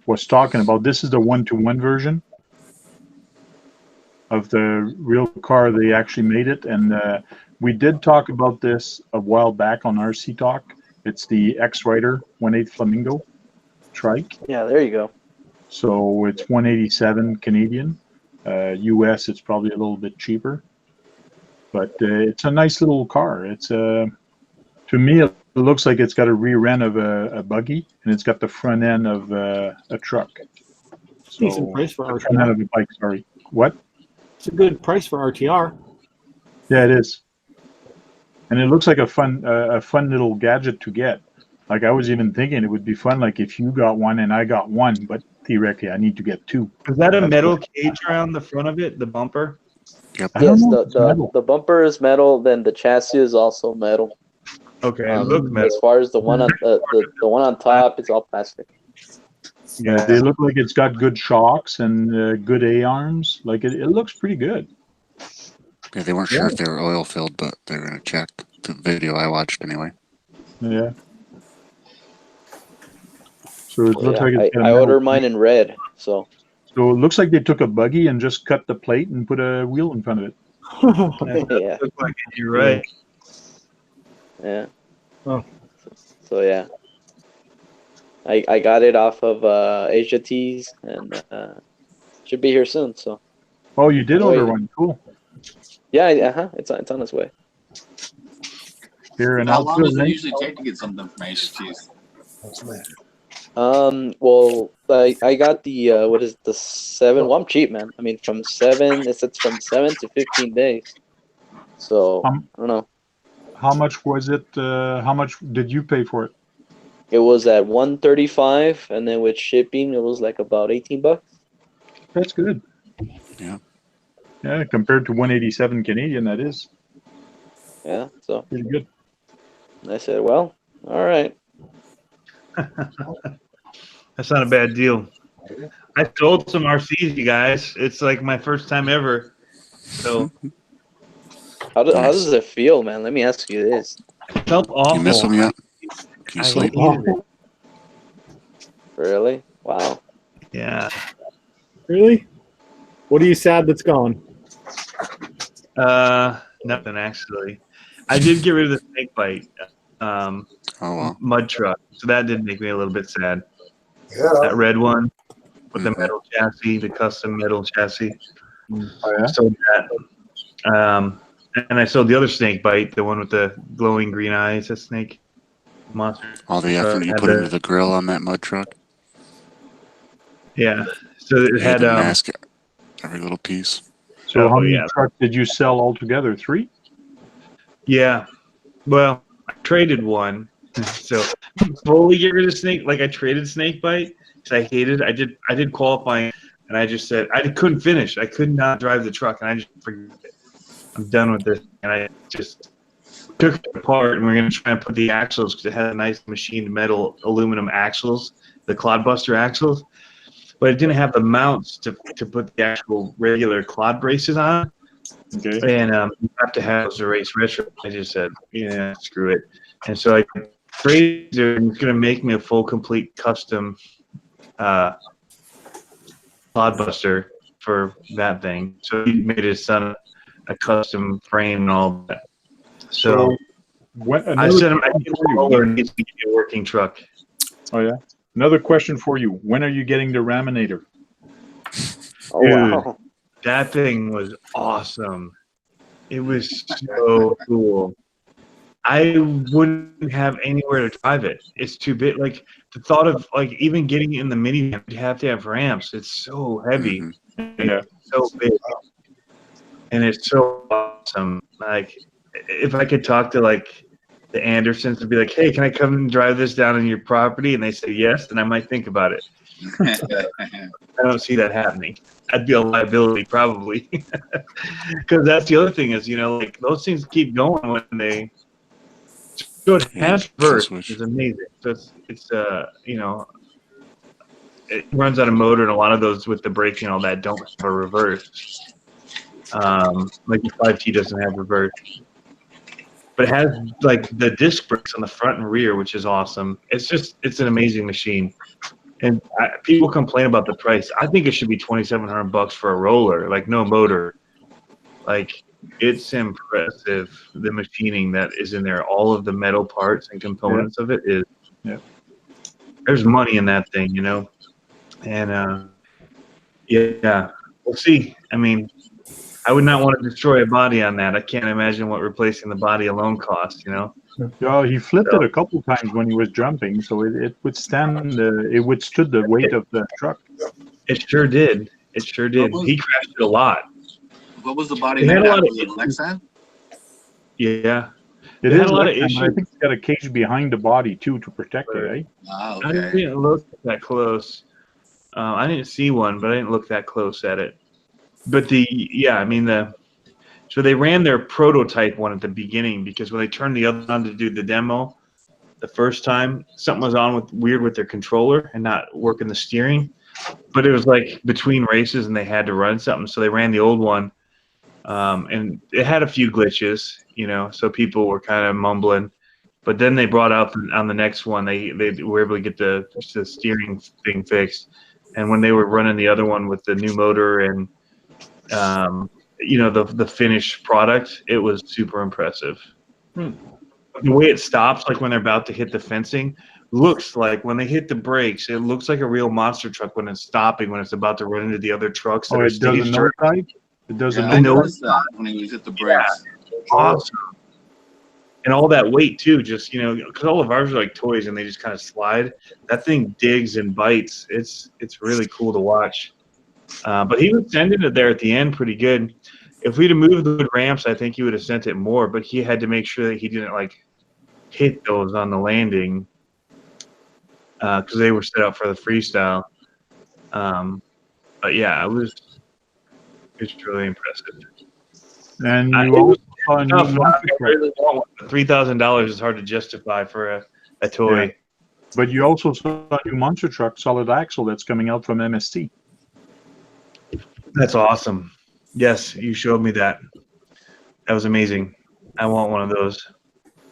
[SPEAKER 1] was talking about. This is the 1-to-1 version of the real car. They actually made it, and we did talk about this a while back on RC Talk. It's the X-Rider 1/8 Flamingo. trike.
[SPEAKER 10] Yeah, there you go.
[SPEAKER 1] So it's 187 Canadian. US, it's probably a little bit cheaper, but it's a nice little car. It's to me, it looks like it's got a rear end of a buggy, and it's got the front end of a truck. So,
[SPEAKER 7] Decent price for
[SPEAKER 1] front end
[SPEAKER 7] RTR.
[SPEAKER 1] of a bike. Sorry, what?
[SPEAKER 7] It's a good price for RTR.
[SPEAKER 1] Yeah, it is. And it looks like a fun little gadget to get. Like I was even thinking it would be fun, like if you got one and I got one, but theoretically I need to get two.
[SPEAKER 3] Is that a
[SPEAKER 1] That's
[SPEAKER 3] metal
[SPEAKER 1] what-
[SPEAKER 3] cage around the front of it, the bumper?
[SPEAKER 2] Yep.
[SPEAKER 1] I don't
[SPEAKER 10] Yes,
[SPEAKER 1] know if it's metal.
[SPEAKER 10] the bumper is metal. Then the chassis is also metal.
[SPEAKER 3] Okay, it looked
[SPEAKER 10] As
[SPEAKER 3] metal.
[SPEAKER 10] far as the one on the one on top, it's all plastic.
[SPEAKER 1] Yeah, they look like it's got good shocks and good A-arms. Like it looks pretty good.
[SPEAKER 2] Yeah, they weren't sure if they were oil filled, but they were gonna check. The video I watched anyway.
[SPEAKER 1] Yeah. So it
[SPEAKER 10] Well,
[SPEAKER 1] looks
[SPEAKER 10] yeah,
[SPEAKER 1] like it's got a
[SPEAKER 10] I
[SPEAKER 1] metal
[SPEAKER 10] ordered mine in red. So
[SPEAKER 1] So it looks like they took a buggy and just cut the plate and put a wheel in front of it.
[SPEAKER 10] yeah,
[SPEAKER 3] Looked like it, you're right.
[SPEAKER 10] yeah.
[SPEAKER 7] Oh.
[SPEAKER 10] So yeah, I got it off of Asia Tees and should be here soon. So
[SPEAKER 1] Oh, you did
[SPEAKER 10] I'm
[SPEAKER 1] order
[SPEAKER 10] waiting.
[SPEAKER 1] one. Cool.
[SPEAKER 10] Yeah, it's on its way.
[SPEAKER 1] Here, and
[SPEAKER 4] How
[SPEAKER 1] I'll
[SPEAKER 4] long
[SPEAKER 1] put a
[SPEAKER 4] does it
[SPEAKER 1] link.
[SPEAKER 4] usually take to get something from Asia Cheese?
[SPEAKER 10] Well, I got the what is it, the 7? Well, I'm cheap, man. I mean, from 7, it's from 7 to 15 days. So I don't know.
[SPEAKER 1] How much was it? How much did you pay for it?
[SPEAKER 10] It was at 135, and then with shipping, it was like about $18.
[SPEAKER 1] That's good.
[SPEAKER 2] Yeah.
[SPEAKER 1] Yeah, compared to 187 Canadian, that is
[SPEAKER 10] Yeah, so
[SPEAKER 1] pretty good.
[SPEAKER 10] I said, well, all right.
[SPEAKER 3] That's not a bad deal. I sold some RCs, you guys. It's like my first time ever. So
[SPEAKER 10] How
[SPEAKER 2] Nice.
[SPEAKER 10] does it feel, man? Let me ask you this.
[SPEAKER 3] it felt awful.
[SPEAKER 2] You miss them yet? Can you
[SPEAKER 3] I
[SPEAKER 2] sleep?
[SPEAKER 3] hated it.
[SPEAKER 10] Really? Wow.
[SPEAKER 3] Yeah.
[SPEAKER 7] Really? What are you sad that's gone?
[SPEAKER 3] Nothing actually. I did get rid of the snake bite
[SPEAKER 2] Oh well.
[SPEAKER 3] mud truck, so that did make me a little bit sad.
[SPEAKER 9] Yeah.
[SPEAKER 3] That red one with the
[SPEAKER 2] Mhm.
[SPEAKER 3] metal chassis, the custom metal chassis.
[SPEAKER 1] Oh yeah.
[SPEAKER 3] Sold that. And I sold the other snake bite, the one with the glowing green eyes. That snake monster.
[SPEAKER 2] All the effort you
[SPEAKER 3] had
[SPEAKER 2] put
[SPEAKER 3] the-
[SPEAKER 2] into the grill on that mud truck.
[SPEAKER 3] Yeah. So it
[SPEAKER 2] You had
[SPEAKER 3] had
[SPEAKER 2] to mask every little piece.
[SPEAKER 1] So
[SPEAKER 3] Oh,
[SPEAKER 1] how many
[SPEAKER 3] yeah.
[SPEAKER 1] trucks did you sell altogether? 3?
[SPEAKER 3] yeah. Well, I traded one. So fully get rid of snake. Like I traded snake bite because I hated it. I did qualifying, and I just said I couldn't finish. I could not drive the truck, and I just forget it. I'm done with this, and I just took it apart, and we're gonna try and put the axles because it had a nice machined metal aluminum axles, the clodbuster axles, but it didn't have the mounts to put the actual regular clod braces on.
[SPEAKER 1] Okay.
[SPEAKER 3] And you have to have those to race retro. I just said, yeah, screw it. And so I traded it, and it's going to make me a full, complete custom clodbuster for that thing. So he made his son a custom frame and all that. So
[SPEAKER 1] what?
[SPEAKER 3] I said, I
[SPEAKER 1] question
[SPEAKER 3] think
[SPEAKER 1] for you.
[SPEAKER 3] Roller needs to get a working truck.
[SPEAKER 1] Oh yeah. Another question for you. When are you getting the Raminator?
[SPEAKER 10] Oh,
[SPEAKER 3] Dude.
[SPEAKER 10] wow.
[SPEAKER 3] That thing was awesome. It was so cool. I wouldn't have anywhere to drive it. It's too big. Like the thought of like even getting in the minivan, you have to have ramps. It's so heavy.
[SPEAKER 2] Mhm.
[SPEAKER 1] Yeah.
[SPEAKER 3] It's so big. And it's so awesome. Like if I could talk to like the Andersons and be like, hey, can I come and drive this down on your property? And they say yes, then I might think about it. I don't see that happening. I'd be a liability probably. Because that's the other thing is, you know, like those things keep going when they so it
[SPEAKER 2] Yeah,
[SPEAKER 3] has
[SPEAKER 2] kill
[SPEAKER 3] reverse,
[SPEAKER 2] switch.
[SPEAKER 3] which is amazing. So it's you know, it runs on a motor, and a lot of those with the braking and all that don't have a reverse. Like the 5T doesn't have reverse, but it has like the disc brakes on the front and rear, which is awesome. It's an amazing machine. And people complain about the price. I think it should be $2,700 for a roller, like no motor. Like it's impressive the machining that is in there. All of the metal parts and components of it is.
[SPEAKER 1] Yeah.
[SPEAKER 3] there's money in that thing, you know. And yeah, we'll see. I mean, I would not want to destroy a body on that. I can't imagine what replacing the body alone costs, you know.
[SPEAKER 1] Yeah, he flipped it a couple times when he was jumping, so it withstood the weight of the truck.
[SPEAKER 3] It sure did. It sure did. He crashed it a lot.
[SPEAKER 4] What was the body
[SPEAKER 3] It had
[SPEAKER 4] made
[SPEAKER 3] a
[SPEAKER 4] out
[SPEAKER 3] lot
[SPEAKER 4] of?
[SPEAKER 3] of
[SPEAKER 4] Was it Lexan?
[SPEAKER 3] Yeah,
[SPEAKER 1] It
[SPEAKER 3] had
[SPEAKER 1] is
[SPEAKER 3] a lot of
[SPEAKER 1] Lexan, but I
[SPEAKER 3] issues.
[SPEAKER 1] think it's got a cage behind the body too to protect it, eh?
[SPEAKER 4] Ah,
[SPEAKER 3] I
[SPEAKER 4] okay.
[SPEAKER 3] didn't look that close. I didn't see one, but I didn't look that close at it. But so they ran their prototype one at the beginning because when they turned the other on to do the demo the first time, something was weird with their controller and not working the steering. But it was like between races and they had to run something, so they ran the old one, and it had a few glitches, you know. So people were kind of mumbling. But then they brought out on the next one, they were able to get the steering thing fixed. And when they were running the other one with the new motor and you know, the finished product, it was super impressive. The way it stops, like when they're about to hit the fencing, looks like when they hit the brakes, it looks like a real monster truck when it's stopping, when it's about to run into the other trucks that
[SPEAKER 1] Oh,
[SPEAKER 3] are
[SPEAKER 1] it does a
[SPEAKER 3] staged.
[SPEAKER 1] nosedive? It does a
[SPEAKER 4] Yeah, I
[SPEAKER 1] nosedive?
[SPEAKER 4] noticed that when he hit the brakes.
[SPEAKER 3] Awesome. And all that weight too, just, you know, because all of ours are like toys and they just kind of slide. That thing digs and bites. It's really cool to watch. But he was sending it there at the end pretty good. If we'd have moved the ramps, I think he would have sent it more. But he had to make sure that he didn't like hit those on the landing because they were set up for the freestyle. But yeah, it's really impressive.
[SPEAKER 1] And you also saw a new
[SPEAKER 3] Tough.
[SPEAKER 1] monster
[SPEAKER 3] I
[SPEAKER 1] truck.
[SPEAKER 3] really want one. $3,000 is hard to justify for a toy.
[SPEAKER 1] Yeah. But you also saw a new monster truck, solid axle, that's coming out from MST.
[SPEAKER 3] That's awesome. Yes, you showed me that. That was amazing. I want one of those.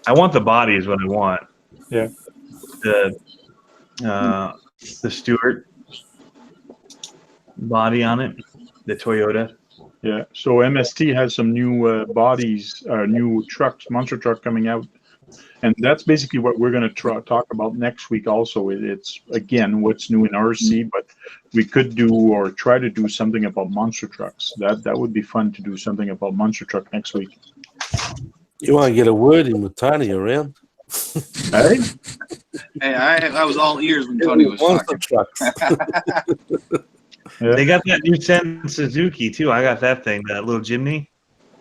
[SPEAKER 3] I want the body is what I want.
[SPEAKER 1] Yeah.
[SPEAKER 3] The Stewart body on it, the Toyota.
[SPEAKER 1] Yeah. So MST has some new bodies, new trucks, monster truck coming out. And that's basically what we're going to talk about next week also. It's, again, what's new in RC, but we could do or try to do something about monster trucks. That would be fun to do something about monster truck next week.
[SPEAKER 6] You want to get a word in with Tony around?
[SPEAKER 1] Hey?
[SPEAKER 4] Hey, I was all ears when Tony was
[SPEAKER 6] Monster
[SPEAKER 4] talking.
[SPEAKER 6] trucks.
[SPEAKER 1] Yeah.
[SPEAKER 3] They got that new TEN-SCTE too. I got that thing, that little Jimny.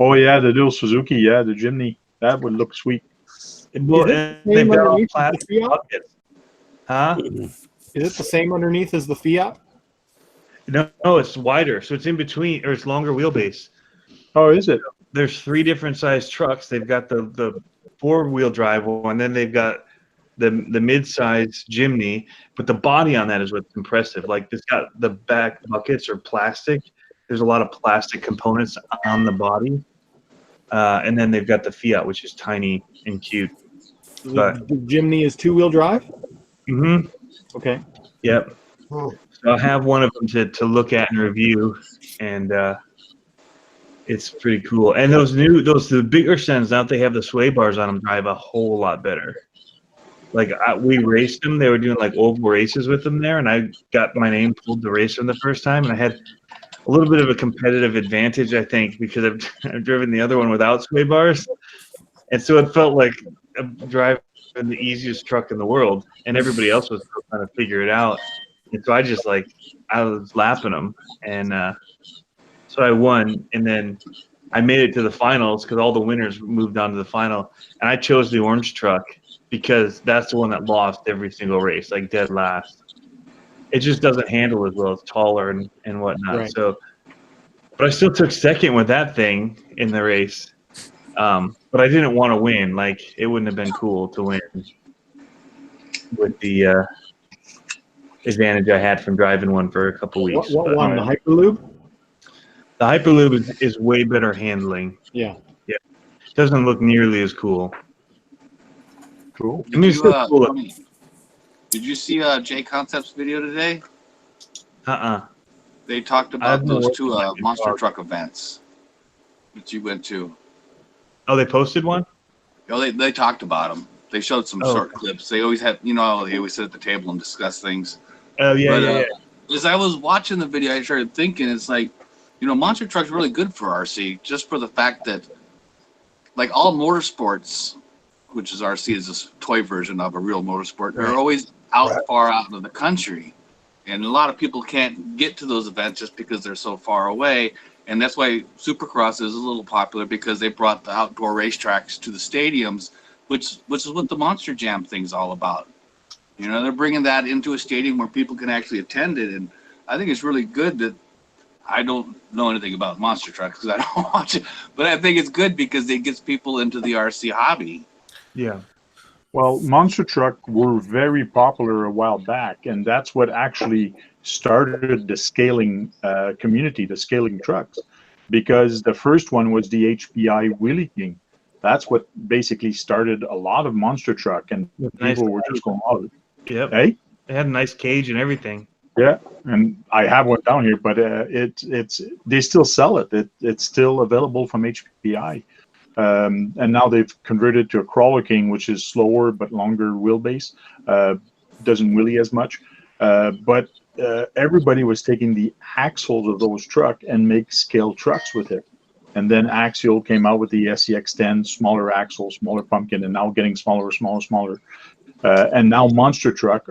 [SPEAKER 1] Oh, yeah, the little Suzuki. Yeah, the Jimny. That would look sweet.
[SPEAKER 3] Well,
[SPEAKER 7] Is it the
[SPEAKER 3] they've
[SPEAKER 7] same
[SPEAKER 3] got all
[SPEAKER 7] underneath as the
[SPEAKER 3] plastic
[SPEAKER 7] Fiat?
[SPEAKER 3] buckets. Huh?
[SPEAKER 7] Is it the same underneath as the Fiat?
[SPEAKER 3] No, it's wider, so it's in between, or it's longer wheelbase.
[SPEAKER 1] Oh, is it?
[SPEAKER 3] There's 3 different size trucks. They've got the 4-wheel drive one, then they've got the mid-size Jimny, but the body on that is what's impressive. Like, it's got the back buckets are plastic. There's a lot of plastic components on the body, and then they've got the Fiat, which is tiny and cute. But
[SPEAKER 7] The Jimny is 2-wheel drive? Okay.
[SPEAKER 3] Yep. So I'll have one of them to look at and review, and it's pretty cool. And the bigger Sens, now that they have the sway bars on them, drive a whole lot better. Like we raced them; they were doing like oval races with them there, and I got my name pulled to race them the first time, and I had a little bit of a competitive advantage, I think, because I've driven the other one without sway bars, and so it felt like driving the easiest truck in the world, and everybody else was still trying to figure it out. And so I was lapping them, and so I won. And then I made it to the finals because all the winners moved on to the final, and I chose the orange truck because that's the one that lost every single race, like dead last. It just doesn't handle as well. It's taller and whatnot.
[SPEAKER 7] Right.
[SPEAKER 3] So, but I still took second with that thing in the race. But I didn't want to win. Like, it wouldn't have been cool to win with the advantage I had from driving one for a couple weeks.
[SPEAKER 7] What one? The Hyperlube?
[SPEAKER 3] The Hyperlube is way better handling.
[SPEAKER 7] Yeah.
[SPEAKER 3] Yeah. It doesn't look nearly as cool.
[SPEAKER 1] Cool.
[SPEAKER 3] I mean, it's still cool.
[SPEAKER 4] Tony, did you see J Concept's video today? They talked about those 2 monster truck events that you went to.
[SPEAKER 3] Oh, they posted one?
[SPEAKER 4] Oh, they talked about them. They showed some
[SPEAKER 3] Oh.
[SPEAKER 4] short clips. They always had, you know, they always sit at the table and discuss things.
[SPEAKER 3] Oh yeah,
[SPEAKER 4] But
[SPEAKER 3] yeah.
[SPEAKER 4] as I was watching the video, I started thinking, it's like, you know, monster truck's really good for RC, just for the fact that, like all motorsports, which is RC is this toy version of a real motorsport, they're always out far out of the country. And a lot of people can't get to those events just because they're so far away. And that's why Supercross is a little popular, because they brought the outdoor racetracks to the stadiums, which is what the Monster Jam thing's all about. You know, they're bringing that into a stadium where people can actually attend it. And I think it's really good that I don't know anything about monster trucks because I don't watch it. But I think it's good because it gets people into the RC hobby.
[SPEAKER 3] Yeah.
[SPEAKER 1] Well, monster truck were very popular a while back, and that's what actually started the scaling community, the scaling trucks, because the first one was the HPI Wheelie King. That's what basically started a lot of monster truck, and people were just going out.
[SPEAKER 3] Yep.
[SPEAKER 1] Hey,
[SPEAKER 3] It had a nice cage and everything.
[SPEAKER 1] yeah, and I have one down here, but they still sell it. It's still available from HPI. And now they've converted to a Crawler King, which is slower but longer wheelbase. Doesn't wheelie as much. But everybody was taking the axles of those trucks and make scale trucks with it. And then Axial came out with the SEX10, smaller axle, smaller pumpkin, and now getting smaller. And now Monster Truck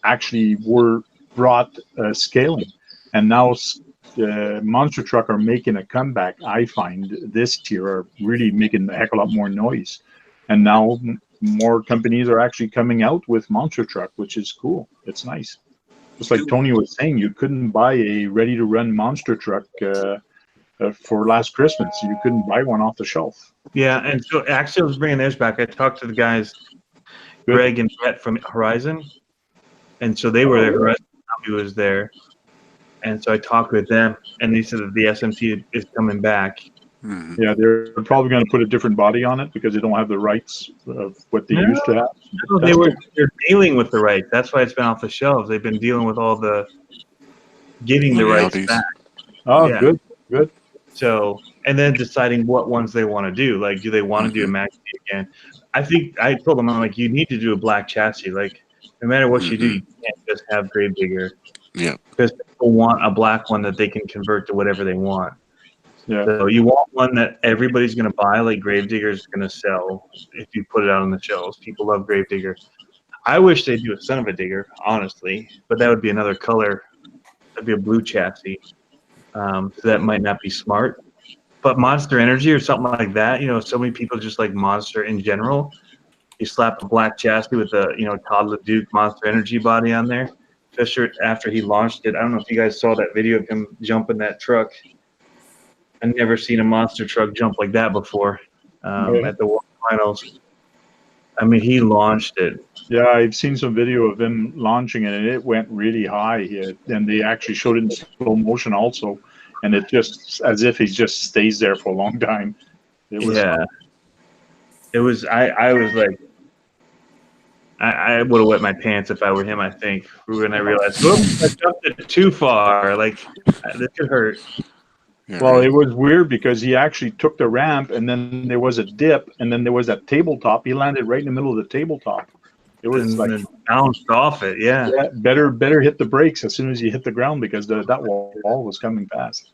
[SPEAKER 1] actually were brought scaling. And now Monster Truck are making a comeback, I find, this year, are really making a heck of a lot more noise. And now more companies are actually coming out with Monster Truck, which is cool. It's nice. Just like Tony was saying, you couldn't buy a ready-to-run Monster Truck for last Christmas. You couldn't buy one off the shelf.
[SPEAKER 3] Yeah, and so Axial's bringing theirs back. I talked to the guys, Greg and Brett from Horizon, and so they were there. Horizon was there. And so I talked with them, and they said that the SMT is coming back.
[SPEAKER 2] Mm-hmm.
[SPEAKER 1] Yeah, they're probably going to put a different body on it because they don't have the rights of what they used to have.
[SPEAKER 3] No, they're dealing with the rights. That's why it's been off the shelves. They've been dealing with all the getting the rights back.
[SPEAKER 1] Oh, yeah. Good.
[SPEAKER 3] So, and then deciding what ones they want to do. Like, do they want to do a Max D again? I think I told them, I'm like, you need to do a black chassis. Like, no matter what you do, you can't just have Gravedigger.
[SPEAKER 2] Yeah.
[SPEAKER 3] Because people want a black one that they can convert to whatever they want.
[SPEAKER 1] Yeah.
[SPEAKER 3] So you want one that everybody's going to buy, like Gravedigger is going to sell if you put it out on the shelves. People love Gravedigger. I wish they'd do a Son of a Digger, honestly, but that would be another color. That'd be a blue chassis. So that might not be smart. But Monster Energy or something like that, you know, so many people just like Monster in general. You slap a black chassis with a, you know, Todd LeDuc Monster Energy body on there. Fisher, after he launched it, I don't know if you guys saw that video of him jumping that truck. I've never seen a monster truck jump like that before at the World Finals. I mean, he launched it.
[SPEAKER 1] Yeah, I've seen some video of him launching it, and it went really high. And they actually showed it in slow motion also, and it just as if he just stays there for a long time. It was,
[SPEAKER 3] it was. I was like, I would have wet my pants if I were him, I think. When I realized, whoops, I jumped it too far. Like, this could hurt.
[SPEAKER 1] Well, it was weird because he actually took the ramp, and then there was a dip, and then there was that tabletop. He landed right in the middle of the tabletop. It was
[SPEAKER 3] and bounced off it, yeah.
[SPEAKER 1] Better hit the brakes as soon as you hit the ground because that wall was coming fast.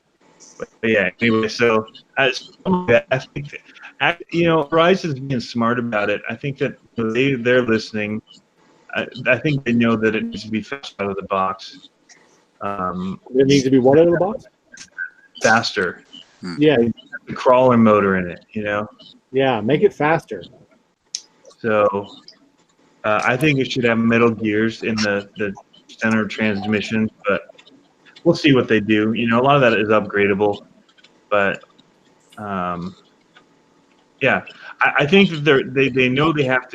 [SPEAKER 3] But yeah, anyway, so I think that, you know, Horizon's being smart about it. I think that they're listening. I think they know that it needs to be fast out of the box.
[SPEAKER 7] It needs to be what out of the box?
[SPEAKER 3] Faster.
[SPEAKER 7] Yeah.
[SPEAKER 3] The crawler motor in it, you know?
[SPEAKER 7] Yeah, make it faster.
[SPEAKER 3] So I think it should have metal gears in the center transmission, but we'll see what they do. You know, a lot of that is upgradable, but yeah, I think that they know they have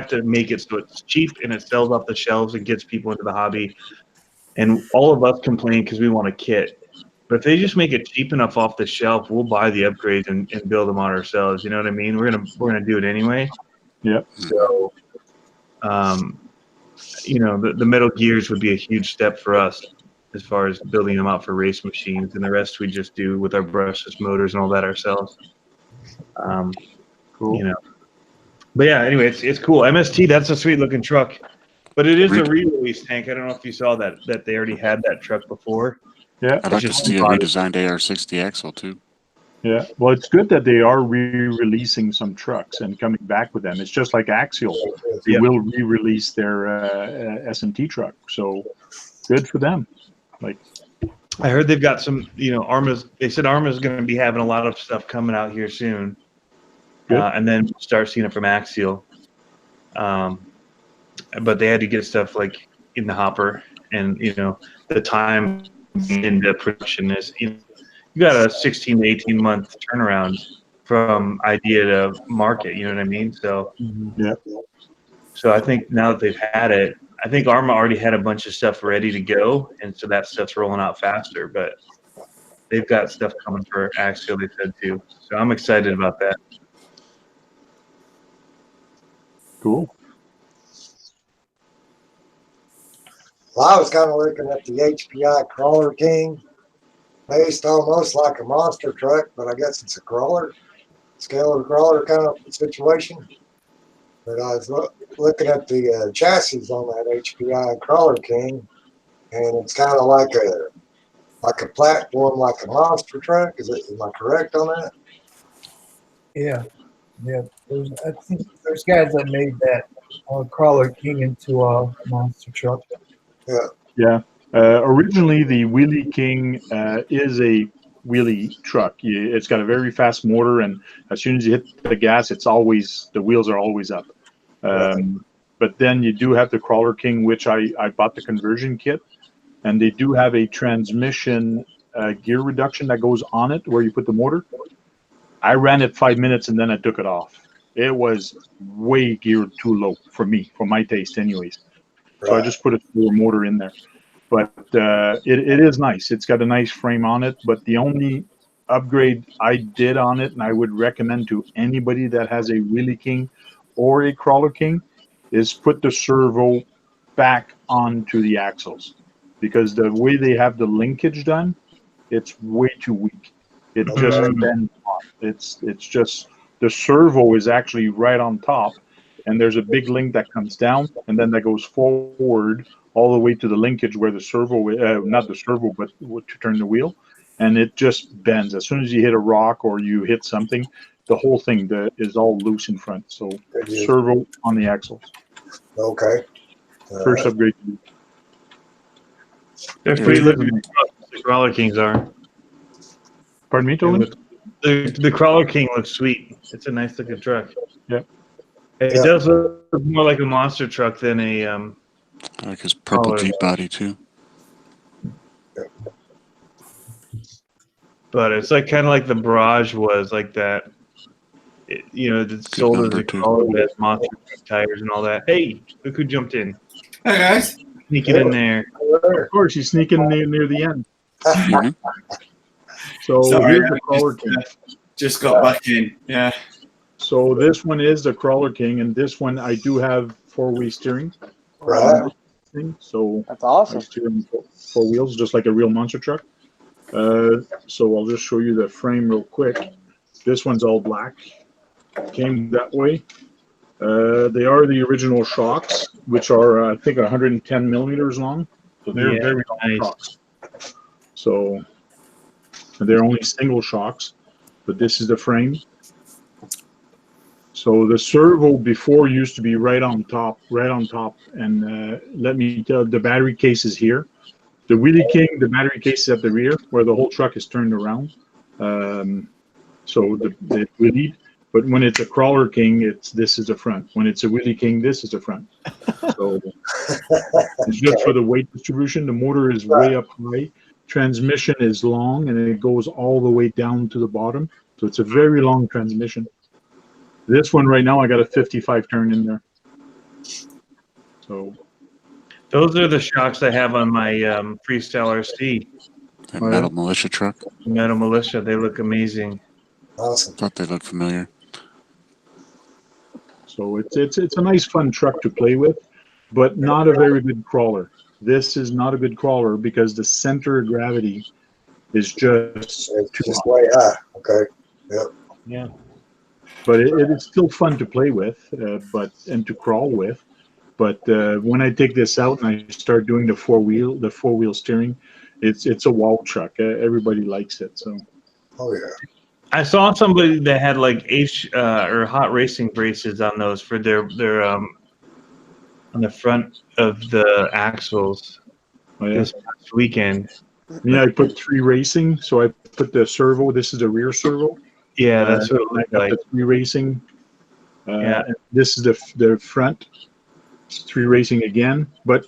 [SPEAKER 3] to make it so it's cheap and it sells off the shelves and gets people into the hobby. And all of us complain because we want a kit. But if they just make it cheap enough off the shelf, we'll buy the upgrades and build them on ourselves. You know what I mean? We're gonna do it anyway.
[SPEAKER 1] Yeah.
[SPEAKER 3] So, you know, the metal gears would be a huge step for us as far as building them out for race machines, and the rest we just do with our brushless motors and all that ourselves.
[SPEAKER 1] Cool.
[SPEAKER 3] You know, But yeah, anyway, it's cool. MST, that's a sweet looking truck, but it is a re-release tank. I don't know if you saw that they already had that truck before.
[SPEAKER 1] Yeah,
[SPEAKER 2] I'd like to see a redesigned AR-60 axle too.
[SPEAKER 1] Yeah, well, it's good that they are re-releasing some trucks and coming back with them. It's just like Axial; they will re-release their S&T truck. So good for them. Like,
[SPEAKER 3] I heard they've got some, Arma's. They said Arma's going to be having a lot of stuff coming out here soon, and then start seeing it from Axial. But they had to get stuff like in the hopper, and the time into production is you got a 16 to 18 month turnaround from idea to market. You know what I mean? So So I think now that they've had it, I think Arma already had a bunch of stuff ready to go, and so that stuff's rolling out faster. But they've got stuff coming for Axial, they said too. So I'm excited about that.
[SPEAKER 1] cool.
[SPEAKER 9] Well, I was kind of looking at the HPI Crawler King, based almost like a monster truck, but I guess it's a crawler, scale of crawler kind of situation. But I was looking at the chassis on that HPI Crawler King, and it's kind of like a platform, like a monster truck. Am I correct on that?
[SPEAKER 8] Yeah. I think there's guys that made that Crawler King into a monster truck.
[SPEAKER 1] Yeah. Originally, the Wheelie King is a wheelie truck. It's got a very fast motor, and as soon as you hit the gas, the wheels are always up. But then you do have the Crawler King, which I bought the conversion kit, and they do have a transmission gear reduction that goes on it where you put the motor. I ran it 5 minutes and then I took it off. It was way geared too low for me, for my taste anyways. So I just put a slower motor in there. But it is nice. It's got a nice frame on it. But the only upgrade I did on it, and I would recommend to anybody that has a Wheelie King or a Crawler King, is put the servo back onto the axles. Because the way they have the linkage done, it's way too weak. It just bends off. It's just the servo is actually right on top, and there's a big link that comes down, and then that goes forward all the way to the linkage where the servo, not the servo, but to turn the wheel, and it just bends. As soon as you hit a rock or you hit something, the whole thing is all loose in front. So servo on the axles.
[SPEAKER 9] Okay.
[SPEAKER 1] First upgrade.
[SPEAKER 3] They're pretty looking. The Crawler Kings are.
[SPEAKER 1] Pardon me, Tony?
[SPEAKER 3] The Crawler King looks sweet. It's a nice looking truck.
[SPEAKER 1] Yeah.
[SPEAKER 3] It does look more like a monster truck than a.
[SPEAKER 2] I like his purple Jeep body too.
[SPEAKER 3] But it's like kind of like the Barrage was like that. The sold as a crawler that has monster truck tires and all that. Hey, look who jumped in.
[SPEAKER 11] Hey guys.
[SPEAKER 3] Sneaking in there.
[SPEAKER 1] Of course, he's sneaking near the end. So
[SPEAKER 11] Sorry,
[SPEAKER 1] here's the Crawler King.
[SPEAKER 11] Just got back in. Yeah.
[SPEAKER 1] So this one is the Crawler King, and this one I do have four-way steering. So
[SPEAKER 10] that's awesome.
[SPEAKER 1] I steer on 4 wheels, just like a real monster truck. So I'll just show you the frame real quick. This one's all black. Came that way. They are the original shocks, which are I think 110 millimeters long. So they're very long shocks. So they're only single shocks, but this is the frame. So the servo before used to be right on top, and let me tell you, the battery case is here. The Wheelie King, the battery case is at the rear, where the whole truck is turned around. So the Wheelie, but when it's a Crawler King, this is the front. When it's a Wheelie King, this is the front. So it's just for the weight distribution. The motor is way up high. Transmission is long, and it goes all the way down to the bottom. So it's a very long transmission. This one right now, I got a 55 turn in there. So
[SPEAKER 3] those are the shocks I have on my Freestyle RC.
[SPEAKER 2] That Metal Militia truck.
[SPEAKER 3] Metal Militia, they look amazing.
[SPEAKER 9] Awesome.
[SPEAKER 2] Thought they looked familiar.
[SPEAKER 1] So it's a nice fun truck to play with, but not a very good crawler. This is not a good crawler because the center of gravity is just
[SPEAKER 9] way high. Okay. Yep.
[SPEAKER 3] Yeah.
[SPEAKER 1] but it is still fun to play with, and to crawl with. But when I take this out and I start doing the four wheel steering, it's a wall truck. Everybody likes it. So.
[SPEAKER 9] Oh yeah.
[SPEAKER 3] I saw somebody that had like or hot racing braces on those for their on the front of the axles.
[SPEAKER 1] Oh, yeah.
[SPEAKER 3] This past weekend.
[SPEAKER 1] Yeah, I put 3 racing, so I put the servo. This is the rear servo.
[SPEAKER 3] Yeah, that's what it looked
[SPEAKER 1] I got
[SPEAKER 3] like.
[SPEAKER 1] the 3 racing.
[SPEAKER 3] Yeah.
[SPEAKER 1] And this is the front. 3 racing again. But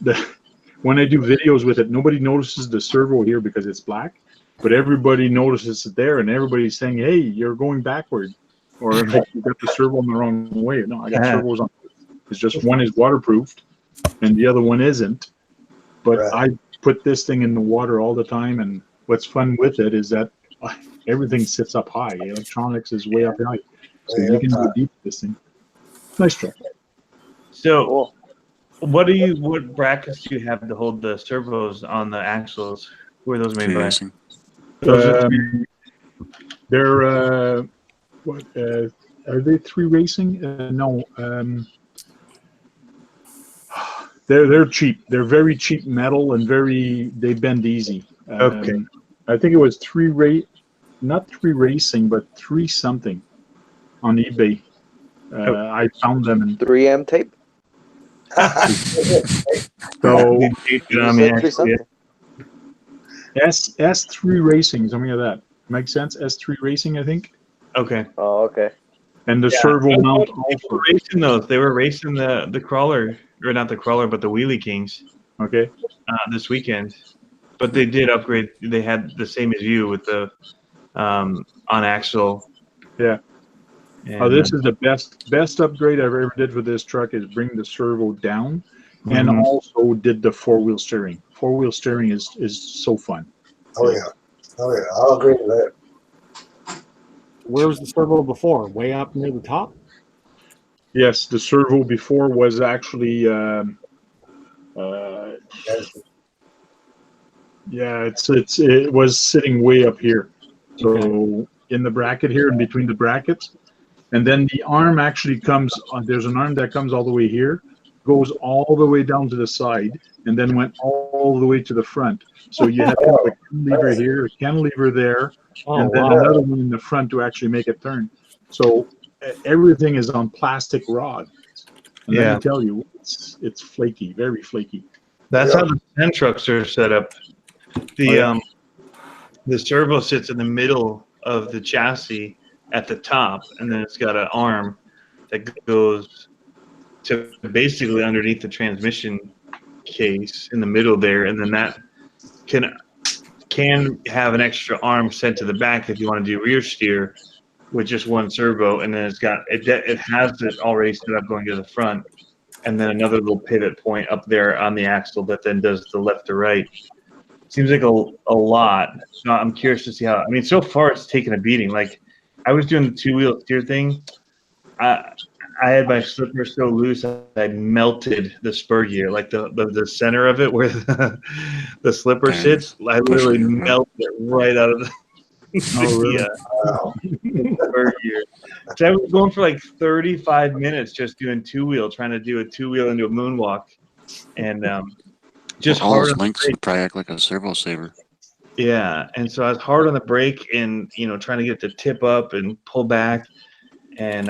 [SPEAKER 1] when I do videos with it, nobody notices the servo here because it's black. But everybody notices it there, and everybody's saying, "Hey, you're going backward," or like you got the servo in the wrong way. No, I got servos on. It's just one is waterproofed, and the other one isn't. But I put this thing in the water all the time, and what's fun with it is that everything sits up high. Electronics is way up high, so you can go deep with this thing. Nice truck.
[SPEAKER 3] So, what brackets do you have to hold the servos on the axles? Who are those made by?
[SPEAKER 1] They're what? Are they 3 racing? No. They're cheap. They're very cheap metal and they bend easy.
[SPEAKER 3] Okay.
[SPEAKER 1] I think it was not 3 racing, but 3 something on eBay. I found them in
[SPEAKER 10] 3M tape.
[SPEAKER 1] So S3 Racing, something like that. Makes sense? S3 Racing, I think.
[SPEAKER 3] Okay.
[SPEAKER 10] Oh, okay.
[SPEAKER 1] And the servo mount also.
[SPEAKER 3] Racing those. They were racing the crawler, or not the crawler, but the Wheelie Kings.
[SPEAKER 1] Okay.
[SPEAKER 3] This weekend, but they did upgrade. They had the same as you with the on axle.
[SPEAKER 1] Yeah.
[SPEAKER 3] And,
[SPEAKER 1] this is the best upgrade I've ever did for this truck is bring the servo down, and also did the 4-wheel steering. 4-wheel steering is so fun.
[SPEAKER 9] Oh yeah. Oh yeah. I'll agree with that.
[SPEAKER 7] Where was the servo before? Way up near the top?
[SPEAKER 1] Yes, the servo before was actually it was sitting way up here. So in the bracket here, in between the brackets, and then the arm actually comes. There's an arm that comes all the way here, goes all the way down to the side, and then went all the way to the front. So you have a cantilever here, a cantilever there, and then another one in the front to actually make it turn. So everything is on plastic rods. And let me tell you, it's flaky, very flaky.
[SPEAKER 3] That's how the TEN trucks are set up. The servo sits in the middle of the chassis at the top, and then it's got an arm that goes to basically underneath the transmission case in the middle there, and then that can have an extra arm sent to the back if you want to do rear steer with just one servo, and then it has it already set up going to the front, and then another little pivot point up there on the axle that then does the left to right. Seems like a lot. So I'm curious to see how. I mean, so far it's taken a beating. Like I was doing the 2-wheel steer thing. I had my slipper so loose I melted the spur gear, like the center of it where the slipper sits. I literally melted it right out of the spur gear. So I was going for like 35 minutes just doing 2-wheel, trying to do a 2-wheel into a moonwalk, and just
[SPEAKER 2] all
[SPEAKER 3] hard
[SPEAKER 2] those links would probably act like a servo saver.
[SPEAKER 3] Yeah, and so I was hard on the brake and trying to get the tip up and pull back, and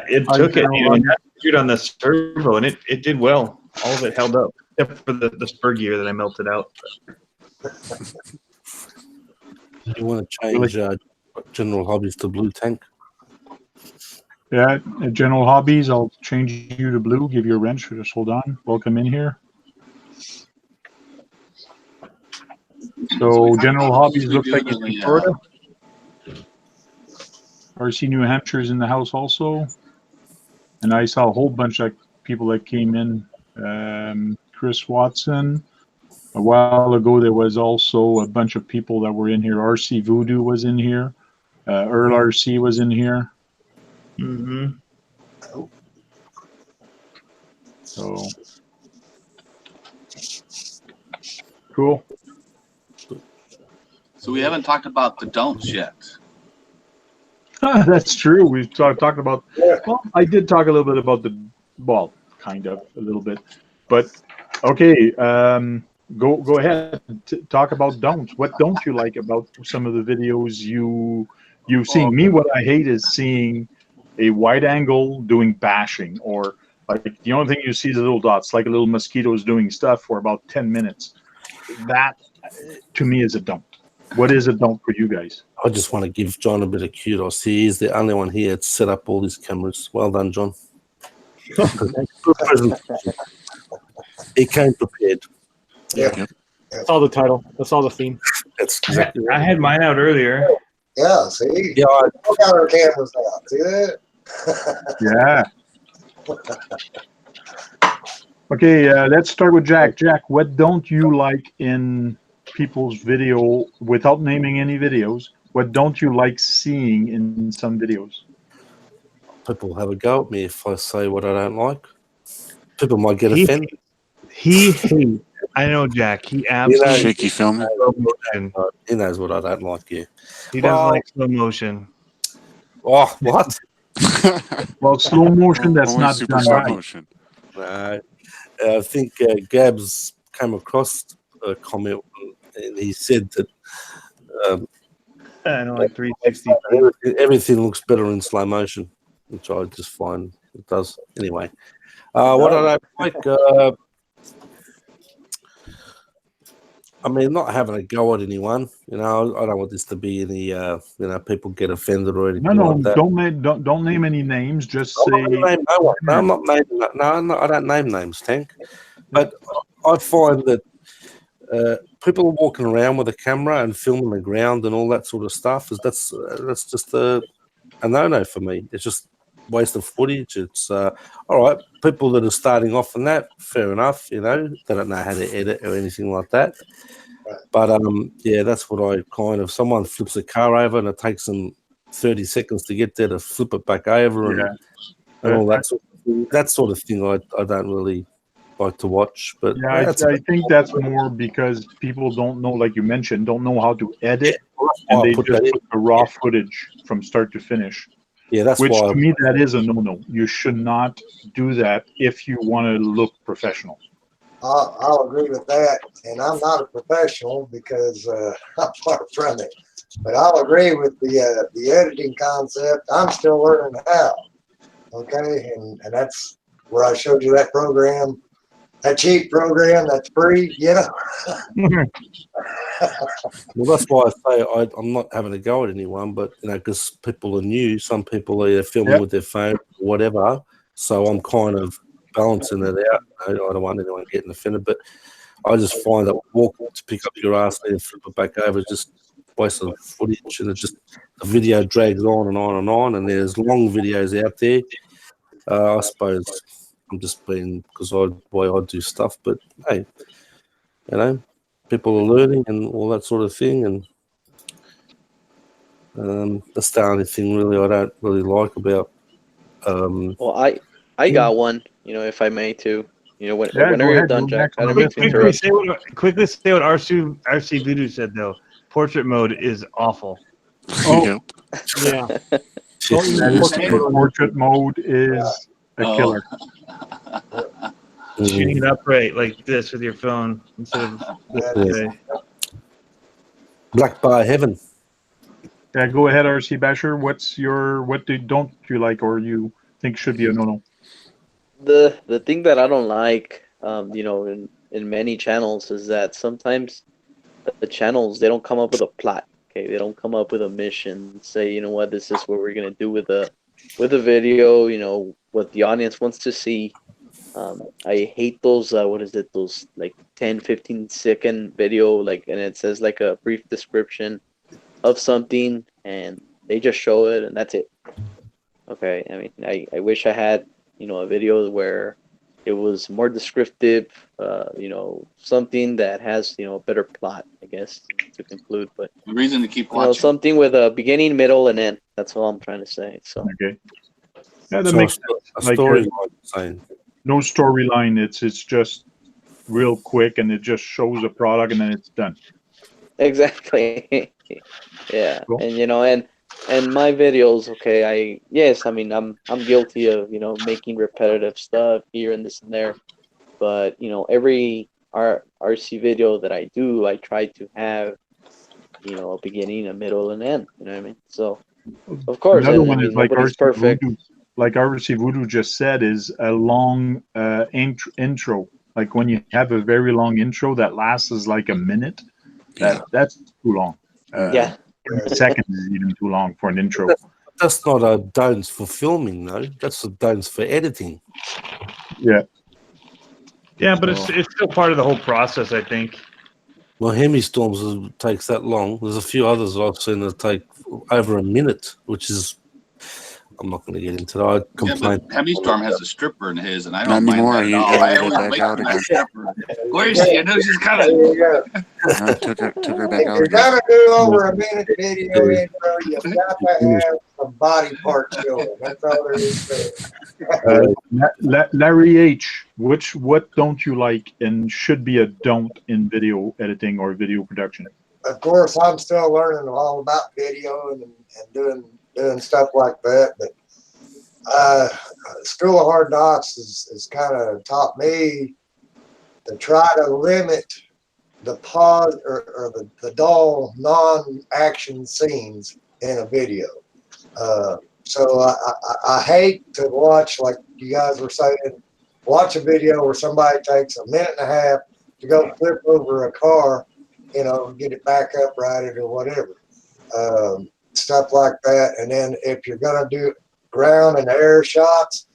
[SPEAKER 3] it took it. I shoot on the servo, and it did well. All of it held up, except for the spur gear that I melted out.
[SPEAKER 6] You want to change General Hobbies to blue tank?
[SPEAKER 1] Yeah, General Hobbies. I'll change you to blue. Give you a wrench. Just hold on. Welcome in here. So General Hobbies looks like it's in Florida. RC New Hampshire's in the house also. And I saw a whole bunch of people that came in. Chris Watson. A while ago, there was also a bunch of people that were in here. RC Voodoo was in here. Earl RC was in here. So cool.
[SPEAKER 4] So we haven't talked about the don'ts yet.
[SPEAKER 1] That's true. We've talked about. Well, I did talk a little bit about kind of a little bit, but okay. Go ahead. Talk about don'ts. What don't you like about some of the videos you've seen? Me, what I hate is seeing a wide angle doing bashing, or like the only thing you see is the little dots, like a little mosquitoes doing stuff for about 10 minutes. That to me is a don't. What is a don't for you guys?
[SPEAKER 6] I just want to give John a bit of kudos. He is the only one here to set up all these cameras. Well done, John. He came prepared.
[SPEAKER 9] Yeah.
[SPEAKER 7] That's all the title. That's all the theme.
[SPEAKER 6] That's exactly
[SPEAKER 3] I had mine out earlier.
[SPEAKER 9] Yeah, see?
[SPEAKER 6] Yeah,
[SPEAKER 9] We got our cameras out. See that?
[SPEAKER 1] Yeah. Okay, let's start with Jack. Jack, what don't you like in people's video, without naming any videos? What don't you like seeing in some videos?
[SPEAKER 6] people have a go at me if I say what I don't like. People might get offended.
[SPEAKER 12] He hates. I know Jack. He absolutely
[SPEAKER 2] shaky film.
[SPEAKER 6] He knows what I don't like. Yeah.
[SPEAKER 12] He doesn't like slow motion.
[SPEAKER 6] Oh, what?
[SPEAKER 1] Well, slow motion. That's
[SPEAKER 2] Only
[SPEAKER 1] not
[SPEAKER 2] super
[SPEAKER 1] done
[SPEAKER 2] slow
[SPEAKER 1] right.
[SPEAKER 2] motion.
[SPEAKER 6] No, I think Gabs came across a comment and he said that
[SPEAKER 12] I know, like 360.
[SPEAKER 6] everything looks better in slow motion, which I just find it does. Anyway, what I don't like, I mean, not having a go at anyone. You know, I don't want this to be any, people get offended or anything
[SPEAKER 1] No,
[SPEAKER 6] like that.
[SPEAKER 1] don't name any names. Just say.
[SPEAKER 6] I'm not naming. No, I don't name names, Tank. But I find that people walking around with a camera and filming the ground and all that sort of stuff that's just a no-no for me. It's just waste of footage. It's all right. People that are starting off on that, fair enough. You know, they don't know how to edit or anything like that. But yeah, that's what I kind of. Someone flips a car over and it takes them 30 seconds to get there to flip it back over and all that sort of thing. That sort of thing I don't really like to watch. But
[SPEAKER 1] Yeah, I think that's more because people don't know, like you mentioned, don't know how to edit, and they just put the raw footage from start to finish.
[SPEAKER 6] Yeah, that's
[SPEAKER 1] which
[SPEAKER 6] why
[SPEAKER 1] to me that is a no-no. You should not do that if you want to look professional.
[SPEAKER 9] I'll agree with that, and I'm not a professional because I'm far from it. But I'll agree with the editing concept. I'm still learning how. Okay, and that's where I showed you that program, that cheap program that's free. You know.
[SPEAKER 6] Well, that's why I say I'm not having a go at anyone, but you know, because people are new. Some people are filming with their phone, or whatever. So I'm kind of balancing it out. I don't want anyone getting offended, but I just find that walking to pick up your ass and flip it back over is just waste of footage, and it's just the video drags on and on and on. And there's long videos out there. I suppose I'm just being because why I do stuff, but hey, you know, people are learning and all that sort of thing, and that's the only thing really I don't really like about.
[SPEAKER 10] Well, I got one, if I may too. Whenever you're done, Jack. I didn't mean to
[SPEAKER 12] Quickly
[SPEAKER 10] interrupt.
[SPEAKER 12] say what RC Voodoo said though. Portrait mode is awful.
[SPEAKER 1] Oh,
[SPEAKER 7] Yeah.
[SPEAKER 1] Portrait mode is a killer.
[SPEAKER 12] Shooting it upright like this with your phone instead of this way.
[SPEAKER 6] Black Bar Heaven.
[SPEAKER 1] Yeah, go ahead, RC Basher. What don't you like or you think should be a no-no?
[SPEAKER 10] The thing that I don't like, in many channels is that sometimes the channels, they don't come up with a plot. Okay, they don't come up with a mission. Say, you know what, this is what we're gonna do with the video. What the audience wants to see. I hate those. Those like 10-15 second video, and it says like a brief description of something, and they just show it, and that's it. Okay, I mean, I wish I had a video where it was more descriptive, something that has a better plot, I guess, to conclude. But
[SPEAKER 4] the reason to keep watching,
[SPEAKER 10] something with a beginning, middle, and end. That's all I'm trying to say. So
[SPEAKER 1] okay, yeah, that makes
[SPEAKER 6] a storyline. Saying
[SPEAKER 1] no storyline. It's just real quick, and it just shows a product, and then it's done.
[SPEAKER 10] Exactly. Yeah,
[SPEAKER 1] Cool.
[SPEAKER 10] and And my videos, okay, I mean, I'm guilty of, making repetitive stuff here and this and there, but every RC video that I do, I try to have, a beginning, a middle, and end. You know what I mean? So, of course,
[SPEAKER 1] Another
[SPEAKER 10] and I
[SPEAKER 1] one
[SPEAKER 10] mean,
[SPEAKER 1] is like
[SPEAKER 10] nobody's
[SPEAKER 1] RC
[SPEAKER 10] perfect.
[SPEAKER 1] Voodoo, like RC Voodoo just said, is a long intro. Like when you have a very long intro that lasts is like a minute, that's too long.
[SPEAKER 10] Yeah.
[SPEAKER 1] 30 seconds is even too long for an intro.
[SPEAKER 6] That's not a don'ts for filming, though. That's a don'ts for editing.
[SPEAKER 1] Yeah.
[SPEAKER 12] Yeah, but it's still part of the whole process, I think.
[SPEAKER 6] Well, Hemi-Storms takes that long. There's a few others that I've seen that take over a minute, which is, I'm not going to get into that. I complain.
[SPEAKER 4] Yeah, but Hemi-Storm has a stripper in his, and I
[SPEAKER 2] Not
[SPEAKER 4] don't mind
[SPEAKER 2] anymore.
[SPEAKER 4] that at all.
[SPEAKER 2] I
[SPEAKER 4] I
[SPEAKER 2] edit
[SPEAKER 4] always
[SPEAKER 2] back
[SPEAKER 4] wait
[SPEAKER 2] out
[SPEAKER 4] for that
[SPEAKER 2] again.
[SPEAKER 4] stripper. Where is she? I know she's coming.
[SPEAKER 2] I took her back
[SPEAKER 9] If
[SPEAKER 2] out
[SPEAKER 9] you're
[SPEAKER 2] again.
[SPEAKER 9] gonna do over a minute video intro, you've got to have some body parts showing. That's all there is to it.
[SPEAKER 1] Larry H, what don't you like and should be a don't in video editing or video production?
[SPEAKER 9] Of course, I'm still learning all about video and doing stuff like that. But School of Hard Knocks has kind of taught me to try to limit the pause or the dull non-action scenes in a video. So I hate to watch, like you guys were saying, watch a video where somebody takes a minute and a half to go flip over a car, get it back up, ride it, or whatever. Stuff like that. And then if you're going to do ground and air shots,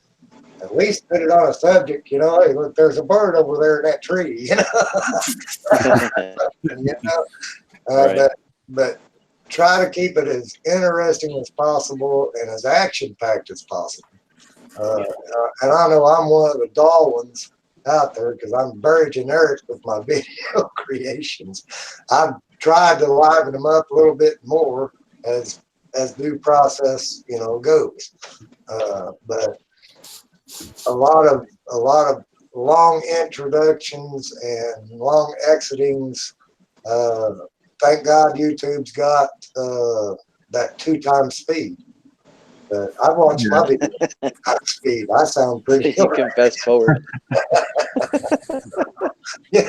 [SPEAKER 9] at least put it on a subject, hey, look, there's a bird over there in that tree,
[SPEAKER 10] Right.
[SPEAKER 9] But try to keep it as interesting as possible and as action-packed as possible. And I know I'm one of the dull ones out there because I'm very generic with my video creations. I've tried to liven them up a little bit more as due process, goes. But a lot of long introductions and long exitings. Thank God YouTube's got that 2x speed. But I watch my video at speed. I sound pretty.
[SPEAKER 10] You can fast forward.
[SPEAKER 9] Yeah.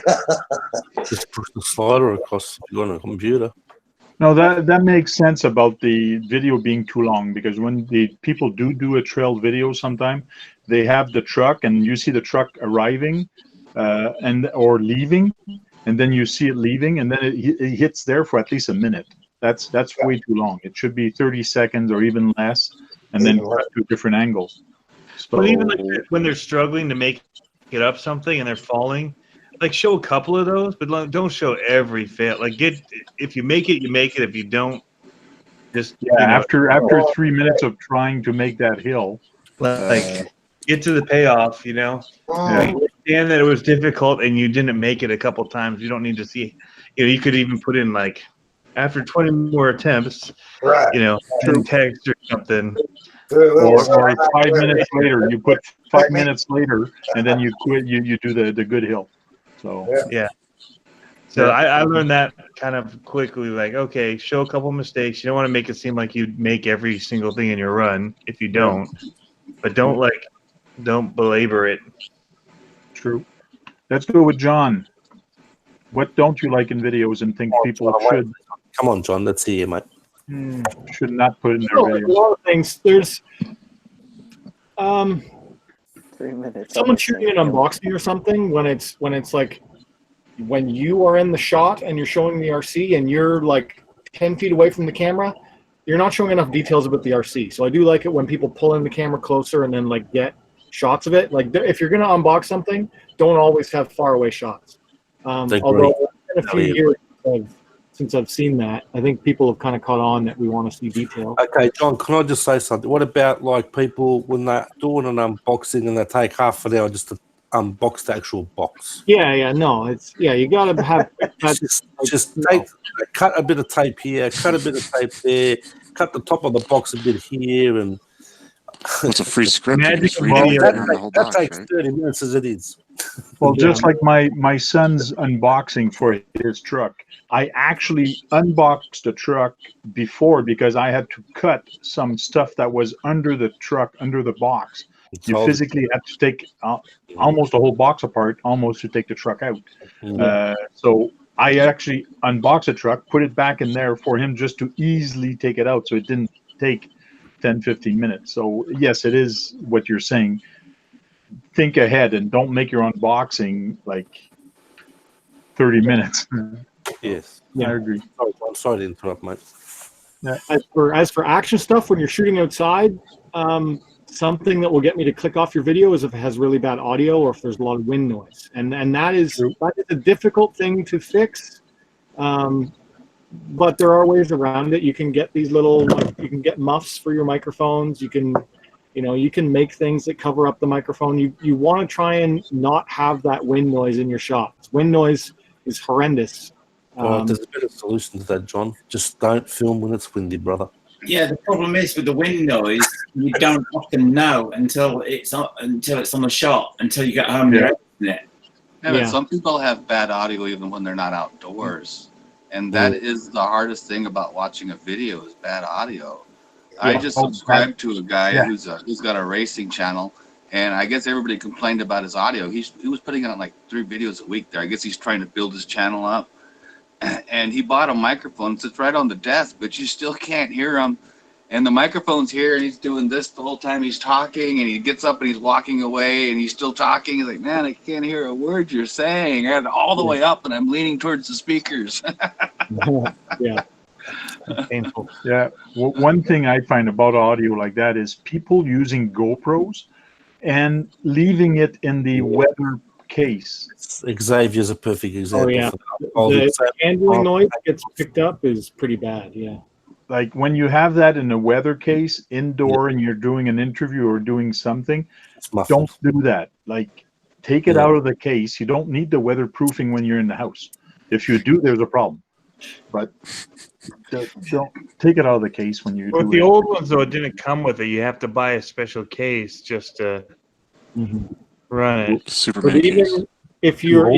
[SPEAKER 6] Just push the slider across if you're on a computer.
[SPEAKER 1] No, that makes sense about the video being too long, because when the people do a trail video sometime, they have the truck and you see the truck arriving or leaving, and then you see it leaving, and then it hits there for at least a minute. That's way too long. It should be 30 seconds or even less, and then cut to different angles. So,
[SPEAKER 12] But even like when they're struggling to make it up something and they're falling, like show a couple of those, but don't show every fail. Like if you make it, you make it. If you don't, just
[SPEAKER 1] after 3 minutes of trying to make that hill,
[SPEAKER 12] get to the payoff. You understand that it was difficult and you didn't make it a couple times. You don't need to see. You could even put in like after 20 more attempts,
[SPEAKER 9] right?
[SPEAKER 12] some text or something.
[SPEAKER 1] Or 5 minutes later, you put 5 minutes later, and then you quit. You do the good hill. So
[SPEAKER 12] yeah. So I learned that kind of quickly. Like, okay, show a couple mistakes. You don't want to make it seem like you make every single thing in your run if you don't. But don't belabor it.
[SPEAKER 1] True. Let's go with John. What don't you like in videos and think people should?
[SPEAKER 6] Come on, John. Let's see you, mate.
[SPEAKER 1] Should not put in their
[SPEAKER 7] A
[SPEAKER 1] videos.
[SPEAKER 7] lot of things. There's
[SPEAKER 10] 3 minutes.
[SPEAKER 7] someone shooting an unboxing or something when it's like when you are in the shot and you're showing the RC and you're like 10 feet away from the camera, you're not showing enough details about the RC. So I do like it when people pull in the camera closer and then like get shots of it. Like if you're gonna unbox something, don't always have far away shots. Although in a few years since I've seen that, I think people have kind of caught on that we want to see detail.
[SPEAKER 6] Okay, John, can I just say something? What about like people when they're doing an unboxing and they take half an hour just to unbox the actual box?
[SPEAKER 7] No, you gotta have
[SPEAKER 6] just cut a bit of tape here, cut a bit of tape there, cut the top of the box a bit here, and
[SPEAKER 2] it's a free script.
[SPEAKER 12] That
[SPEAKER 6] takes 30 minutes as it is.
[SPEAKER 1] Well, just like my son's unboxing for his truck, I actually unboxed the truck before because I had to cut some stuff that was under the truck, under the box. You physically had to take almost a whole box apart, almost to take the truck out. So I actually unboxed the truck, put it back in there for him just to easily take it out, so it didn't take 10, 15 minutes. So yes, it is what you're saying. Think ahead and don't make your unboxing like 30 minutes.
[SPEAKER 6] Yes.
[SPEAKER 1] I agree.
[SPEAKER 6] I'm sorry to interrupt, mate.
[SPEAKER 1] Yeah.
[SPEAKER 7] As for action stuff, when you're shooting outside, something that will get me to click off your video is if it has really bad audio or if there's a lot of wind noise, and that is a difficult thing to fix. But there are ways around it. You can get these little, you can get muffs for your microphones. You can, you can make things that cover up the microphone. You want to try and not have that wind noise in your shots. Wind noise is horrendous.
[SPEAKER 6] There's a better solution to that, John. Just don't film when it's windy, brother.
[SPEAKER 11] Yeah, the problem is with the wind noise, you don't often know until it's on the shot, until you get home and you're editing it.
[SPEAKER 4] Yeah, but some people have bad audio even when they're not outdoors. And that is the hardest thing about watching a video is bad audio. I just subscribed to a guy who's got a racing channel, and I guess everybody complained about his audio. He was putting out like 3 videos a week there. I guess he's trying to build his channel up. And he bought a microphone, sits right on the desk, but you still can't hear him. And the microphone's here, and he's doing this the whole time he's talking, and he gets up and he's walking away, and he's still talking. He's like, man, I can't hear a word you're saying. I had it all the way up, and I'm leaning towards the speakers.
[SPEAKER 7] Yeah.
[SPEAKER 12] Painful.
[SPEAKER 1] Yeah. One thing I find about audio like that is people using GoPros and leaving it in the weather case.
[SPEAKER 6] Xavier's a perfect example.
[SPEAKER 7] The handling noise that gets picked up is pretty bad. Yeah.
[SPEAKER 1] Like when you have that in a weather case indoor and you're doing an interview or doing something, don't do that. Like take it out of the case. You don't need the weatherproofing when you're in the house. If you do, there's a problem. But don't take it out of the case when you do
[SPEAKER 12] with the
[SPEAKER 1] it.
[SPEAKER 12] old ones, though, it didn't come with it. You have to buy a special case just to run it.
[SPEAKER 2] Superman case.
[SPEAKER 7] If you're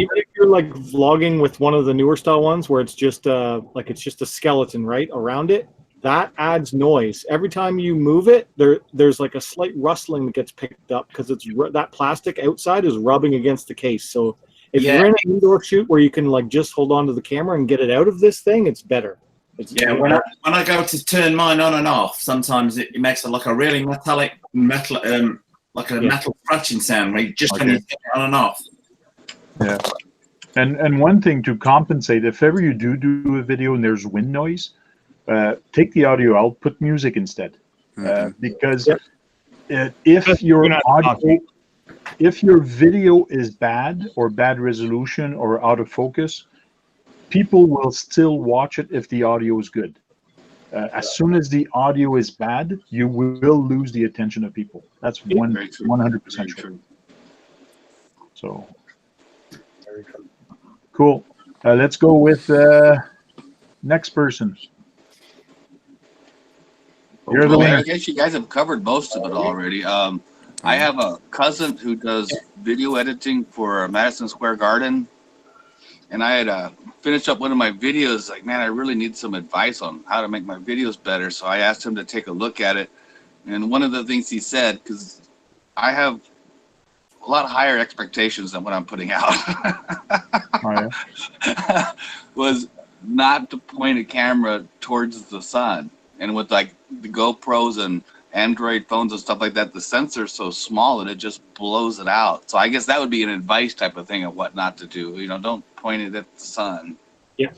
[SPEAKER 7] like vlogging with one of the newer style ones where it's just it's just a skeleton right around it, that adds noise. Every time you move it, there's like a slight rustling that gets picked up because it's that plastic outside is rubbing against the case. So if you're in an indoor shoot where you can like just hold on to the camera and get it out of this thing, it's better.
[SPEAKER 11] When I go to turn mine on and off, sometimes it makes like a really metal scratching sound where you just can turn it on and off.
[SPEAKER 1] Yeah. And one thing to compensate, if ever you do a video and there's wind noise, take the audio out, put music instead. Because if your video is bad or bad resolution or out of focus, people will still watch it if the audio is good. As soon as the audio is bad, you will lose the attention of people. That's 100% true. So, cool. Let's go with next person. You're the winner.
[SPEAKER 4] I guess you guys have covered most of it already. I have a cousin who does video editing for Madison Square Garden, and I had finished up one of my videos. Like, man, I really need some advice on how to make my videos better. So I asked him to take a look at it, and one of the things he said, because I have a lot higher expectations than what I'm putting out, was not to point a camera towards the sun. And with like the GoPros and Android phones and stuff like that, the sensor's so small that it just blows it out. So I guess that would be an advice type of thing of what not to do. You know, don't point it at the sun.
[SPEAKER 7] Yeah,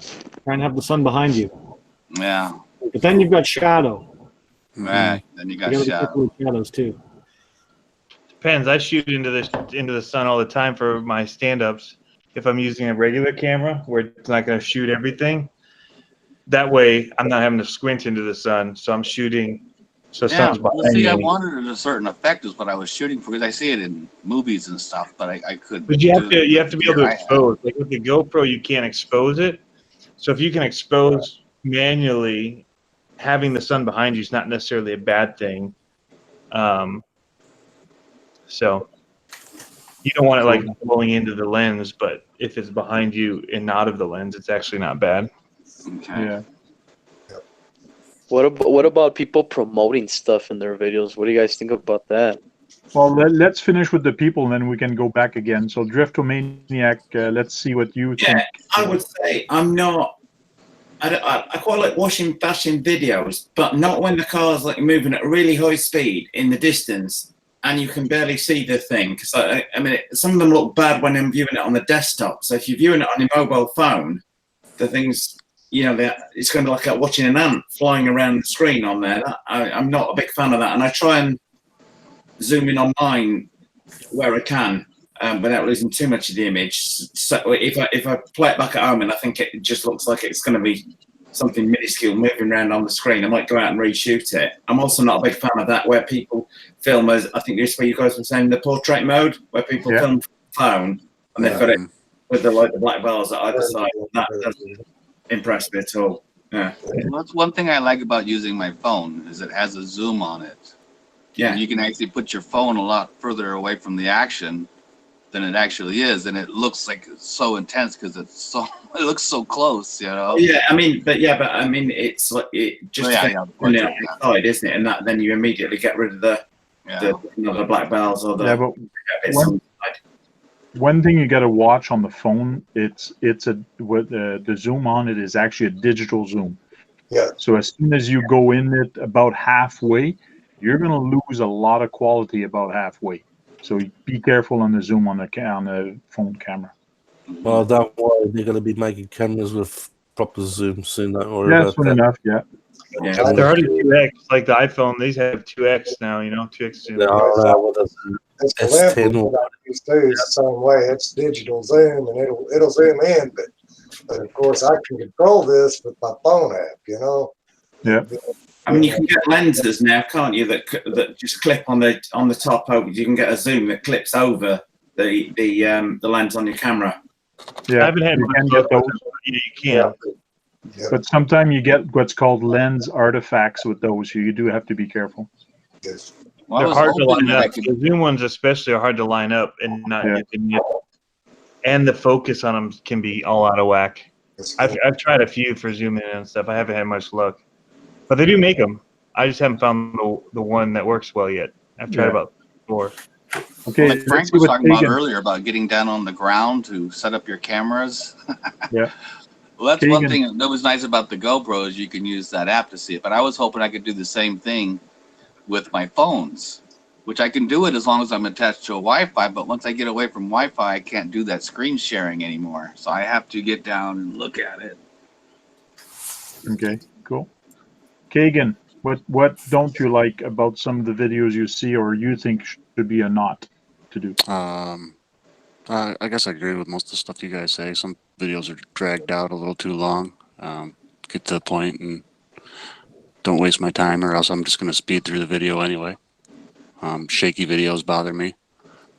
[SPEAKER 7] try and have the sun behind you.
[SPEAKER 4] Yeah.
[SPEAKER 7] But then you've got shadow.
[SPEAKER 4] Right. Then you got shadow.
[SPEAKER 7] Shadows too.
[SPEAKER 12] Depends. I shoot into the sun all the time for my stand-ups. If I'm using a regular camera where it's not going to shoot everything, that way I'm not having to squint into the sun. So I'm shooting. So sun's behind me.
[SPEAKER 4] I wanted a certain effect is what I was shooting for, because I see it in movies and stuff, but I couldn't.
[SPEAKER 12] But you have to be able to expose. Like with the GoPro, you can't expose it. So if you can expose manually, having the sun behind you is not necessarily a bad thing. So You don't want it like blowing into the lens, but if it's behind you and out of the lens, it's actually not bad.
[SPEAKER 4] Okay.
[SPEAKER 1] Yeah.
[SPEAKER 10] What about people promoting stuff in their videos? What do you guys think about that?
[SPEAKER 1] Well, let's finish with the people, and then we can go back again. So, Driftomaniac, let's see what you think.
[SPEAKER 11] I would say I'm not. I quite like watching flashing videos, but not when the car's like moving at a really high speed in the distance and you can barely see the thing. Because I mean, some of them look bad when I'm viewing it on the desktop. So if you're viewing it on your mobile phone, the things, you know, it's going to be like watching an ant flying around the screen on there. I'm not a big fan of that, and I try and zoom in on mine where I can. Without losing too much of the image. So if I play it back at home and I think it just looks like it's going to be something minuscule moving around on the screen, I might go out and reshoot it. I'm also not a big fan of that where people film as, I think this is where you guys were saying, the portrait mode, where people film from the phone and they've got it with the black bars at either side. That doesn't impress me at all. Yeah.
[SPEAKER 4] Well, that's one thing I like about using my phone is it has a zoom on it.
[SPEAKER 11] Yeah.
[SPEAKER 4] And you can actually put your phone a lot further away from the action than it actually is, and it looks like it's so intense because it looks so close, you know.
[SPEAKER 11] Yeah, I mean, it's like it just on the outside, isn't it? And that then you immediately get rid of the black bells or the
[SPEAKER 1] one thing you got to watch on the phone, the zoom on it is actually a digital zoom.
[SPEAKER 9] Yeah.
[SPEAKER 1] So as soon as you go in it about halfway, you're going to lose a lot of quality about halfway. So be careful on the zoom on the phone camera.
[SPEAKER 6] Well, don't worry, they're going to be making cameras with proper zoom soon. Don't worry about
[SPEAKER 1] soon
[SPEAKER 6] that.
[SPEAKER 1] enough, yeah.
[SPEAKER 12] They're already 2x, like the iPhone. These have 2x now, 2x zoom.
[SPEAKER 9] It's S10 what I use too. It's the same way. It's digital zoom, and it'll zoom in, but of course I can control this with my phone app.
[SPEAKER 1] Yeah.
[SPEAKER 11] I mean, you can get lenses now, can't you? That just clip on the top. You can get a zoom that clips over the lens on your camera.
[SPEAKER 1] Yeah,
[SPEAKER 12] I haven't had
[SPEAKER 1] you can get those.
[SPEAKER 12] You can.
[SPEAKER 1] Yeah. But sometimes you get what's called lens artifacts with those. So you do have to be careful.
[SPEAKER 9] Yes.
[SPEAKER 4] Well,
[SPEAKER 12] They're hard to line up. The zoom ones especially are hard to line up and not get. And the focus on them can be all out of whack. I've tried a few for zooming in and stuff. I haven't had much luck. But they do make them. I just haven't found the one that works well yet. I've tried about 4.
[SPEAKER 1] Okay.
[SPEAKER 4] Like Frank was talking about earlier about getting down on the ground to set up your cameras.
[SPEAKER 1] Yeah.
[SPEAKER 4] Well, that's one thing that was nice about the GoPro is you can use that app to see it. But I was hoping I could do the same thing with my phones, which I can do it as long as I'm attached to a Wi-Fi. But once I get away from Wi-Fi, I can't do that screen sharing anymore. So I have to get down and look at it.
[SPEAKER 1] Okay, cool. Kagan, what don't you like about some of the videos you see or you think should be a not to do?
[SPEAKER 2] I guess I agree with most of the stuff you guys say. Some videos are dragged out a little too long. Get to the point and don't waste my time, or else I'm just going to speed through the video anyway. Shaky videos bother me,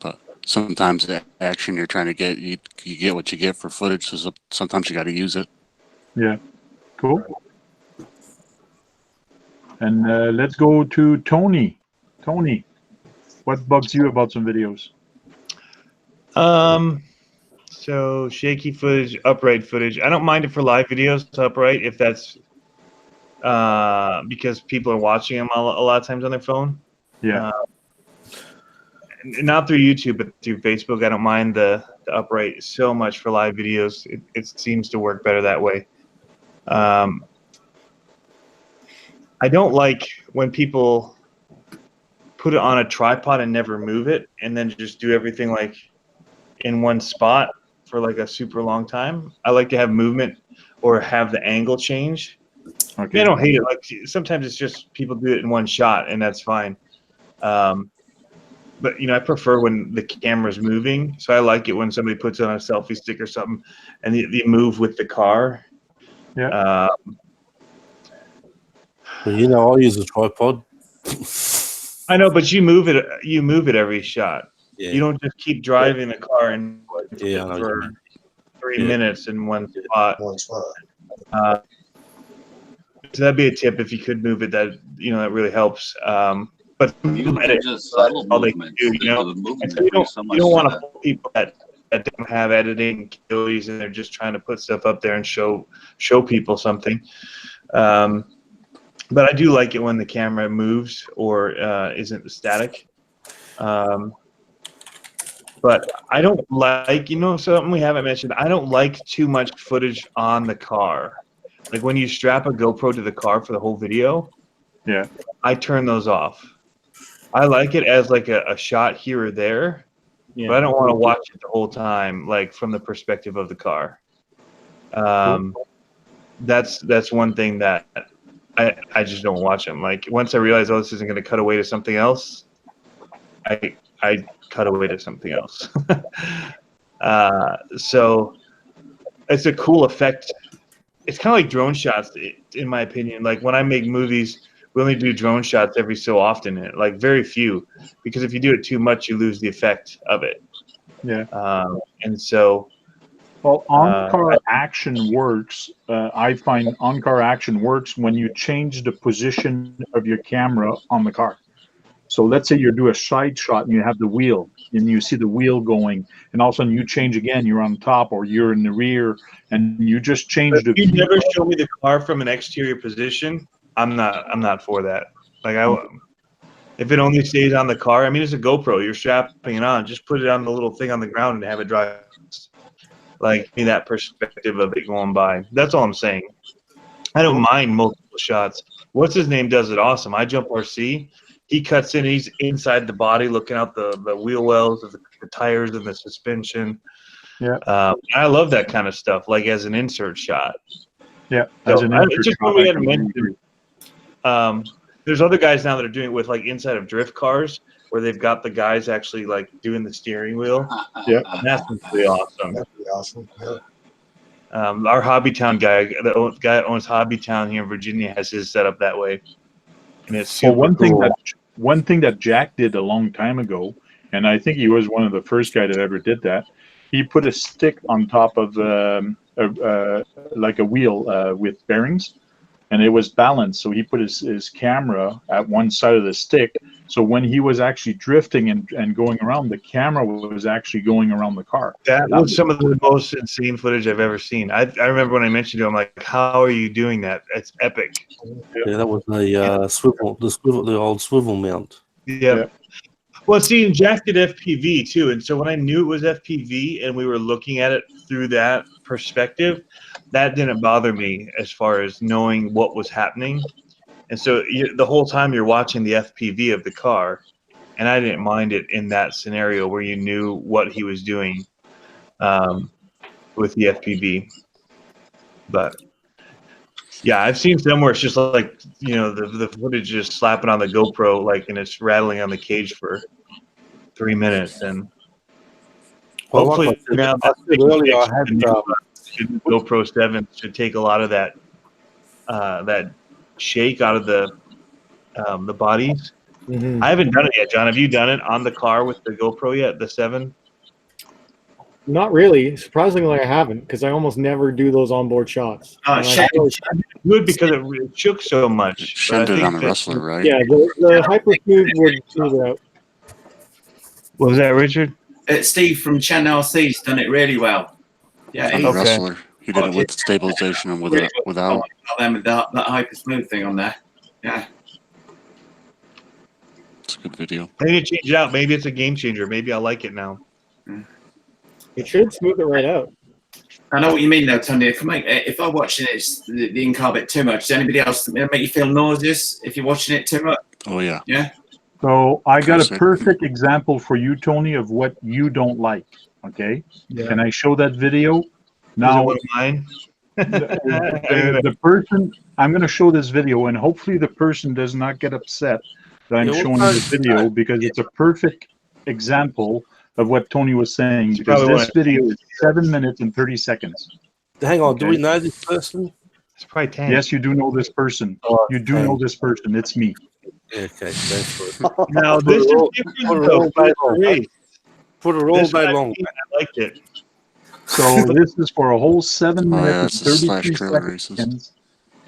[SPEAKER 2] but sometimes the action you're trying to get, you get what you get for footage, so sometimes you got to use it.
[SPEAKER 1] Yeah, cool. And let's go to Tony. Tony, what bugs you about some videos?
[SPEAKER 12] So shaky footage, upright footage. I don't mind it for live videos to upright if that's because people are watching them a lot of times on their phone.
[SPEAKER 1] Yeah.
[SPEAKER 12] Not through YouTube, but through Facebook. I don't mind the upright so much for live videos. It seems to work better that way. I don't like when people put it on a tripod and never move it and then just do everything like in one spot for like a super long time. I like to have movement or have the angle change. Okay. I don't hate it. Like sometimes it's just people do it in one shot and that's fine. But I prefer when the camera's moving. So I like it when somebody puts it on a selfie stick or something and they move with the car.
[SPEAKER 1] Yeah.
[SPEAKER 6] Well, I use a tripod.
[SPEAKER 12] I know, but you move it every shot.
[SPEAKER 6] Yeah.
[SPEAKER 12] You don't just keep driving the car and for 3 minutes in one spot. So that'd be a tip if you could move it. That that really helps. But
[SPEAKER 4] Even if
[SPEAKER 12] edit,
[SPEAKER 4] they're just subtle
[SPEAKER 12] all they can
[SPEAKER 4] movements,
[SPEAKER 12] do, you know.
[SPEAKER 4] the movement
[SPEAKER 12] And so you
[SPEAKER 4] brings so much
[SPEAKER 12] don't
[SPEAKER 4] to
[SPEAKER 12] want to
[SPEAKER 4] it.
[SPEAKER 12] fool people that don't have editing abilities and they're just trying to put stuff up there and show people something. But I do like it when the camera moves or isn't static. But I don't like, something we haven't mentioned. I don't like too much footage on the car. Like when you strap a GoPro to the car for the whole video,
[SPEAKER 1] Yeah.
[SPEAKER 12] I turn those off. I like it as like a shot here or there, but I don't want to watch it the whole time, like from the perspective of the car. That's one thing that I just don't watch them. Like once I realize, this isn't going to cut away to something else, I cut away to something else. So it's a cool effect. It's kind of like drone shots, in my opinion. Like when I make movies, we only do drone shots every so often, like very few, because if you do it too much, you lose the effect of it.
[SPEAKER 1] Yeah.
[SPEAKER 12] And so,
[SPEAKER 1] well, on-car action works. I find on-car action works when you change the position of your camera on the car. So let's say you do a side shot and you have the wheel and you see the wheel going, and all of a sudden you change again, you're on top or you're in the rear, and you just change the.
[SPEAKER 12] You never show me the car from an exterior position. I'm not for that. Like if it only stays on the car, I mean, it's a GoPro. You're strapping it on. Just put it on the little thing on the ground and have it drive. Like, give me that perspective of it going by. That's all I'm saying. I don't mind multiple shots. What's his name does it awesome. I Jump RC. He cuts in. He's inside the body, looking out the wheel wells, the tires, and the suspension.
[SPEAKER 1] Yeah.
[SPEAKER 12] I love that kind of stuff. Like as an insert shot.
[SPEAKER 1] Yeah.
[SPEAKER 12] So,
[SPEAKER 1] As an insert
[SPEAKER 12] just
[SPEAKER 1] shot,
[SPEAKER 12] we hadn't mentioned. There's other guys now that are doing it with like inside of drift cars, where they've got the guys actually like doing the steering wheel.
[SPEAKER 1] Yeah,
[SPEAKER 12] that's pretty awesome.
[SPEAKER 9] That'd be awesome. Yeah.
[SPEAKER 12] Our Hobbytown guy, the guy that owns Hobbytown here in Virginia, has his set up that way, and it's super cool.
[SPEAKER 1] One thing that Jack did a long time ago, and I think he was one of the first guy that ever did that. He put a stick on top of like a wheel with bearings, and it was balanced. So he put his camera at one side of the stick. So when he was actually drifting and going around, the camera was actually going around the car.
[SPEAKER 12] That was some of the most insane footage I've ever seen. I remember when I mentioned it, I'm like, how are you doing that? It's epic.
[SPEAKER 6] Yeah, that was the old swivel mount.
[SPEAKER 12] Yeah. Well, see, and Jack did FPV too, and so when I knew it was FPV and we were looking at it through that perspective, that didn't bother me as far as knowing what was happening. And so the whole time you're watching the FPV of the car, and I didn't mind it in that scenario where you knew what he was doing with the FPV. But yeah, I've seen some where it's just like, the footage just slapping on the GoPro, like, and it's rattling on the cage for 3 minutes. And hopefully now GoPro 7 should take a lot of that shake out of the bodies.
[SPEAKER 7] Mm-hmm.
[SPEAKER 12] I haven't done it yet, John. Have you done it on the car with the GoPro yet, the 7?
[SPEAKER 7] Not really. Surprisingly, I haven't, because I almost never do those onboard shots.
[SPEAKER 12] Good, because it shook so much.
[SPEAKER 2] Shen did it on the Wrestler, right?
[SPEAKER 7] Yeah, the Hyper Smooth would smooth it out.
[SPEAKER 12] What was that, Richard?
[SPEAKER 11] Steve from Chen LC's done it really well. Yeah,
[SPEAKER 2] On the Wrestler. He did it with stabilization and without.
[SPEAKER 11] That Hyper Smooth thing on there. Yeah.
[SPEAKER 2] It's a good video.
[SPEAKER 12] I need to change it out. Maybe it's a game changer. Maybe I like it now.
[SPEAKER 7] It should smooth it right out.
[SPEAKER 11] I know what you mean, though, Tony. If I'm watching it, the in-car bit too much. Does anybody else make you feel nauseous if you're watching it too much?
[SPEAKER 2] Oh, yeah.
[SPEAKER 11] Yeah?
[SPEAKER 1] So I got a perfect example for you, Tony, of what you don't like. Okay?
[SPEAKER 12] Yeah.
[SPEAKER 1] Can I show that video? Now,
[SPEAKER 12] mine?
[SPEAKER 1] the person, I'm going to show this video, and hopefully the person does not get upset that I'm showing this video, because it's a perfect example of what Tony was saying, because this video is 7 minutes and 30 seconds.
[SPEAKER 6] Hang on, do we know this person?
[SPEAKER 12] It's probably 10.
[SPEAKER 1] Yes, you do know this person. You do know this person. It's me.
[SPEAKER 6] Okay, thanks for it.
[SPEAKER 12] Now, this is different, though.
[SPEAKER 6] Put it all day long.
[SPEAKER 12] I liked it.
[SPEAKER 1] So this is for a whole 7 minutes and
[SPEAKER 2] it's
[SPEAKER 1] 33 seconds.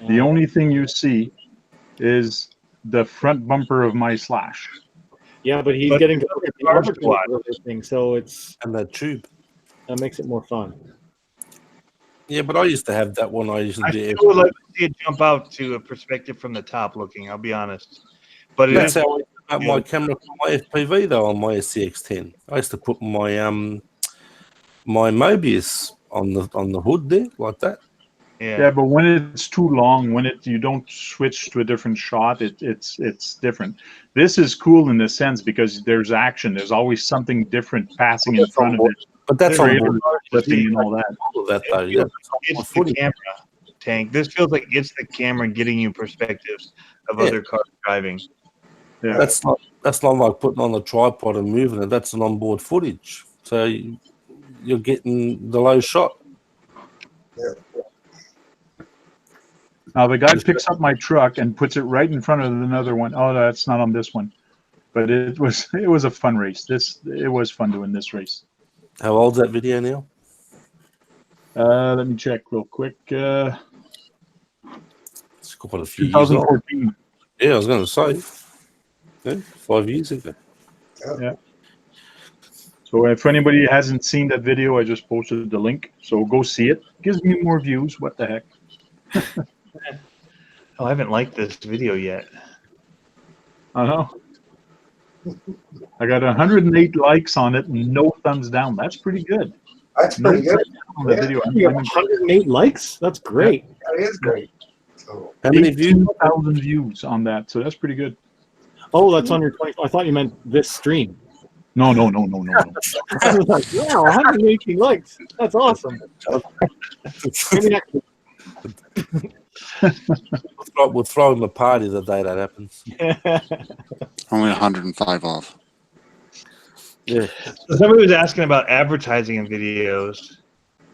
[SPEAKER 1] The only thing you see is the front bumper of my Slash.
[SPEAKER 7] Yeah, but he's
[SPEAKER 12] But
[SPEAKER 7] getting
[SPEAKER 12] the
[SPEAKER 7] the
[SPEAKER 12] cars
[SPEAKER 7] other
[SPEAKER 12] to watch.
[SPEAKER 7] thing, so it's
[SPEAKER 6] And that tube.
[SPEAKER 7] that makes it more fun.
[SPEAKER 6] Yeah, but I used to have that one. I used to
[SPEAKER 12] I
[SPEAKER 6] do.
[SPEAKER 12] still would like to see it jump out to a perspective from the top looking. I'll be honest, but it
[SPEAKER 6] That's
[SPEAKER 12] is.
[SPEAKER 6] how I got my camera for my FPV though on my SCX10. I used to put my my Mobius on the hood there like that.
[SPEAKER 1] Yeah, but when it's too long, when you don't switch to a different shot, it's different. This is cool in a sense because there's action. There's always something different passing in front of it.
[SPEAKER 6] But that's on board.
[SPEAKER 1] Flipping and all that.
[SPEAKER 6] All of that though. Yeah.
[SPEAKER 12] It's the camera, Tank. This feels like it's the camera getting you perspectives of other cars driving.
[SPEAKER 1] Yeah.
[SPEAKER 6] That's not like putting on a tripod and moving it. That's an onboard footage. So you're getting the low shot.
[SPEAKER 1] Now the guy picks up my truck and puts it right in front of another one. Oh, that's not on this one, but it was a fun race. It was fun doing this race.
[SPEAKER 6] How old's that video now?
[SPEAKER 1] Let me check real quick.
[SPEAKER 6] It's quite a few years old.
[SPEAKER 1] 2014.
[SPEAKER 6] Yeah, I was going to say. Yeah, 5 years ago.
[SPEAKER 1] Yeah. So if anybody hasn't seen that video, I just posted the link. So go see it. Gives me more views. What the heck?
[SPEAKER 12] Oh, I haven't liked this video yet.
[SPEAKER 1] I know. I got 108 likes on it and no thumbs down. That's pretty good.
[SPEAKER 9] That's pretty good.
[SPEAKER 1] On the video.
[SPEAKER 7] You have 108 likes. That's great.
[SPEAKER 9] That is great. So,
[SPEAKER 6] How many views?
[SPEAKER 1] 18,000 views on that. So that's pretty good.
[SPEAKER 7] Oh, that's on your 20. I thought you meant this stream.
[SPEAKER 1] No.
[SPEAKER 7] I was like, wow, 118 likes. That's awesome. Maybe next week.
[SPEAKER 6] We'll throw him a party the day that happens.
[SPEAKER 2] Only 105 off.
[SPEAKER 6] Yeah.
[SPEAKER 12] So somebody was asking about advertising in videos.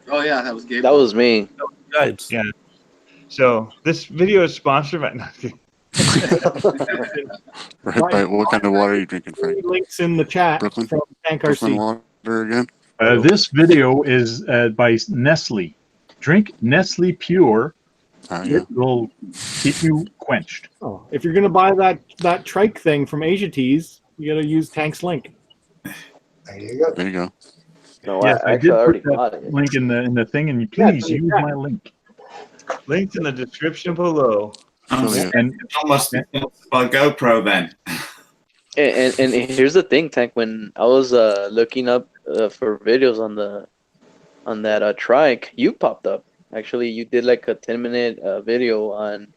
[SPEAKER 4] Oh yeah, that was Gabe.
[SPEAKER 10] That was me.
[SPEAKER 6] Gabes.
[SPEAKER 12] Yeah. So this video is sponsored by.
[SPEAKER 2] Right, what kind of water are you drinking, Frank?
[SPEAKER 7] Links in the chat
[SPEAKER 2] Brooklyn?
[SPEAKER 7] from Tank
[SPEAKER 2] Brooklyn
[SPEAKER 7] RC.
[SPEAKER 2] water again?
[SPEAKER 1] This video is by Nestle. Drink Nestle Pure.
[SPEAKER 2] Yeah.
[SPEAKER 1] It will keep you quenched.
[SPEAKER 7] Oh, if you're gonna buy that trike thing from Asia Tees, you gotta use Tank's link.
[SPEAKER 9] there you go.
[SPEAKER 2] There you go.
[SPEAKER 10] No,
[SPEAKER 1] Yes,
[SPEAKER 10] I
[SPEAKER 1] I
[SPEAKER 10] actually
[SPEAKER 1] did
[SPEAKER 10] already
[SPEAKER 1] put
[SPEAKER 10] bought
[SPEAKER 1] that
[SPEAKER 10] it.
[SPEAKER 1] link in the thing, and please use
[SPEAKER 7] yeah.
[SPEAKER 1] my link.
[SPEAKER 12] Links in the description below.
[SPEAKER 1] And
[SPEAKER 11] Almost by GoPro then.
[SPEAKER 10] And here's the thing, Tank. When I was looking up for videos on that trike, you popped up. Actually, you did like a 10-minute video on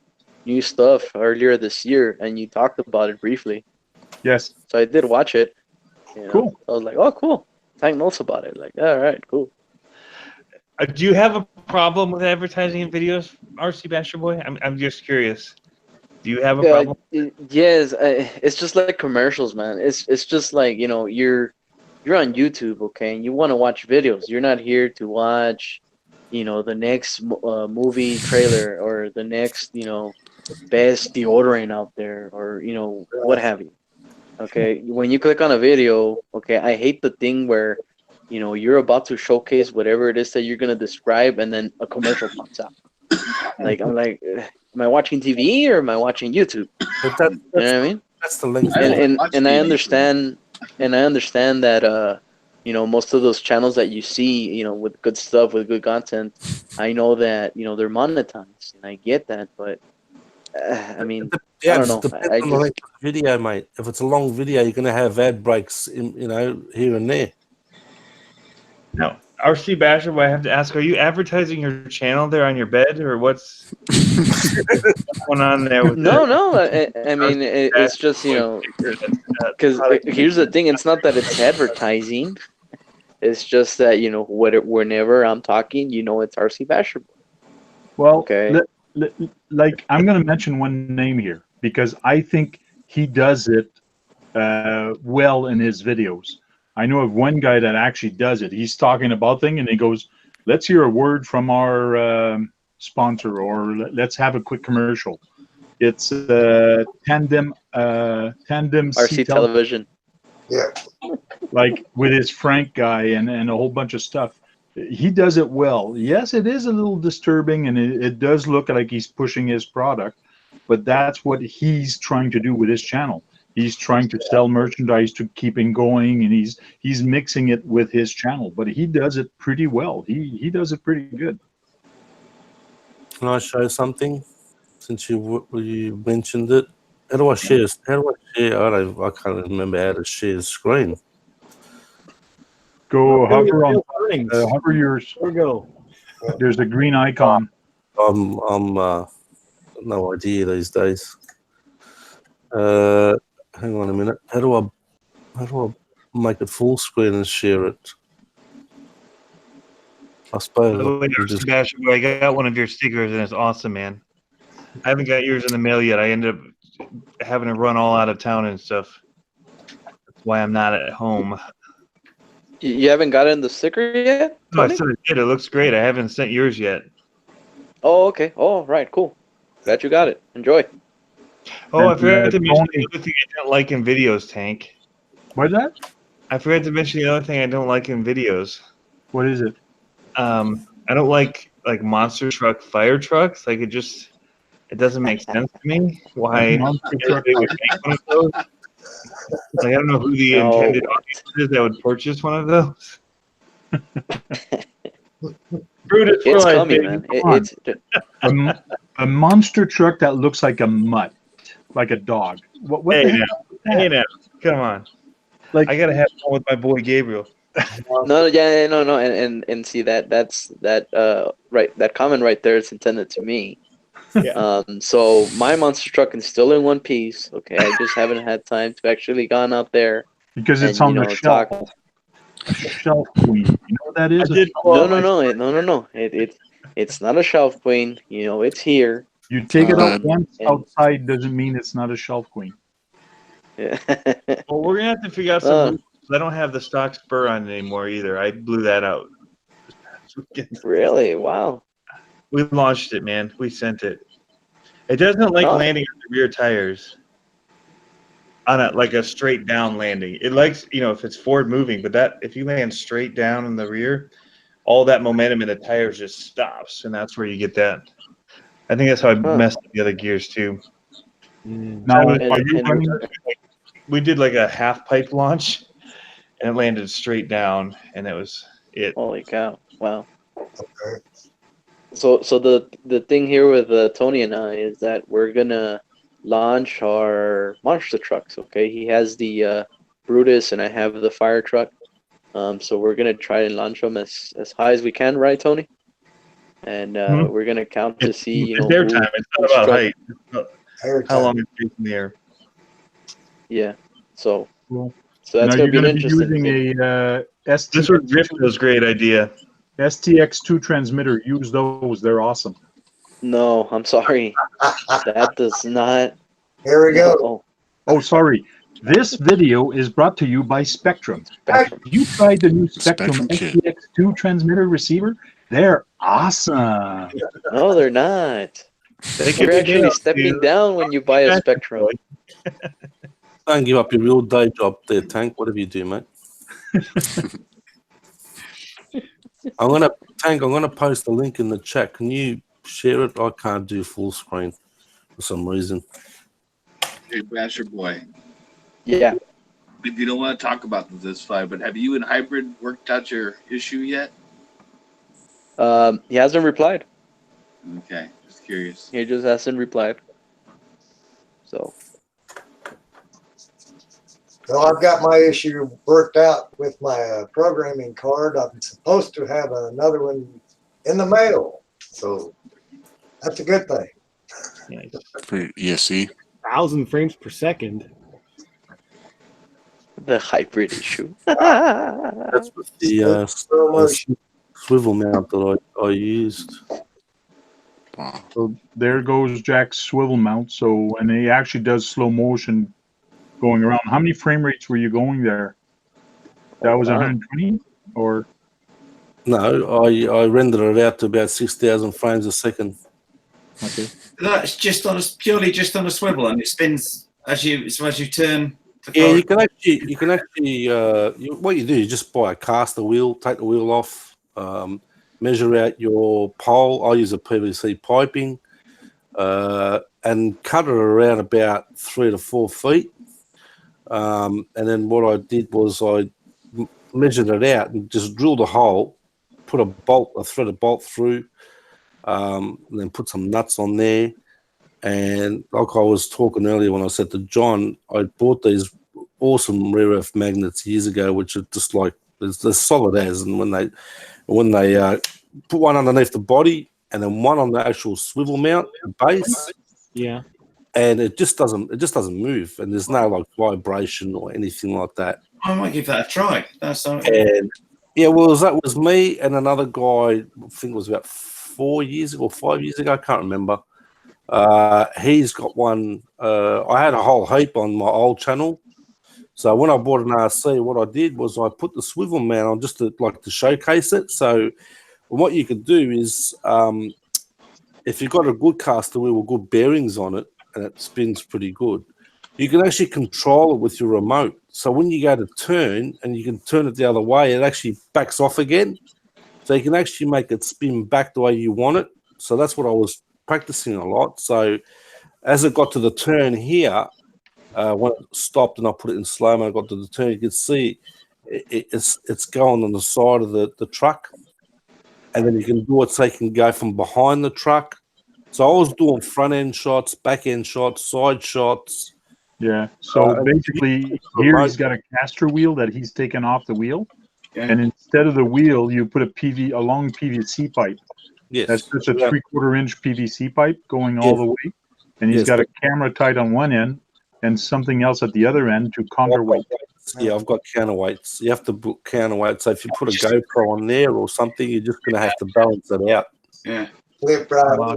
[SPEAKER 10] new stuff earlier this year, and you talked about it briefly.
[SPEAKER 1] yes,
[SPEAKER 10] So I did watch it. You know?
[SPEAKER 1] Cool.
[SPEAKER 10] I was like, oh, cool. Tank knows about it. Like, all right, cool.
[SPEAKER 12] Do you have a problem with advertising in videos, RC Bastard Boy? I'm just curious. Do you have a problem?
[SPEAKER 10] Yes, it's just like commercials, man. It's just like, you know, you're on YouTube, okay, and you want to watch videos. You're not here to watch, you know, the next movie trailer or the next, you know, best deodorant out there or, you know, what have you. Okay, when you click on a video, okay, I hate the thing where, you know, you're about to showcase whatever it is that you're gonna describe, and then a commercial pops out. Like, I'm like, am I watching TV or am I watching YouTube?
[SPEAKER 6] But that,
[SPEAKER 10] You know what I mean?
[SPEAKER 6] that's the link.
[SPEAKER 10] And I understand that you know, most of those channels that you see, you know, with good stuff, with good content, I know that, you know, they're monetized, and I get that, but I mean,
[SPEAKER 6] Yeah,
[SPEAKER 10] I don't
[SPEAKER 6] it
[SPEAKER 10] know.
[SPEAKER 6] depends
[SPEAKER 10] I
[SPEAKER 6] on the
[SPEAKER 10] just,
[SPEAKER 6] length of the video, mate. If it's a long video, you're going to have ad breaks, you know, here and there.
[SPEAKER 12] No. RC Basher, I have to ask, are you advertising your channel there on your bed, or what's going on there? With
[SPEAKER 10] no. I mean, it's just, you know, because here's the thing. It's not that it's advertising. It's just that, you know, whenever I'm talking, you know, it's RC Basher.
[SPEAKER 1] well,
[SPEAKER 10] Okay.
[SPEAKER 1] like I'm going to mention one name here because I think he does it well in his videos. I know of one guy that actually does it. He's talking about things and he goes, let's hear a word from our sponsor, or let's have a quick commercial. It's Tandem
[SPEAKER 10] RC Television.
[SPEAKER 9] Yeah.
[SPEAKER 1] like with his Frank guy and a whole bunch of stuff. He does it well. Yes, it is a little disturbing and it does look like he's pushing his product, but that's what he's trying to do with his channel. He's trying to sell merchandise to keep it going, and he's mixing it with his channel. But he does it pretty well. He does it pretty good.
[SPEAKER 6] Can I show something? Since you mentioned it, how do I share? I can't remember how to share the screen.
[SPEAKER 1] Go hover on hover yours.
[SPEAKER 7] There we go.
[SPEAKER 1] There's a green icon.
[SPEAKER 6] I'm no idea these days. Hang on a minute. How do I make it full screen and share it? I suppose.
[SPEAKER 12] By the way, Sebastian, I got one of your stickers and it's awesome, man. I haven't got yours in the mail yet. I ended up having to run all out of town and stuff. That's why I'm not at home.
[SPEAKER 10] You haven't gotten the sticker yet?
[SPEAKER 12] No, I said I did. It looks great. I haven't sent yours yet.
[SPEAKER 10] Oh, okay. Oh, right. Cool. Glad you got it. Enjoy.
[SPEAKER 12] Oh, I forgot to mention the other thing I don't like in videos, Tank.
[SPEAKER 1] What's that?
[SPEAKER 12] I forgot to mention the other thing I don't like in videos.
[SPEAKER 1] What is it?
[SPEAKER 12] I don't like monster truck fire trucks. Like it doesn't make sense to me why they would make one of those. Like I don't know who the intended audience is that would purchase one of those. Brutus
[SPEAKER 10] It's
[SPEAKER 12] for life,
[SPEAKER 10] coming,
[SPEAKER 12] baby.
[SPEAKER 10] man.
[SPEAKER 1] A monster truck that looks like a mutt, like a dog. What
[SPEAKER 12] Hey
[SPEAKER 1] the
[SPEAKER 12] now,
[SPEAKER 1] heck?
[SPEAKER 12] hey now, come on.
[SPEAKER 1] Like
[SPEAKER 12] I gotta have fun with my boy Gabriel.
[SPEAKER 10] No, and see that's right. That comment right there is intended to me.
[SPEAKER 12] Yeah.
[SPEAKER 10] So my monster truck is still in one piece. Okay, I just haven't had time to actually gone out there
[SPEAKER 1] because it's
[SPEAKER 10] and,
[SPEAKER 1] on the shelf. Shelf queen. You know what that is?
[SPEAKER 10] No. It's not a shelf queen. You know, it's here.
[SPEAKER 1] You take it out once outside doesn't mean it's not a shelf queen.
[SPEAKER 10] Yeah.
[SPEAKER 12] Well, we're gonna have to figure out some. I don't have the stock spur on anymore either. I blew that out.
[SPEAKER 10] Really? Wow.
[SPEAKER 12] We launched it, man. We sent it. It doesn't like landing on the rear tires on a straight down landing. It likes, if it's forward moving, but if you land straight down in the rear, all that momentum in the tires just stops, and that's where you get that. I think that's how I messed up the other gears too.
[SPEAKER 1] Now,
[SPEAKER 12] we did like a half pipe launch, and it landed straight down, and that was it.
[SPEAKER 10] Holy cow! Wow. Okay. So the thing here with Tony and I is that we're gonna launch our monster trucks. Okay, he has the Brutus, and I have the fire truck. So we're gonna try and launch them as high as we can, right, Tony? And we're gonna count to see.
[SPEAKER 12] It's their time. It's not about height. It's how long it takes in the air.
[SPEAKER 10] Yeah. So.
[SPEAKER 1] Cool.
[SPEAKER 10] So that's
[SPEAKER 1] now
[SPEAKER 10] gonna be an interesting.
[SPEAKER 1] Using a STX.
[SPEAKER 12] This would drift was a great idea.
[SPEAKER 1] STX2 transmitter. Use those. They're awesome.
[SPEAKER 10] No, I'm sorry. That does not.
[SPEAKER 9] Here we go.
[SPEAKER 1] Oh, sorry. This video is brought to you by Spectrum. Have you tried the new Spectrum STX2 transmitter receiver? They're awesome.
[SPEAKER 10] No, they're not. You're actually stepping down when you buy a Spectrum.
[SPEAKER 6] Don't give up your real day job there, Tank. Whatever you do, mate. I'm gonna post a link in the chat. Can you share it? I can't do full screen for some reason.
[SPEAKER 4] Hey, Basher boy.
[SPEAKER 10] Yeah.
[SPEAKER 4] If you don't want to talk about this fight, but have you and Hybrid worked out your issue yet?
[SPEAKER 10] He hasn't replied.
[SPEAKER 4] Okay, just curious.
[SPEAKER 10] He just hasn't replied. So.
[SPEAKER 9] Well, I've got my issue worked out with my programming card. I'm supposed to have another one in the mail, so that's a good thing.
[SPEAKER 2] For ESC.
[SPEAKER 7] 1,000 frames per second.
[SPEAKER 10] The hybrid issue.
[SPEAKER 6] That's with the swivel mount that I used.
[SPEAKER 2] Wow.
[SPEAKER 1] So there goes Jack's swivel mount. So, and he actually does slow motion going around. How many frame rates were you going there? That was 120 or?
[SPEAKER 6] No, I rendered it out to about 6,000 frames a second.
[SPEAKER 1] Okay.
[SPEAKER 11] That's just purely just on a swivel, and it spins as you turn.
[SPEAKER 6] Yeah, you can actually what you do, you just buy a caster wheel, take the wheel off, measure out your pole. I use a PVC piping, and cut it around about 3 to 4 feet. And then what I did was I measured it out and just drilled a hole, put a threaded bolt through, and then put some nuts on there. And like I was talking earlier when I said to John, I bought these awesome rare earth magnets years ago, which are just like they're solid as. And when they put one underneath the body and then one on the actual swivel mount base,
[SPEAKER 7] Yeah.
[SPEAKER 6] and it just doesn't move, and there's no like vibration or anything like that.
[SPEAKER 11] I might give that a try. That's
[SPEAKER 6] And yeah, well, that was me and another guy. I think it was about 4 years ago or 5 years ago. I can't remember. He's got one. I had a whole heap on my old channel. So when I bought an RC, what I did was I put the swivel mount on just to showcase it. So what you could do is, if you've got a good caster wheel with good bearings on it and it spins pretty good, you can actually control it with your remote. So when you go to turn and you can turn it the other way, it actually backs off again. So you can actually make it spin back the way you want it. So that's what I was practicing a lot. So as it got to the turn here, when it stopped and I put it in slow-mo, I got to the turn, you can see it's going on the side of the truck. And then you can do it so you can go from behind the truck. So I was doing front-end shots, back-end shots, side shots.
[SPEAKER 1] Yeah. So basically, here he's got a caster wheel that he's taken off the wheel.
[SPEAKER 11] Yeah.
[SPEAKER 1] And instead of the wheel, you put a long PVC pipe.
[SPEAKER 6] Yes.
[SPEAKER 1] That's just a 3/4 inch PVC pipe going all the way. And he's got a camera tied on one end and something else at the other end to counterweight.
[SPEAKER 6] Yeah, I've got counterweights. You have to put counterweights. So if you put a GoPro on there or something, you're just going to have to balance it out.
[SPEAKER 11] Yeah.
[SPEAKER 9] Flip right.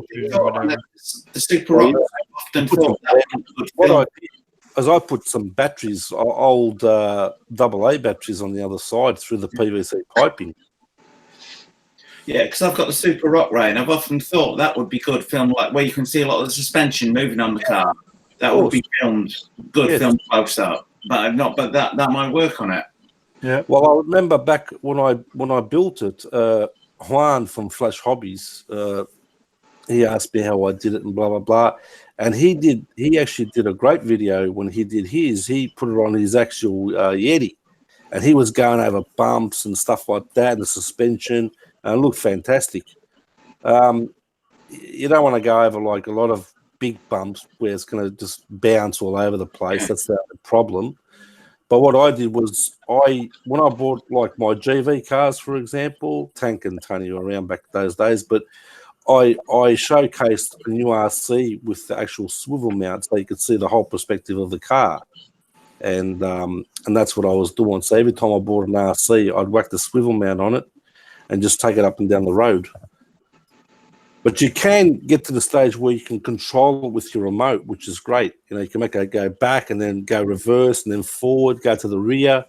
[SPEAKER 11] The super rock often thought that was a good film.
[SPEAKER 6] I put some batteries, old AA batteries on the other side through the PVC piping.
[SPEAKER 11] Yeah, because I've got the Super Rock Ray, and I've often thought that would be good film, like where you can see a lot of the suspension moving on the car. That would be filmed, film close up. But that might work on it.
[SPEAKER 1] Yeah.
[SPEAKER 6] Well, I remember back when I built it, Juan from Flash Hobbies, he asked me how I did it and blah blah blah, and he actually did a great video when he did his. He put it on his actual Yeti, and he was going over bumps and stuff like that, and the suspension, and it looked fantastic. You don't want to go over like a lot of big bumps where it's going to just bounce all over the place. That's the problem. But what I did was when I bought like my GV cars, for example, Tank and Tony were around back those days, but I showcased a new RC with the actual swivel mount so you could see the whole perspective of the car. And that's what I was doing. So every time I bought an RC, I'd whack the swivel mount on it and just take it up and down the road. But you can get to the stage where you can control it with your remote, which is great. You know, you can make it go back and then go reverse and then forward, go to the rear.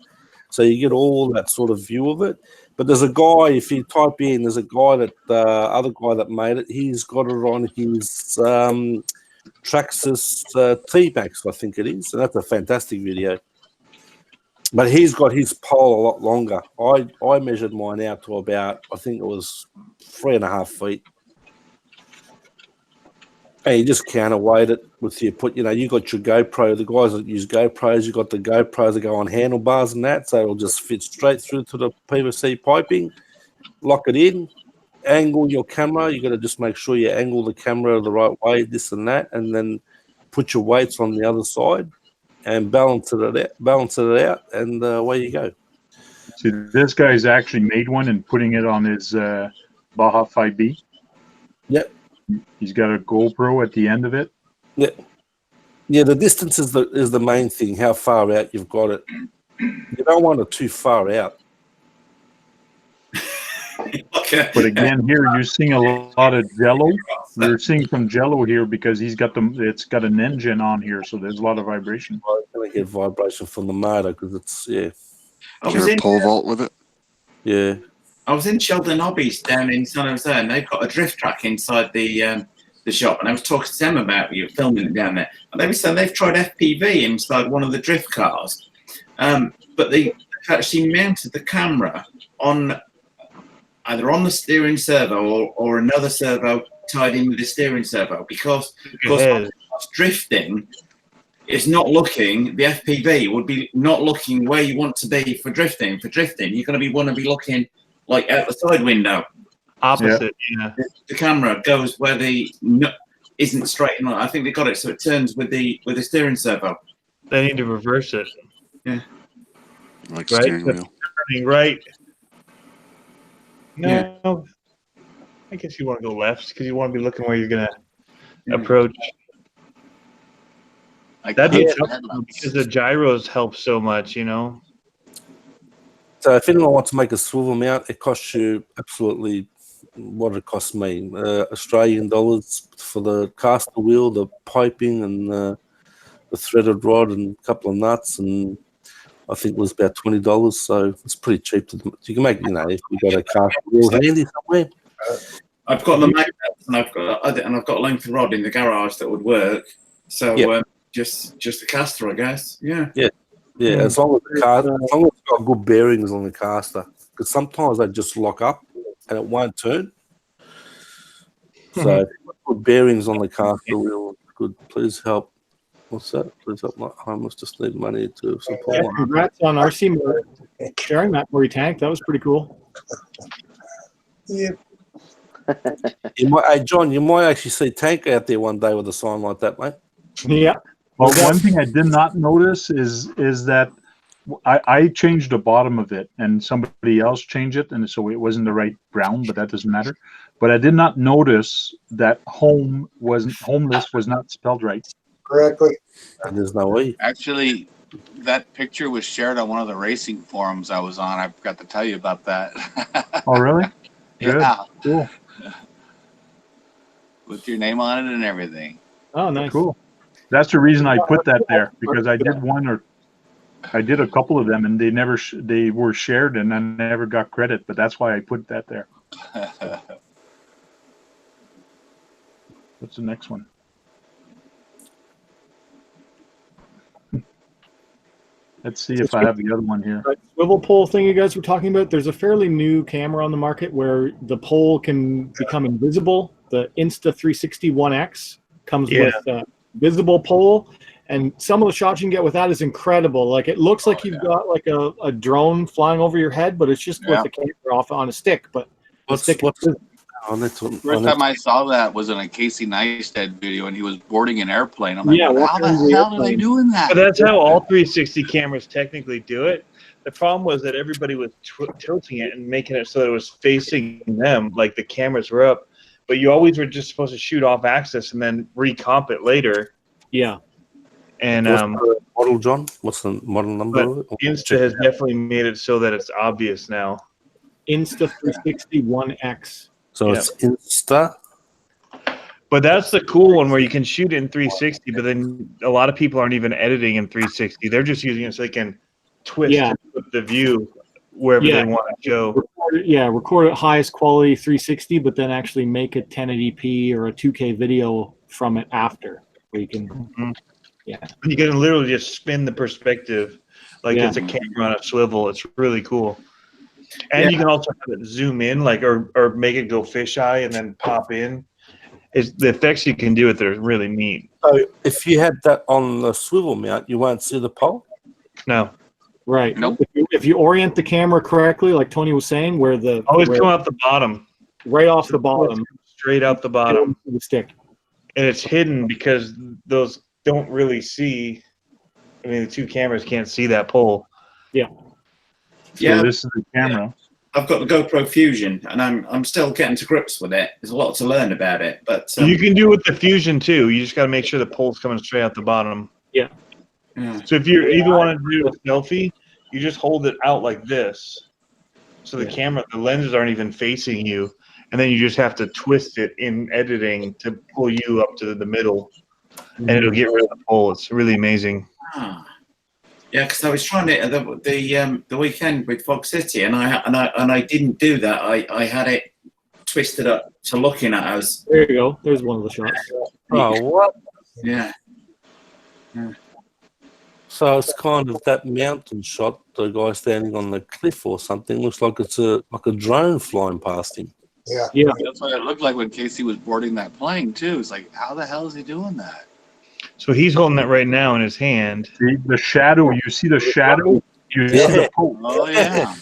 [SPEAKER 6] So you get all that sort of view of it. But there's a guy, if you type in, there's a guy other guy that made it. He's got it on his Traxxas T-Max, I think it is. And that's a fantastic video. But he's got his pole a lot longer. I measured mine out to about, I think it was 3.5 feet. And you just counterweight it with you got your GoPro. The guys that use GoPros, you got the GoPros that go on handlebars and that, so it'll just fit straight through to the PVC piping. Lock it in, angle your camera. You got to just make sure you angle the camera the right way, this and that, and then put your weights on the other side and balance it out, and away you go.
[SPEAKER 1] See, this guy's actually made one and putting it on his Baja 5B.
[SPEAKER 6] Yep.
[SPEAKER 1] He's got a GoPro at the end of it.
[SPEAKER 6] Yeah. The distance is the main thing. How far out you've got it. You don't want it too far out.
[SPEAKER 11] Okay.
[SPEAKER 1] But again, here you're seeing a lot of jello. You're seeing some jello here because it's got an engine on here, so there's a lot of vibration.
[SPEAKER 6] I'm gonna get vibration from the motor because it's
[SPEAKER 2] Is there a pole vault with it?
[SPEAKER 6] Yeah.
[SPEAKER 11] I was in Sheldon Hobbies down in San Jose, and they've got a drift track inside the shop. And I was talking to them about you filming it down there. And they were saying they've tried FPV inside one of the drift cars, but they've actually mounted the camera on either on the steering servo or another servo tied in with the steering servo because when it's drifting, it's not looking. The FPV would be not looking where you want to be for drifting. For drifting, you're going to want to be looking like out the side window.
[SPEAKER 12] Opposite, yeah.
[SPEAKER 11] The camera goes where the isn't straight. And I think they got it so it turns with the steering servo.
[SPEAKER 12] They need to reverse it.
[SPEAKER 11] Yeah.
[SPEAKER 2] Like
[SPEAKER 12] right?
[SPEAKER 2] steering wheel.
[SPEAKER 12] Turning right. No,
[SPEAKER 11] Yeah.
[SPEAKER 12] I guess you want to go left because you want to be looking where you're going to approach. That'd be tough because the gyros help so much, you know.
[SPEAKER 6] So if anyone wants to make a swivel mount, it costs you absolutely what it cost me, Australian dollars for the caster wheel, the piping, and the threaded rod, and a couple of nuts, and I think it was about $20. So it's pretty cheap. You can make, you know, if you got a caster wheel handy somewhere.
[SPEAKER 11] I've got the magnets, and I've got a length of rod in the garage that would work. So just the caster, I guess. Yeah.
[SPEAKER 6] Yeah, as long as it's got good bearings on the caster, because sometimes they just lock up and it won't turn. So if you put bearings on the caster wheel, good. Please help. What's that? Please help my homeless. Just need money to support.
[SPEAKER 7] Yeah, congrats on RC sharing that for your tank. That was pretty cool.
[SPEAKER 9] Yeah.
[SPEAKER 6] Hey John, you might actually see Tank out there one day with a sign like that, mate.
[SPEAKER 7] Yeah.
[SPEAKER 1] Well, one thing I did not notice is that I changed the bottom of it and somebody else changed it, and so it wasn't the right brown, but that doesn't matter. But I did not notice that homeless was not spelled right.
[SPEAKER 9] Correctly.
[SPEAKER 6] And there's no way.
[SPEAKER 4] Actually, that picture was shared on one of the racing forums I was on. I forgot to tell you about that.
[SPEAKER 1] Oh, really?
[SPEAKER 4] Yeah.
[SPEAKER 1] Cool.
[SPEAKER 4] With your name on it and everything.
[SPEAKER 7] Oh, nice.
[SPEAKER 1] Cool. That's the reason I put that there, because I did a couple of them and they were shared and I never got credit, but that's why I put that there. What's the next one? Let's see if I have the other one here.
[SPEAKER 7] Swivel pole thing you guys were talking about, there's a fairly new camera on the market where the pole can become invisible. The Insta360 1X comes with a visible pole, and some of the shots you can get with that is incredible. Like, it looks like you've got like a drone flying over your head, but it's just with the camera off on a stick. But
[SPEAKER 4] First time I saw that was in a Casey Neistat video, and he was boarding an airplane. I'm like, how the hell are they doing that?
[SPEAKER 12] But that's how all 360 cameras technically do it. The problem was that everybody was tilting it and making it so that it was facing them, like the cameras were up. But you always were just supposed to shoot off axis and then recomp it later.
[SPEAKER 7] Yeah.
[SPEAKER 12] And
[SPEAKER 6] what's the model, John? What's the model number?
[SPEAKER 12] Insta has definitely made it so that it's obvious now.
[SPEAKER 7] Insta360 1X.
[SPEAKER 6] So it's Insta.
[SPEAKER 12] But that's the cool one where you can shoot in 360, but then a lot of people aren't even editing in 360. They're just using it so they can twist the view wherever they want to show.
[SPEAKER 7] Record at highest quality 360, but then actually make a 1080p or a 2K video from it after, where you can,
[SPEAKER 12] You can literally just spin the perspective like it's a camera on a swivel. It's really cool. And you can also have it zoom in, like, or make it go fisheye and then pop in. The effects you can do with it are really neat.
[SPEAKER 6] So if you had that on the swivel mount, you won't see the pole?
[SPEAKER 12] No.
[SPEAKER 7] Right. Nope. If you orient the camera correctly, like Tony was saying, where the
[SPEAKER 12] always come off the bottom,
[SPEAKER 7] right off the bottom,
[SPEAKER 12] straight out the bottom,
[SPEAKER 7] the stick,
[SPEAKER 12] and it's hidden because those don't really see. I mean, the two cameras can't see that pole.
[SPEAKER 7] Yeah.
[SPEAKER 1] So this is the camera.
[SPEAKER 11] I've got the GoPro Fusion, and I'm still getting to grips with it. There's a lot to learn about it, but
[SPEAKER 12] you can do it with the Fusion too. You just got to make sure the pole's coming straight out the bottom.
[SPEAKER 7] Yeah.
[SPEAKER 12] So if you even want to do a selfie, you just hold it out like this. So the lenses aren't even facing you, and then you just have to twist it in editing to pull you up to the middle, and it'll get rid of the pole. It's really amazing.
[SPEAKER 11] Yeah, because I was trying it the weekend with Fog City, and I didn't do that. I had it twisted up to looking at us.
[SPEAKER 7] There you go. There's one of the shots.
[SPEAKER 6] Oh, what?
[SPEAKER 11] Yeah.
[SPEAKER 6] So it's kind of that mountain shot, the guy standing on the cliff or something, looks like it's like a drone flying past him.
[SPEAKER 9] Yeah.
[SPEAKER 7] Yeah.
[SPEAKER 4] That's what it looked like when Casey was boarding that plane too. It's like, how the hell is he doing that?
[SPEAKER 12] So he's holding that right now in his hand.
[SPEAKER 1] The shadow, you see the shadow? You see the post.
[SPEAKER 4] Oh yeah.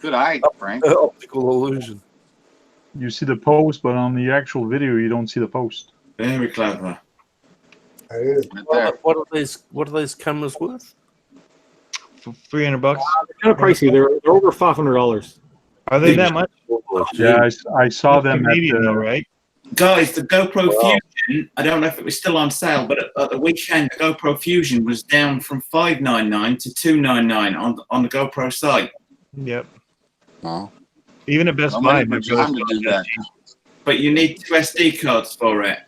[SPEAKER 4] Good eye, Frank.
[SPEAKER 6] Optical illusion.
[SPEAKER 1] You see the post, but on the actual video, you don't see the post.
[SPEAKER 11] Very clever.
[SPEAKER 4] Right there.
[SPEAKER 6] What are these cameras worth?
[SPEAKER 12] For $300.
[SPEAKER 7] They're kind of pricey. They're over $500.
[SPEAKER 12] Are they that much?
[SPEAKER 1] Yeah, I saw them at
[SPEAKER 12] Canadian, though, right?
[SPEAKER 11] Guys, the GoPro Fusion, I don't know if it was still on sale, but at the weekend, the GoPro Fusion was down from $599 to $299 on the GoPro site.
[SPEAKER 12] Yep.
[SPEAKER 2] Wow.
[SPEAKER 12] Even at Best
[SPEAKER 4] I'm
[SPEAKER 12] Buy.
[SPEAKER 4] waiting for John to do that.
[SPEAKER 11] But you need 2 SD cards for it,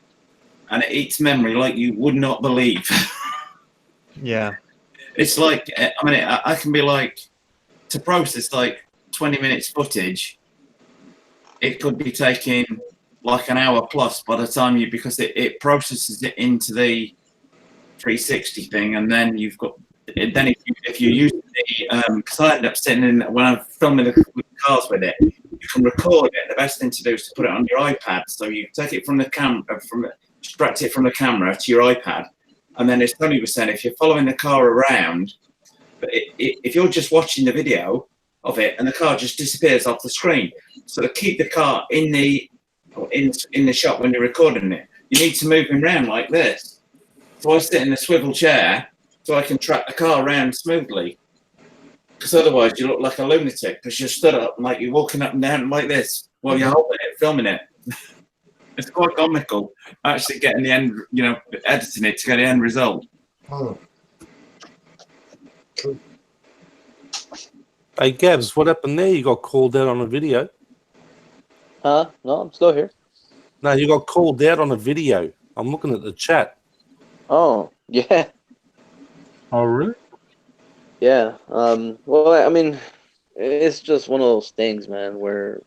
[SPEAKER 11] and it eats memory like you would not believe.
[SPEAKER 12] Yeah.
[SPEAKER 11] It's like, I mean, I can be like, to process like 20 minutes footage, it could be taking like an hour plus by the time because it processes it into the 360 thing, and then you've got, then if you use the, because I end up sitting in, when I'm filming the cars with it, you can record it. The best thing to do is to put it on your iPad. So you take it from the camera, extract it from the camera to your iPad, and then as Tony was saying, if you're following the car around, but if you're just watching the video of it and the car just disappears off the screen, so to keep the car in the shot when you're recording it, you need to move him around like this. So I sit in a swivel chair so I can track the car around smoothly. Because otherwise you look like a lunatic because you're stood up and like you're walking up and down like this while you're holding it, filming it. It's quite comical actually getting the end, editing it to get the end result.
[SPEAKER 6] Hey, Gabs, what happened there? You got called out on a video.
[SPEAKER 10] Huh? No, I'm still here.
[SPEAKER 6] No, you got called out on a video. I'm looking at the chat.
[SPEAKER 10] Oh, yeah.
[SPEAKER 1] Oh, really?
[SPEAKER 10] Yeah. Well, I mean, it's just one of those things, man, where,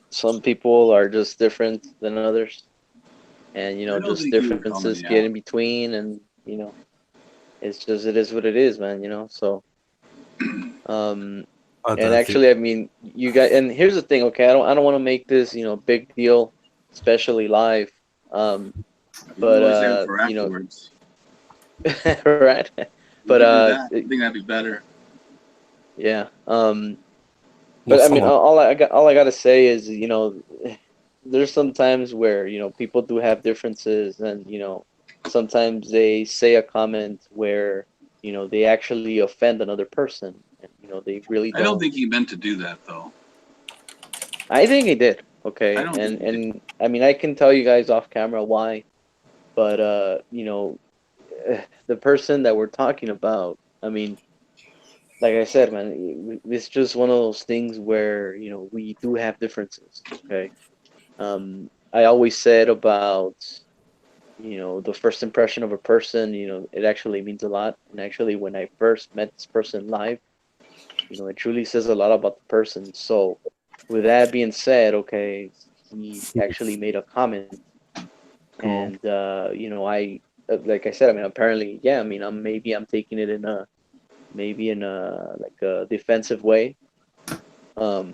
[SPEAKER 10] some people are just different than others. And, just differences get in between. And, it's just, it is what it is, man, so. And actually, I mean, you guys, and here's the thing, okay, I don't want to make this, big deal, especially live. But, right. But
[SPEAKER 4] I think that'd be better.
[SPEAKER 10] Yeah. But I mean, all I gotta say is, there's some times where people do have differences, and sometimes they say a comment where they actually offend another person, and they really don't.
[SPEAKER 4] I don't think he meant to do that though.
[SPEAKER 10] I think he did. Okay, and I mean, I can tell you guys off camera why, but the person that we're talking about, I mean, like I said, man, it's just one of those things where we do have differences. Okay, I always said about the first impression of a person, it actually means a lot. And actually, when I first met this person live, it truly says a lot about the person. So, with that being said, okay, he actually made a comment, and I, like I said, I mean, apparently, yeah, I mean, I'm taking it in a like a defensive way, but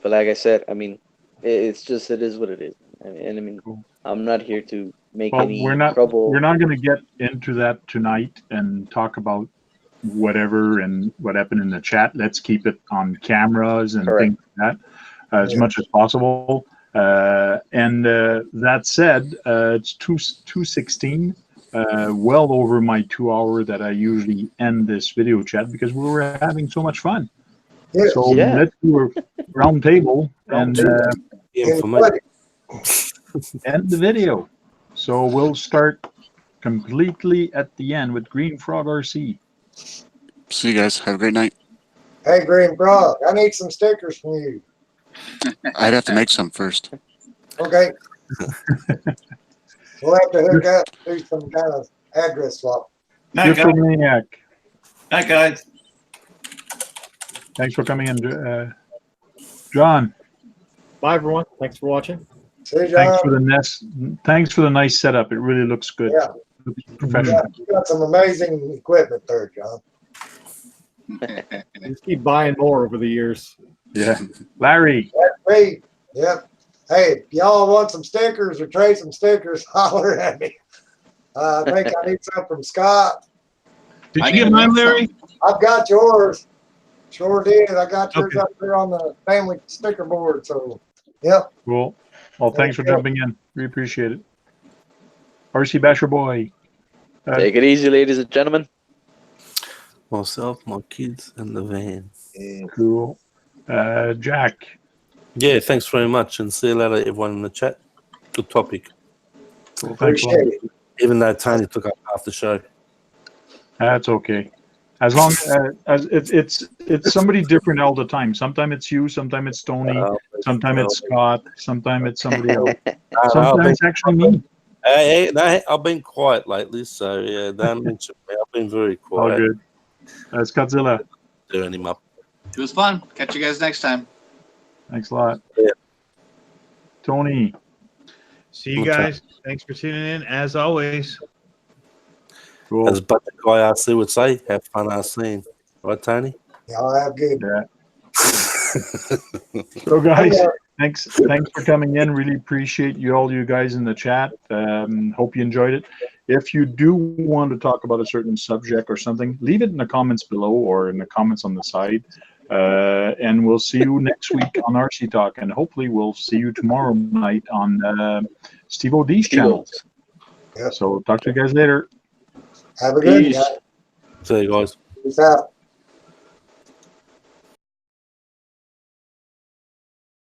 [SPEAKER 10] like I said, I mean, it is what it is. I mean, I'm not here to make any trouble.
[SPEAKER 1] We're not going to get into that tonight and talk about whatever and what happened in the chat. Let's keep it on cameras and things like that as much as possible. And that said, it's 2:16. Well over my 2 hour that I usually end this video chat because we were having so much fun.
[SPEAKER 9] Yes.
[SPEAKER 1] So let's do a round table and end the video. So we'll start completely at the end with Green Frog RC.
[SPEAKER 2] See you guys. Have a great night.
[SPEAKER 9] Hey, Green Frog, I need some stickers from you.
[SPEAKER 2] I'd have to make some first.
[SPEAKER 9] Okay. We'll have to hook up, do some kind of address swap.
[SPEAKER 1] Maniac.
[SPEAKER 11] Hi, guys.
[SPEAKER 1] Thanks for coming in, John.
[SPEAKER 7] Bye, everyone. Thanks for watching.
[SPEAKER 9] See you, John.
[SPEAKER 1] Thanks for the nice setup. It really looks good.
[SPEAKER 9] Yeah.
[SPEAKER 1] Looks professional.
[SPEAKER 9] You got some amazing equipment there, John.
[SPEAKER 7] Just keep buying more over the years.
[SPEAKER 1] Yeah. Larry.
[SPEAKER 9] That's me. Yep. Hey, if y'all want some stickers or trade some stickers, holler at me. I think I need some from Scott.
[SPEAKER 12] Did you get mine, Larry?
[SPEAKER 9] I've got yours. Sure did. I got yours up there on the family sticker board. So, yep.
[SPEAKER 1] Cool. Well, thanks for jumping in. We appreciate it. RC Basher Boy.
[SPEAKER 10] Take it easy, ladies and gentlemen.
[SPEAKER 6] Myself, my kids, and the van.
[SPEAKER 1] Cool. Jack.
[SPEAKER 6] Yeah, thanks very much, and see you later, everyone in the chat. Good topic.
[SPEAKER 1] Cool. Thanks a lot.
[SPEAKER 9] Appreciate it.
[SPEAKER 6] Even though Tony took up half the show.
[SPEAKER 1] That's okay. As long as it's somebody different all the time. Sometimes it's you, sometimes it's Tony, sometimes it's Scott, sometimes it's somebody else. Sometimes it's actually me.
[SPEAKER 6] Hey, I've been quiet lately, so yeah, don't mention me. I've been very quiet.
[SPEAKER 1] All good. Scottzilla.
[SPEAKER 6] Turn him up.
[SPEAKER 4] It was fun. Catch you guys next time.
[SPEAKER 1] Thanks a lot.
[SPEAKER 6] Yeah.
[SPEAKER 1] Tony.
[SPEAKER 12] See you guys. Thanks for tuning in, as always.
[SPEAKER 1] Cool.
[SPEAKER 6] As Budget Guy RC would say, have fun RCing. Right, Tony?
[SPEAKER 9] Y'all have good.
[SPEAKER 1] Yeah. So, guys, thanks for coming in. Really appreciate all you guys in the chat. Hope you enjoyed it. If you do want to talk about a certain subject or something, leave it in the comments below or in the comments on the side. And we'll see you next week on RC Talk. And hopefully we'll see you tomorrow night on Steve O'D's channel.
[SPEAKER 9] Yep.
[SPEAKER 1] So talk to you guys later.
[SPEAKER 9] Have a good
[SPEAKER 10] Peace.
[SPEAKER 9] night.
[SPEAKER 6] See you guys.
[SPEAKER 9] Peace out.